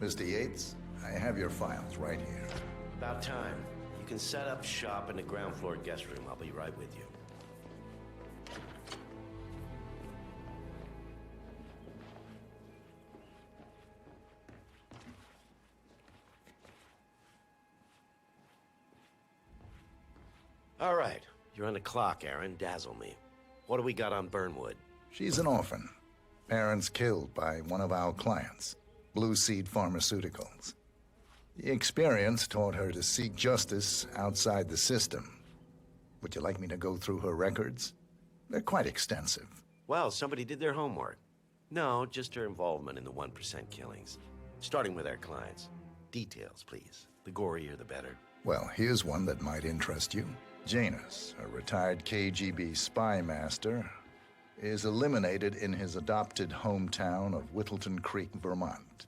Mr. Yates, I have your files right here. About time. You can set up shop in the ground floor guest room. I'll be right with you. All right. You're on the clock, Aaron. Dazzle me. What do we got on Burnwood? She's an orphan. Parents killed by one of our clients. Blue Seed Pharmaceuticals. The experience taught her to seek justice outside the system. Would you like me to go through her records? They're quite extensive. Well, somebody did their homework. No, just her involvement in the 1% killings. Starting with our clients. Details, please. The gorier, the better. Well, here's one that might interest you. Janus, a retired KGB spy master, is eliminated in his adopted hometown of Whittleton Creek, Vermont.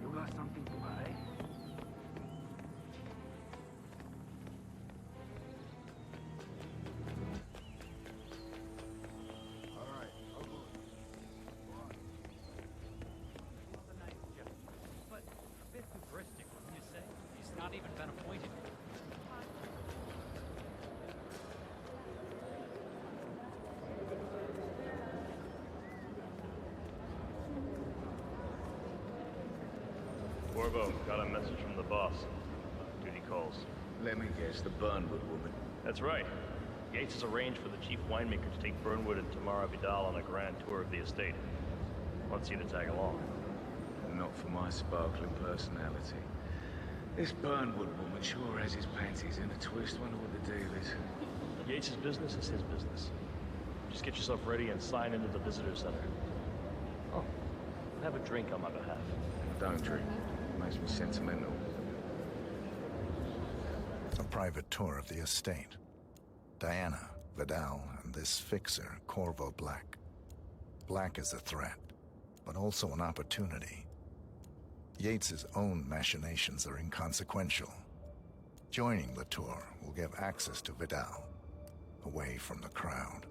You got something to hide? But a bit hubristic, wouldn't you say? He's not even been appointed. Corvo, got a message from the boss. Duty calls. Let me guess, the Burnwood woman. That's right. Yates has arranged for the chief winemaker to take Burnwood and Tamara Vidal on a grand tour of the estate. Wants you to tag along. Not for my sparkling personality. This Burnwood woman sure has his panties in a twist. Wonder what the deal is. Yates' business is his business. Just get yourself ready and sign into the visitor center. Oh, have a drink on my behalf. Don't drink. Makes me sentimental. A private tour of the estate. Diana, Vidal, and this fixer, Corvo Black. Black is a threat, but also an opportunity. Yates's own machinations are inconsequential. Joining the tour will give access to Vidal, away from the crowd.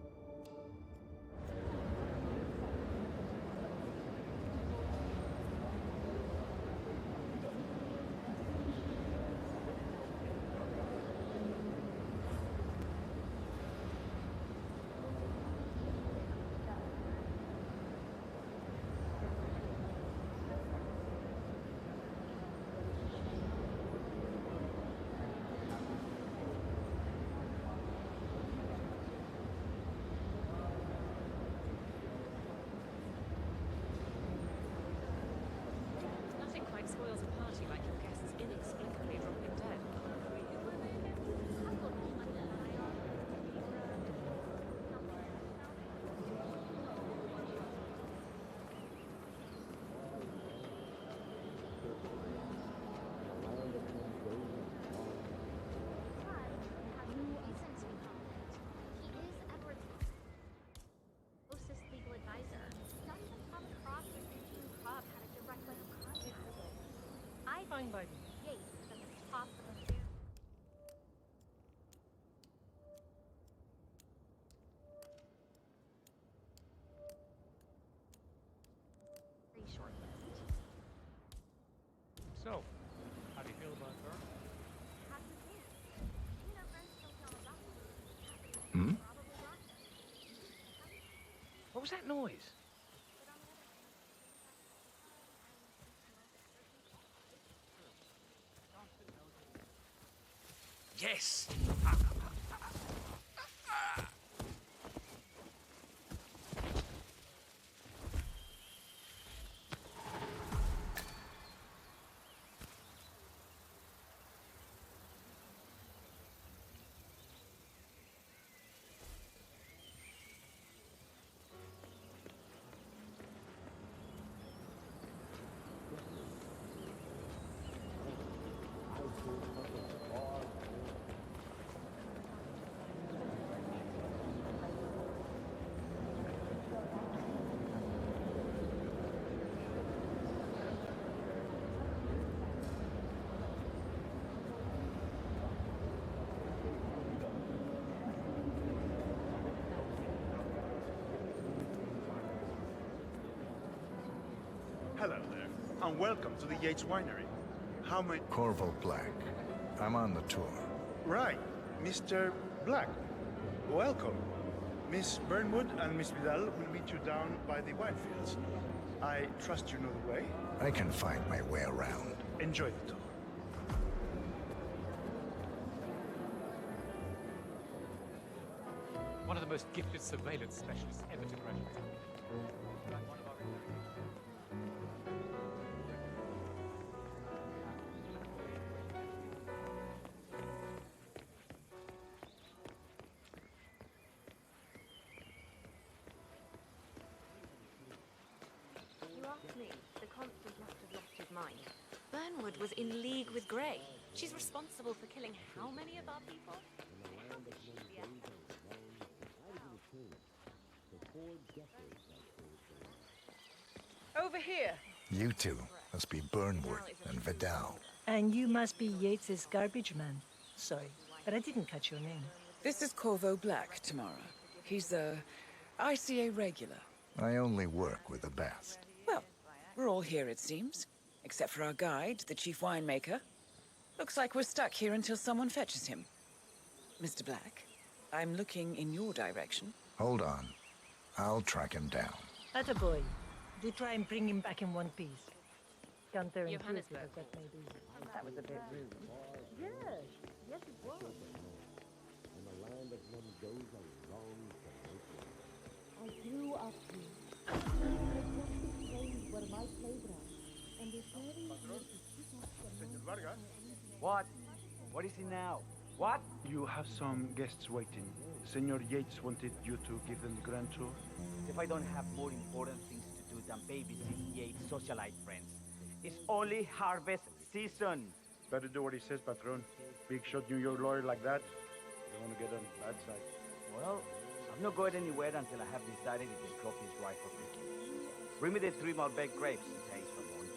Nothing quite spoils a party like your guests inexplicably dropping dead. Closest legal advisor. Not even Tom Cross or Eugene Cobb had a direct line of contact with him. I Fine by think Yates is at the top of the food. Pretty short list. So, how do you feel about her? Hasn't seen it. You know, friends don't tell about it. Hmm? Probably got them. What was that noise? Yes! and welcome to the Yates Winery. How may... Corvo Black. I'm on the tour. Right, Mr. Black. Welcome. Miss Burnwood and Miss Vidal will meet you down by the wine fields. I trust you know the way? I can find my way around. Enjoy the tour. One of the most gifted surveillance specialists ever to graduate. You asked me. The Constant must have lost his mind. Burnwood was in league with Grey. She's responsible for killing how many of our people? Over here. You two must be Burnwood and Vidal. And you must be Yates's garbage man. Sorry, but I didn't catch your name. This is Corvo Black, Tamara. He's a ICA regular. I only work with the best. Well, we're all here, it seems. Except for our guide, the chief winemaker. Looks like we're stuck here until someone fetches him. Mr. Black, I'm looking in your direction. Hold on. I'll track him down. Attaboy. Do try and bring him back in one piece. Counterintuitive, Johannesburg. as that may be. That was a bit rude. Yes, yes it was. In a land of one goes along to I grew up here. The justice days were my playground, and the fairies were to sit up the What? What is it now? What? You have some guests waiting. Senor Yates wanted you to give them the grand tour. If I don't have more important things to do than babysit Yates' socialite friends. It's only harvest season. Better do what he says, Patron. Big shot New York lawyer like that. You don't want to get on the bad side. Well, I'm not going anywhere until I have decided if this crop is right for picking. Bring me the 3 Malbec grapes, says Ramon.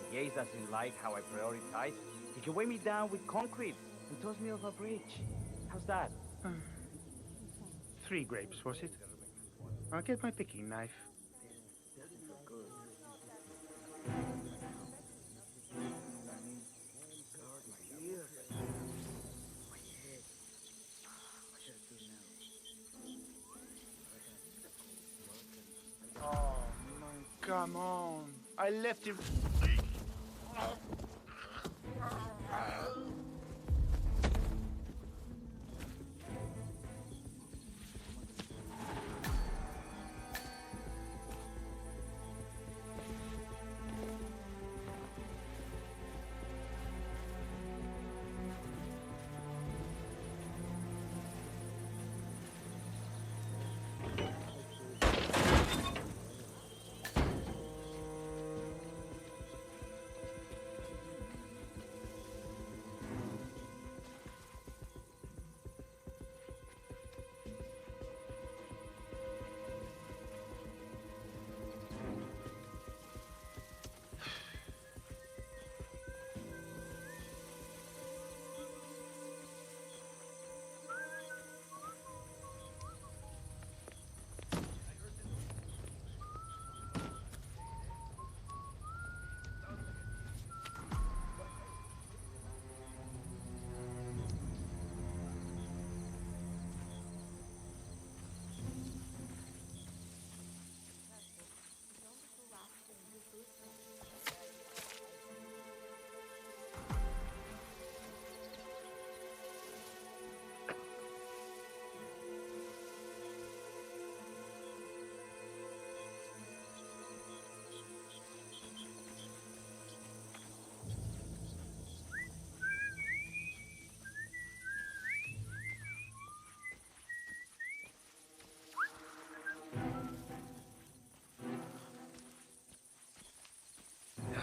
If Yates doesn't like how I prioritize, he can weigh me down with concrete and toss me off a bridge. How's that? 3 grapes, was it? I'll get my picking knife. Oh, man, come on. I left him.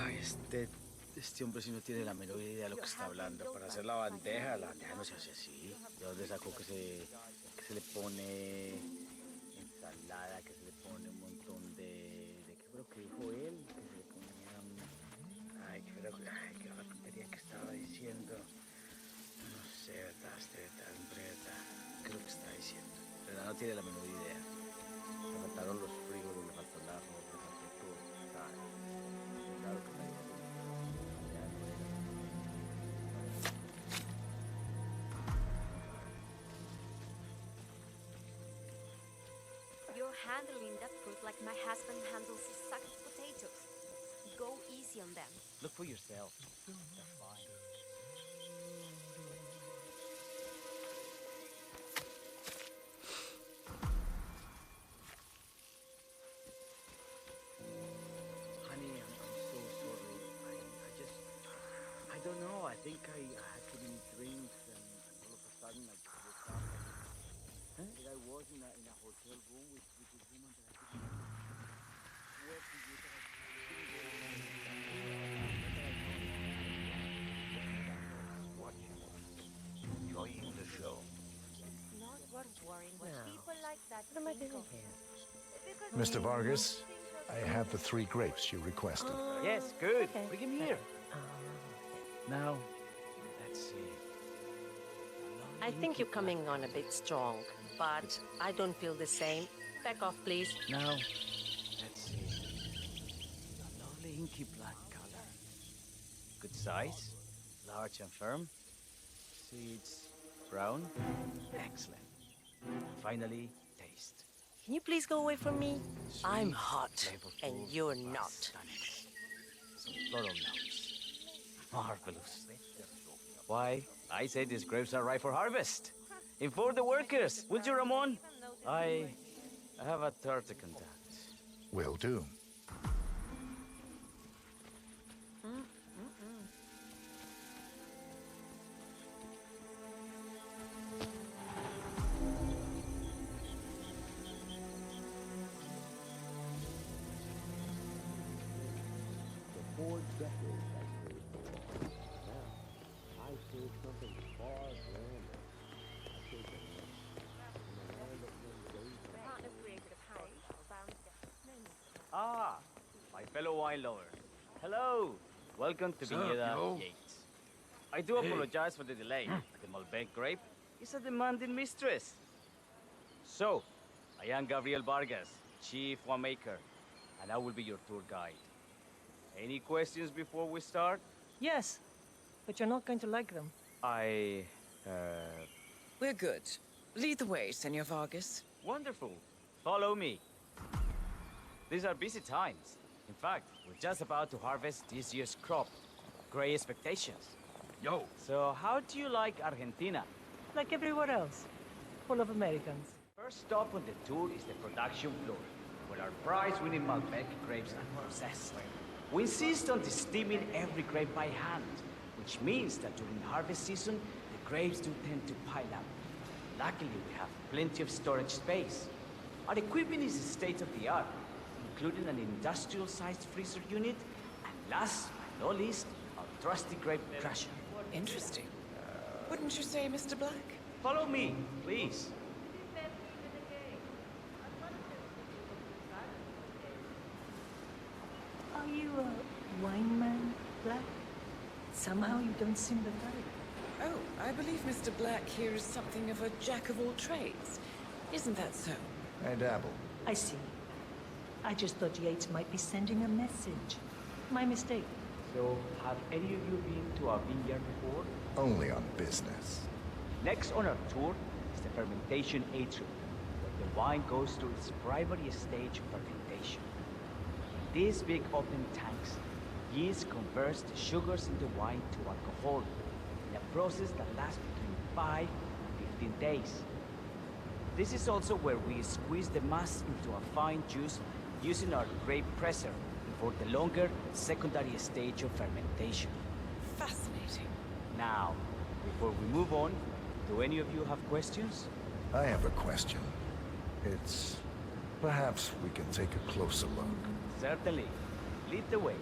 Ay, este hombre sí no tiene la menor idea de lo que está hablando. Para hacer la bandeja no se hace así. ¿De dónde sacó que se le pone ensalada, que se le pone un montón de ¿qué fue lo que dijo él? Que se le ponía... qué tontería que estaba diciendo. No sé, verdad, ¿qué es lo que está diciendo? De verdad no tiene la menor idea. Le faltaron los frigoríficos, le faltó el ajo, le faltó todo. ¿Sabes? Claro que está diciendo. handling that fruit like my husband handles a sack of potatoes. Go easy on them. Look for yourself. They're fine. Honey, I'm so sorry. I don't know. I think I had too many drinks and all of a sudden I just woke up. I was in a hotel room with this woman that I didn't swear to you that Enjoying the show. It's not worth worrying what Now, people like that what am I think doing of. here? Because Mr. Vargas, I have the 3 grapes you requested. Yes, good. Okay. Bring him here. Now, let's see. I think you're coming on a bit strong, but I don't feel the same. Back off, please. Now, let's see. A lovely inky black color. Good size, large and firm. Seeds brown. Excellent. Finally, taste. Can you please go away from me? I'm hot, flavorful, and you're not. stunning. Some floral notes. Marvelous. Why, I say these grapes are ripe for harvest. Inform the workers, would you, Ramon? I have a third to conduct. Will do. For 4 decades I served the law. Now, I serve something far grander. I serve the land. In the land that one goes on. partner created a page around the Ah, my fellow wine lovers. Hello. Welcome to Sup, Viñeda yo? Yates. I do apologize for the delay. The Malbec grape is a demanding mistress. So, I am Gabriel Vargas, Chief Winemaker, and I will be your tour guide. Any questions before we start? Yes, but you're not going to like them. We're good. Lead the way, Senor Vargas. Wonderful. Follow me. These are busy times. In fact, we're just about to harvest this year's crop. Great expectations. Yo. So how do you like Argentina? Like everywhere else. Full of Americans. First stop on the tour is the production floor, where our prize-winning Malbec grapes are processed. We insist on steaming every grape by hand, which means that during harvest season, the grapes do tend to pile up. Luckily, we have plenty of storage space. Our equipment is state-of-the-art, including an industrial-sized freezer unit, and last but not least, our trusty grape crusher. Interesting. Wouldn't you say, Mr. Black? Follow me, please. Are you a wine man, Black? Somehow you don't seem the type. Oh, I believe Mr. Black here is something of a jack of all trades. Isn't that so? I dabble. I see. I just thought Yates might be sending a message. My mistake. So, have any of you been to our vineyard before? Only on business. Next on our tour is the fermentation atrium, where the wine goes through its primary stage of fermentation. In these big open tanks, yeast converts the sugars in the wine to alcohol, in a process that lasts between 5 and 15 days. This is also where we squeeze the mass into a fine juice using our grape presser for the longer secondary stage of fermentation. Fascinating. Now, before we move on, do any of you have questions? I have a question. It's... perhaps we can take a closer look. Certainly. Lead the way.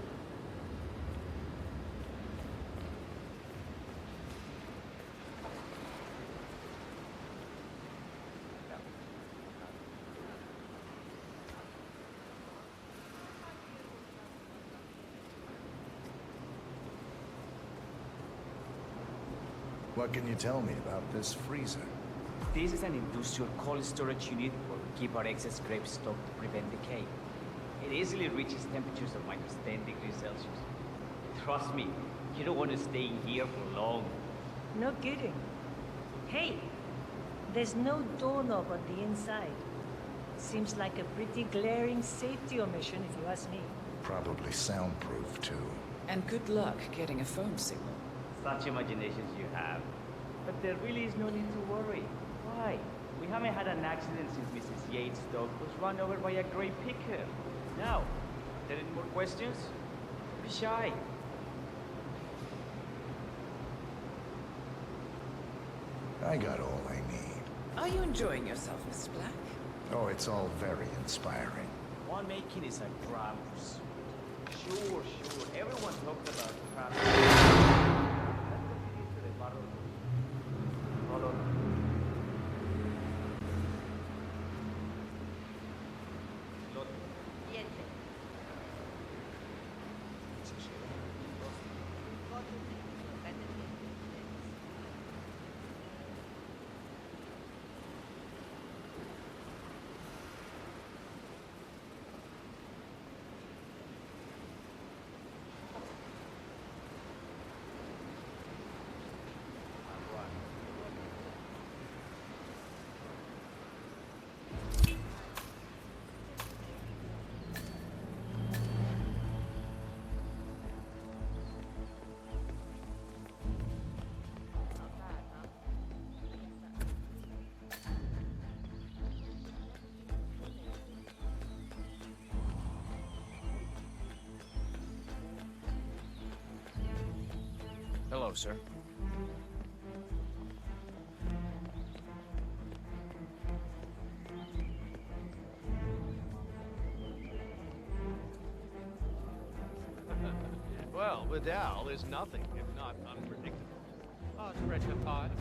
What can you tell me about this freezer? This is an industrial cold storage unit where we keep our excess grape stock to prevent decay. It easily reaches temperatures of -10 degrees Celsius. Trust me, you don't want to stay in here for long. No kidding. Hey, there's no doorknob on the inside. Seems like a pretty glaring safety omission, if you ask me. Probably soundproof, too. And good luck getting a phone signal. Such imaginations you have. But there really is no need to worry. Why? We haven't had an accident since Mrs. Yates' dog was run over by a grey pickup. Now, are there any more questions? Don't be shy. I got all I need. Are you enjoying yourself, Mr. Black? Oh, it's all very inspiring. Winemaking is a drama pursuit. Sure. Everyone talks about craft. Let's continue to the bottle. Follow. Hello, sir. Well, Vidal is nothing if not unpredictable. Oh, spread the pod.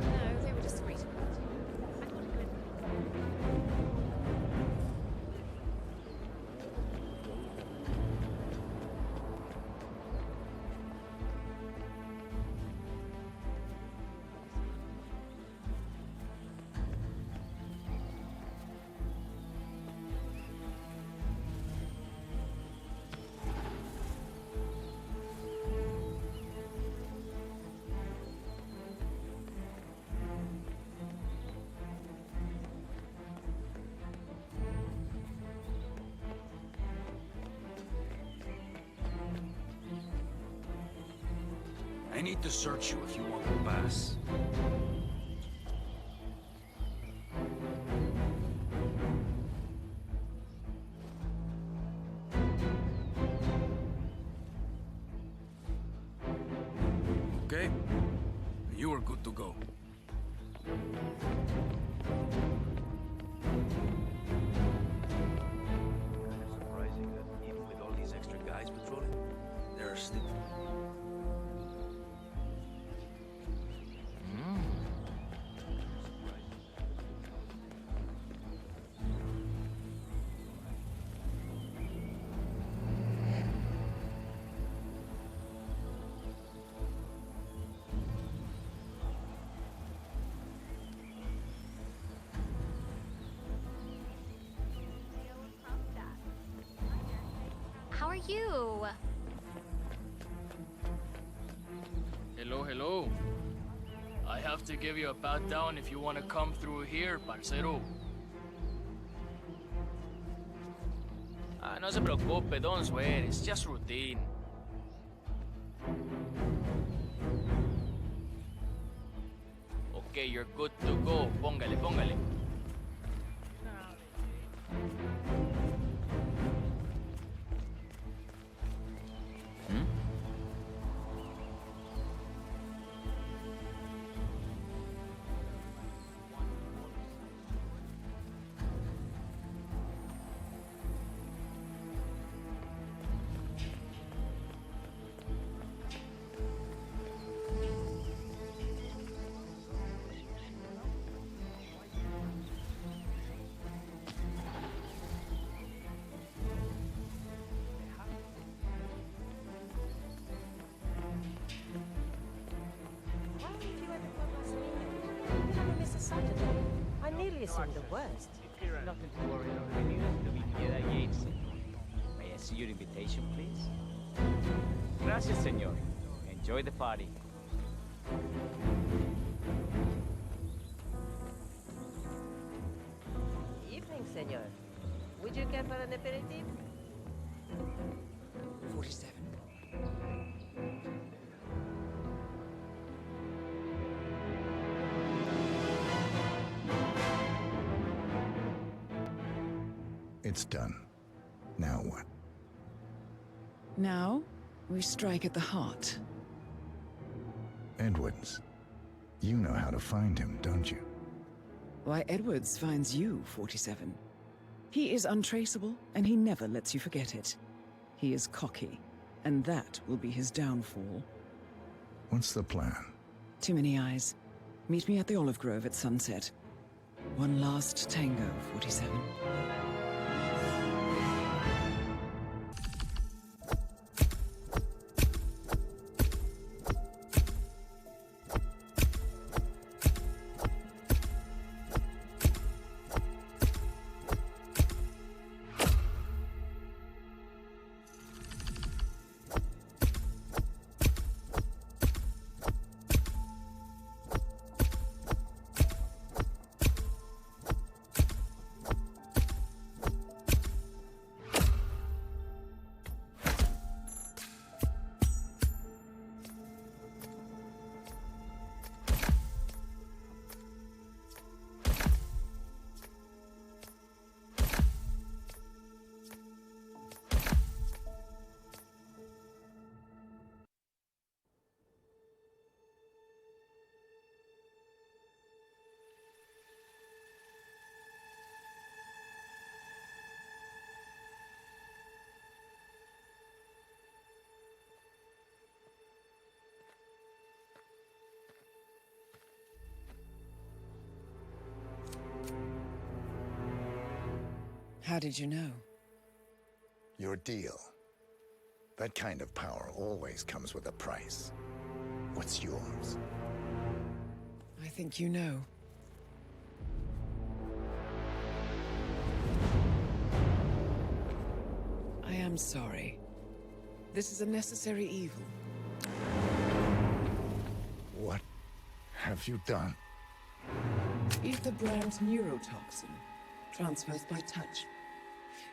No, they were discreet about it. I thought it could. I need to search you if you want to pass. Okay? You are good to go. Surprising that even with all these extra guys patrolling, there are still... How are you? Hello. I have to give you a pat down if you want to come through here, parcero. Ah, no se preocupe, don't sweat. It's just routine. Okay, you're good to go. Póngale. Saturday. I nearly assumed the worst. Nothing to worry about. I needed to be near that Yates. May I see your invitation, please? Gracias, señor. Enjoy the party. Evening, senor. Would you care for an aperitif? 47. It's done. Now what? Now, we strike at the heart. Edwards. You know how to find him, don't you? Why, Edwards finds you, 47. He is untraceable, and he never lets you forget it. He is cocky, and that will be his downfall. What's the plan? Too many eyes. Meet me at the Olive Grove at sunset. One last tango, 47. How did you know? Your deal. That kind of power always comes with a price. What's yours? I think you know. I am sorry. This is a necessary evil. What have you done? Ether brand neurotoxin. Transfers by touch.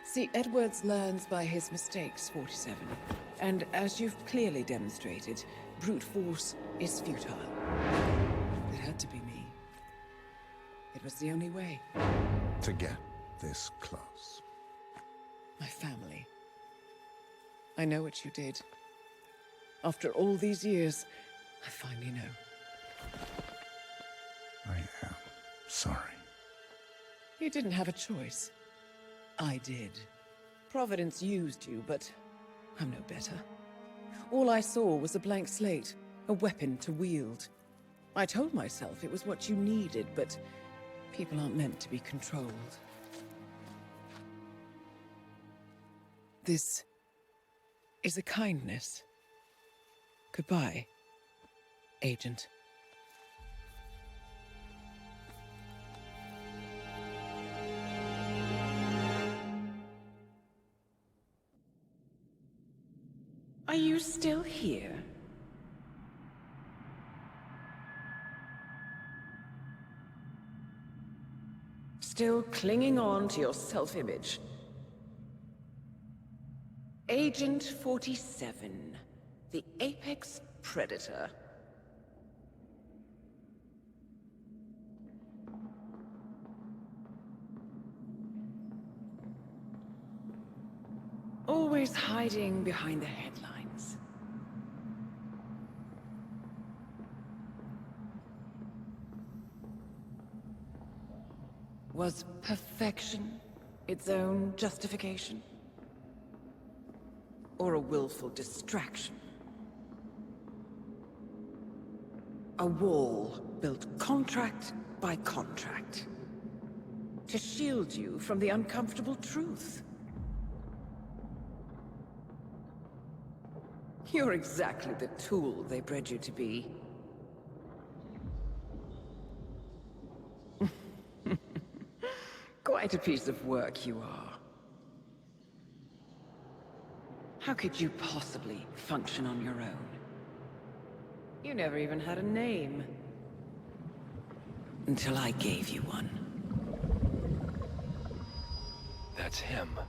See, Edwards learns by his mistakes, 47. And as you've clearly demonstrated, brute force is futile. It had to be me. It was the only way. To get this close. My family. I know what you did. After all these years, I finally know. I am sorry. You didn't have a choice. I did. Providence used you, but I'm no better. All I saw was a blank slate, a weapon to wield. I told myself it was what you needed, but people aren't meant to be controlled. This is a kindness. Goodbye, Agent. Are you still here? Still clinging on to your self-image? Agent 47, the apex predator. Always hiding behind the headlines. Was perfection its own justification? Or a willful distraction? A wall built contract by contract to shield you from the uncomfortable truth. You're exactly the tool they bred you to be. Quite a piece of work you are. How could you possibly function on your own? You never even had a name. Until I gave you one. That's him.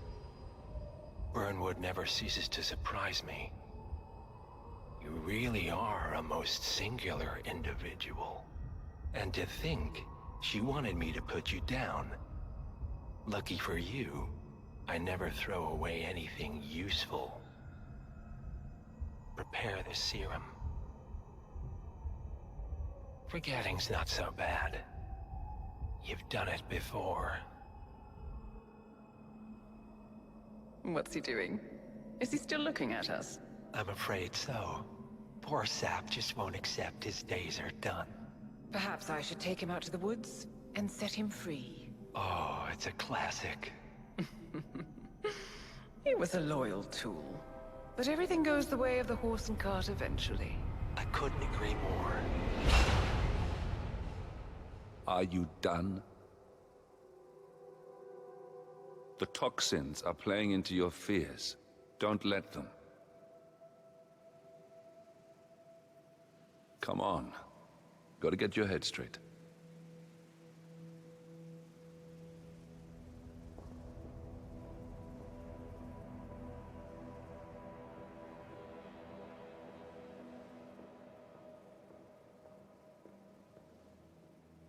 Burnwood never ceases to surprise me. You really are a most singular individual. And to think she wanted me to put you down. Lucky for you, I never throw away anything useful. Prepare the serum. Forgetting's not so bad. You've done it before. What's he doing? Is he still looking at us? I'm afraid so. Poor Sap just won't accept his days are done. Perhaps I should take him out to the woods and set him free. Oh, it's a classic. He was a loyal tool. But everything goes the way of the horse and cart eventually. I couldn't agree more. Are you done? The toxins are playing into your fears. Don't let them. Come on. Gotta get your head straight.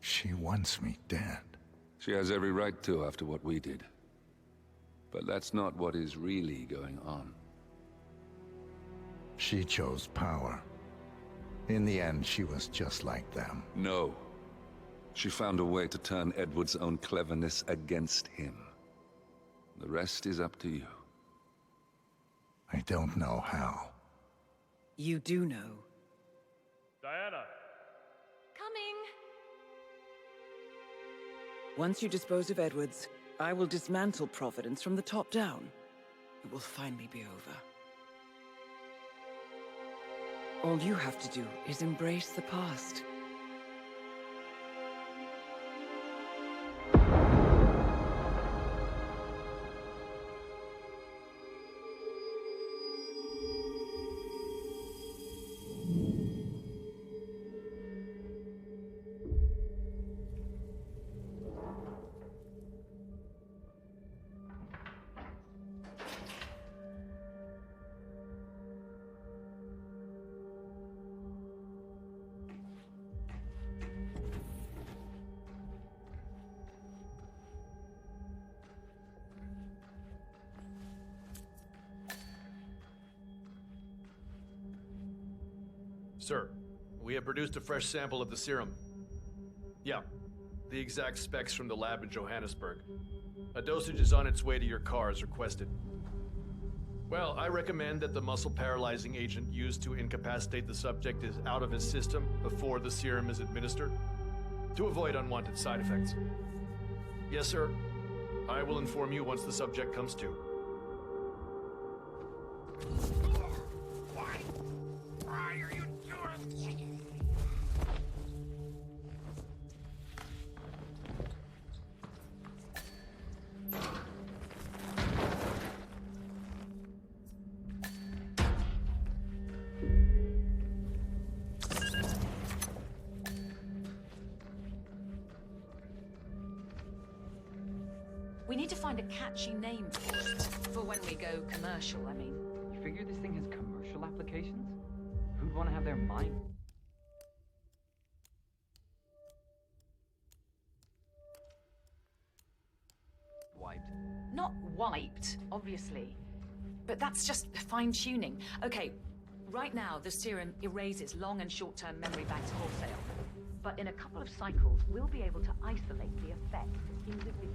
She wants me dead. She has every right to after what we did. But that's not what is really going on. She chose power. In the end, she was just like them. No. She found a way to turn Edward's own cleverness against him. The rest is up to you. I don't know how. You do know. Diana! Coming! Once you dispose of Edwards, I will dismantle Providence from the top down. It will finally be over. All you have to do is embrace the past. Sir, we have produced a fresh sample of the serum. Yeah, the exact specs from the lab in Johannesburg. A dosage is on its way to your car as requested. Well, I recommend that the muscle-paralyzing agent used to incapacitate the subject is out of his system before the serum is administered, to avoid unwanted side effects. Yes, sir. I will inform you once the subject comes to. Why are you doing? We need to find a catchy name for it. For when we go commercial, I mean. You figure this thing has commercial applications? Who'd want to have their mind? Wiped. Not wiped, obviously. But that's just fine-tuning. Okay, right now the serum erases long and short-term memory banks wholesale. But in a couple of cycles, we'll be able to isolate the effects individually.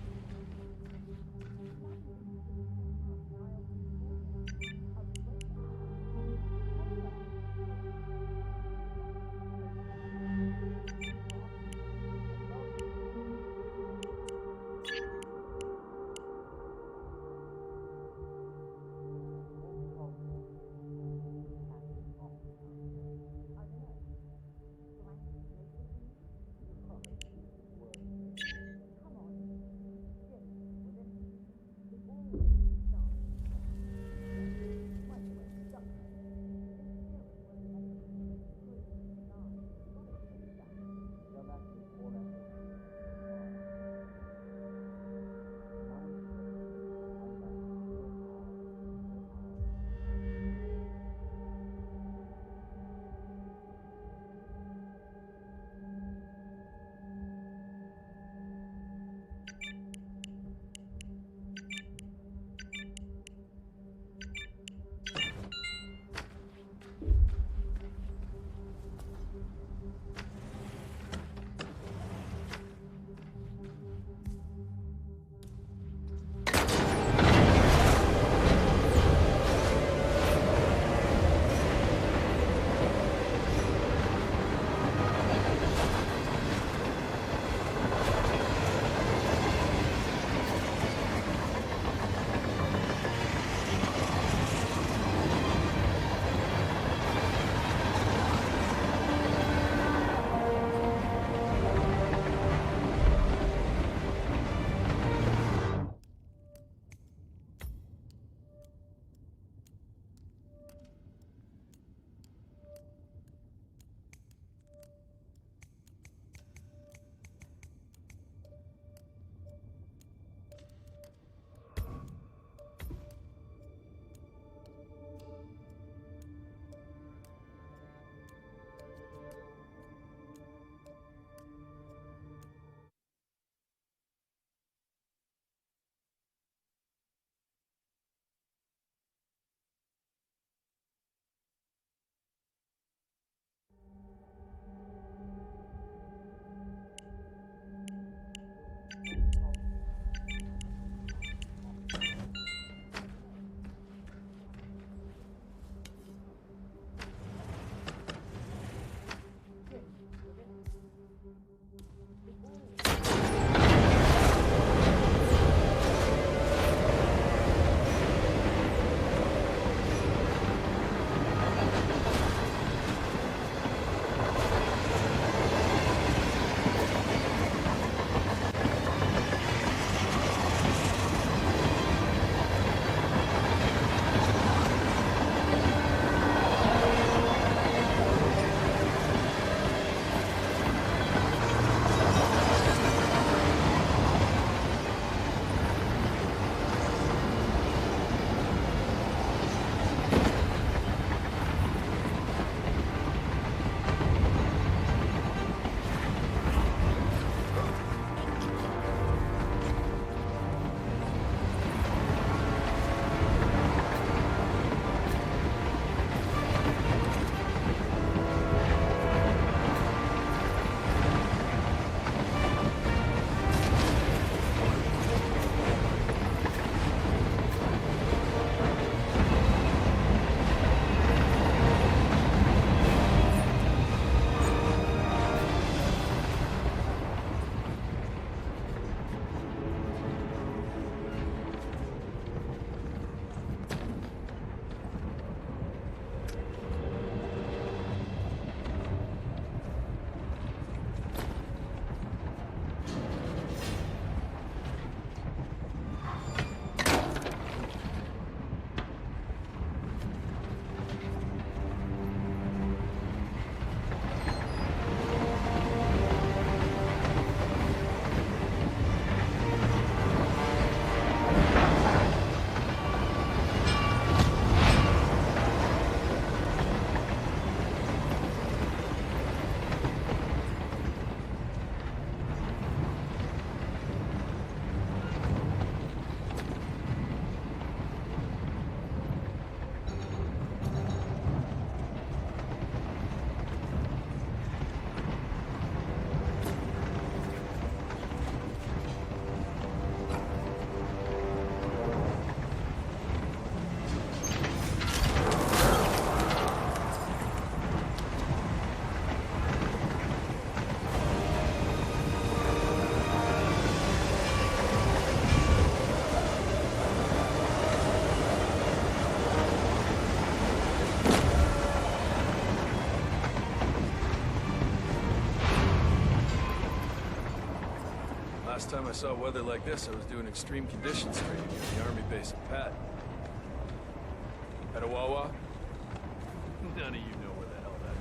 Last time I saw weather like this, I was doing extreme conditions training at the army base at Pat. At a Wawa? None of you know where the hell that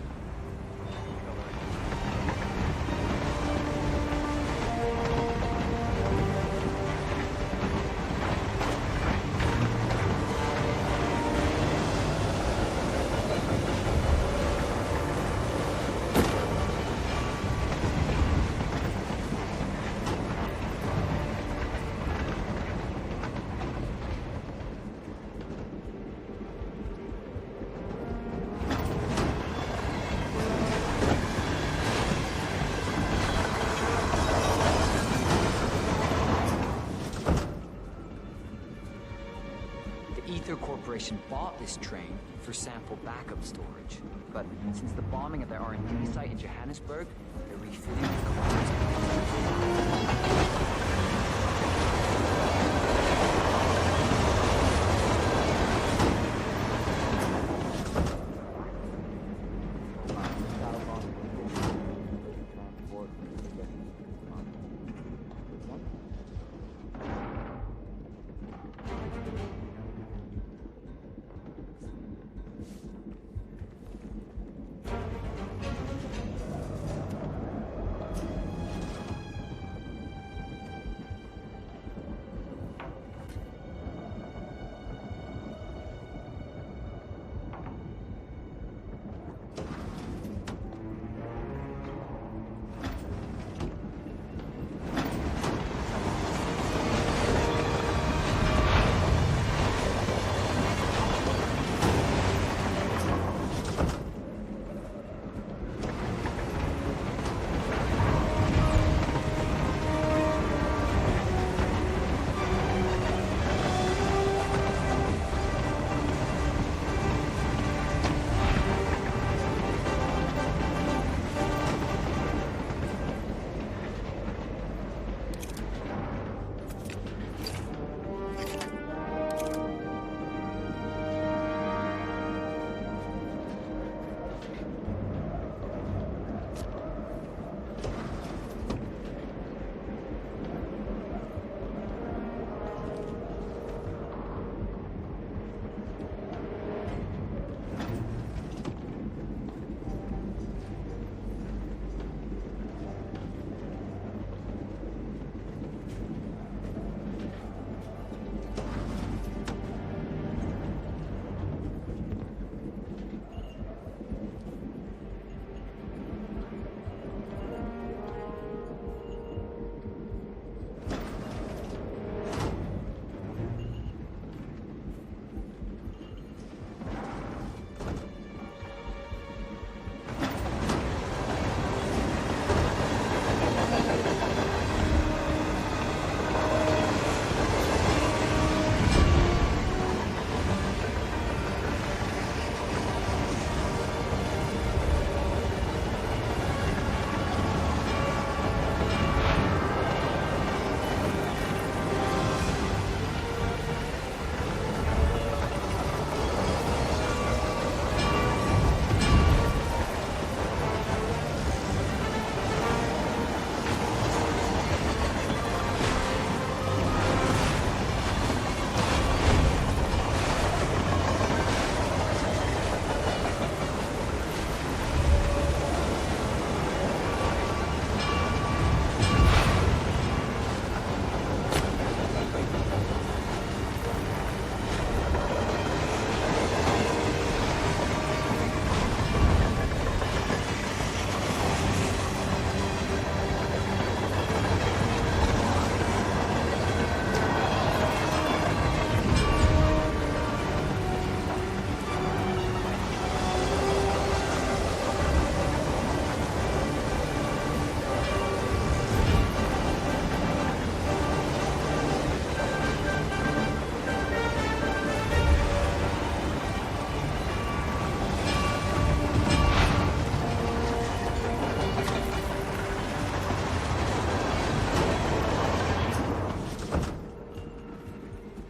Ether Corporation bought this train for sample backup storage. But since the bombing of their R&D site in Johannesburg, they're refitting the cars.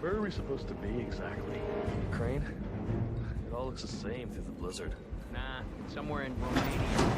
Where are we supposed to be exactly? Crane? It all looks the same through the blizzard. Nah, somewhere in Romania.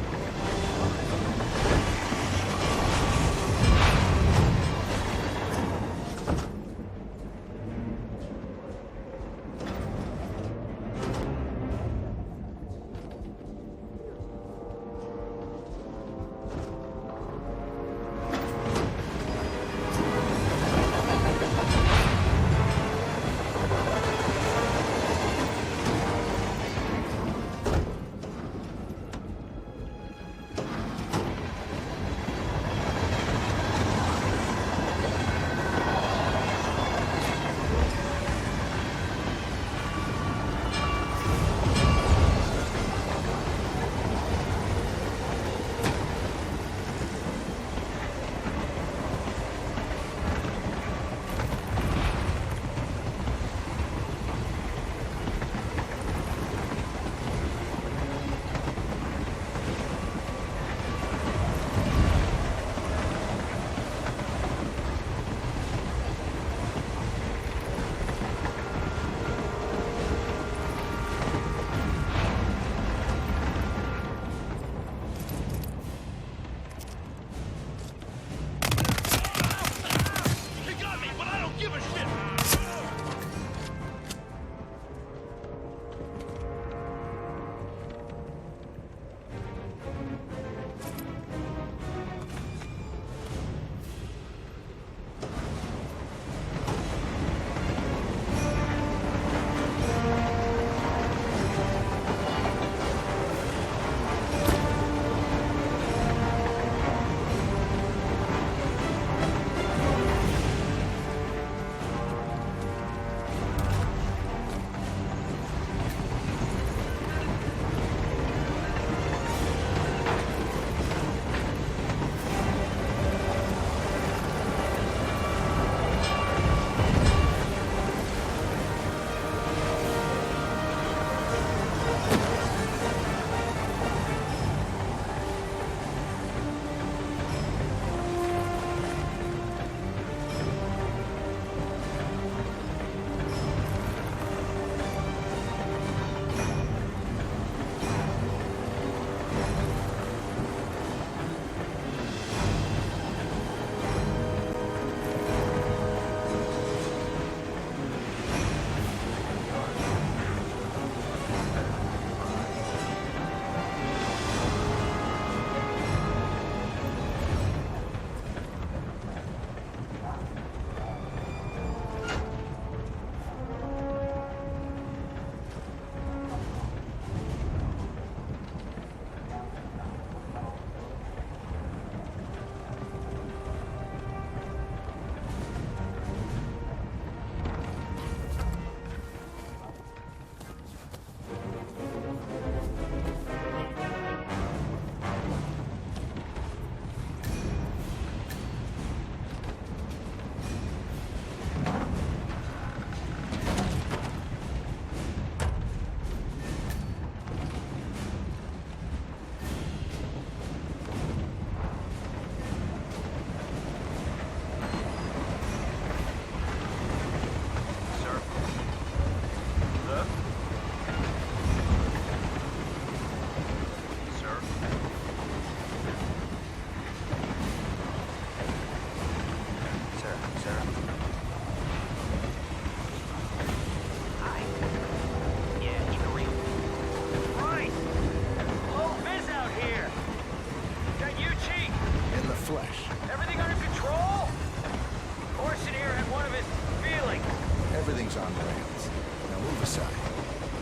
car's on rails. Now move aside.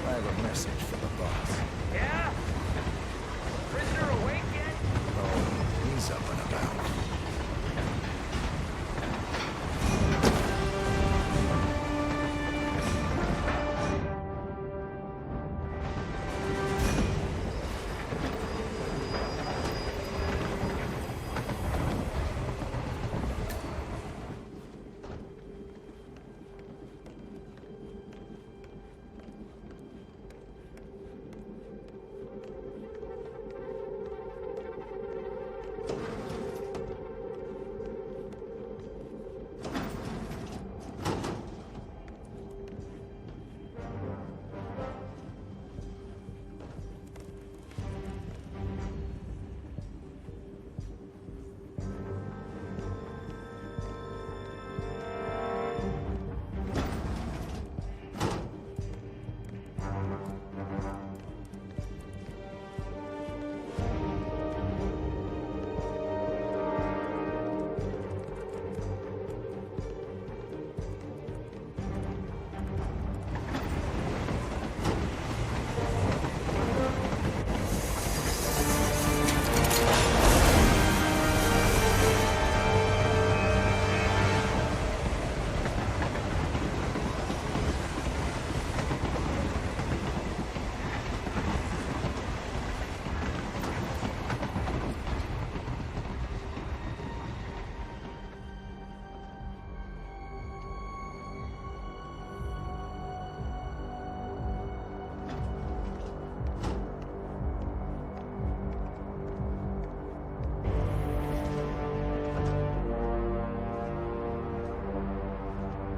I have a message for the boss. Yeah? Prisoner awake yet? Oh, he's up and about.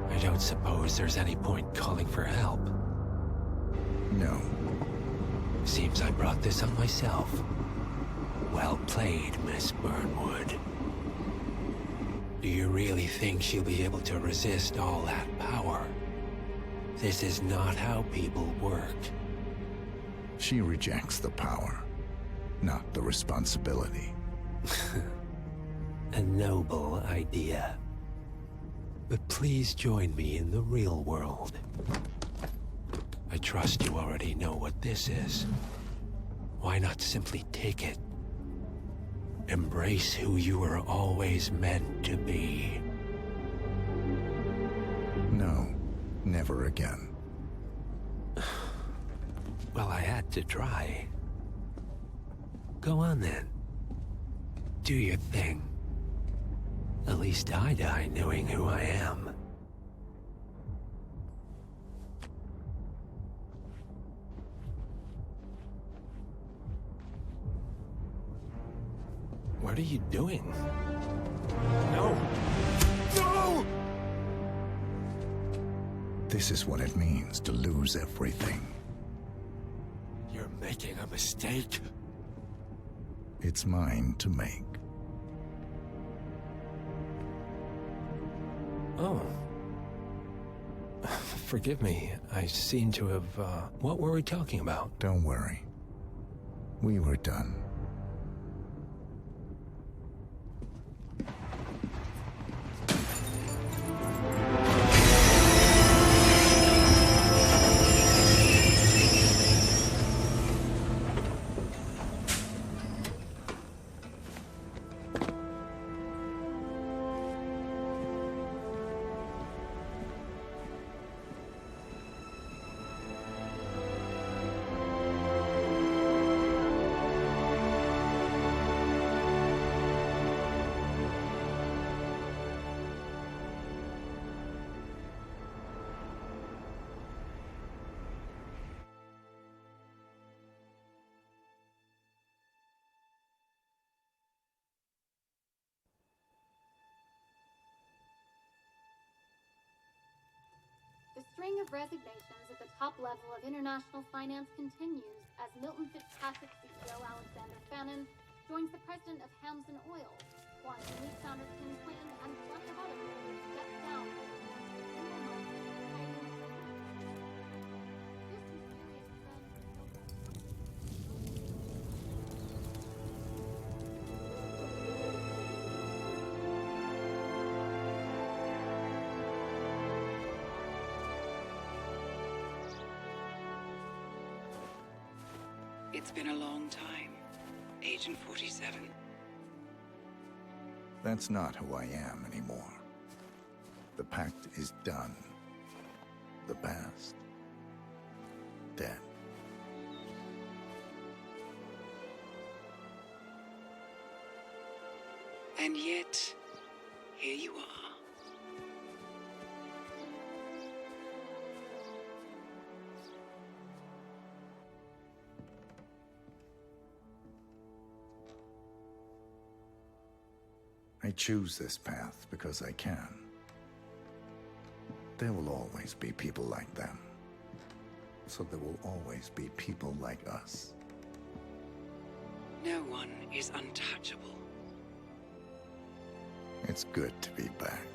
I don't suppose there's any point calling for help. No. Seems I brought this on myself. Well played, Miss Burnwood. Do you really think she'll be able to resist all that power? This is not how people work. She rejects the power, not the responsibility. A noble idea. But please join me in the real world. I trust you already know what this is. Why not simply take it? Embrace who you were always meant to be. No, never again. Well, I had to try. Go on then. Do your thing. At least I die knowing who I am. What are you doing? No! No! This is what it means to lose everything. You're making a mistake. It's mine to make. Oh. Forgive me. I seem to have, what were we talking about? Don't worry. We were done. The string of resignations at the top level of international finance continues as Milton Fitzpatrick CEO Alexander Fannin joins the president of Hamson Oil, Quantum Leap founder Tim Quinn, and plenty of other people step down. It's been a long time, Agent 47. That's not who I am anymore. The pact is done. The past, dead. And yet, here you are. I choose this path because I can. There will always be people like them. So there will always be people like us. No one is untouchable. It's good to be back.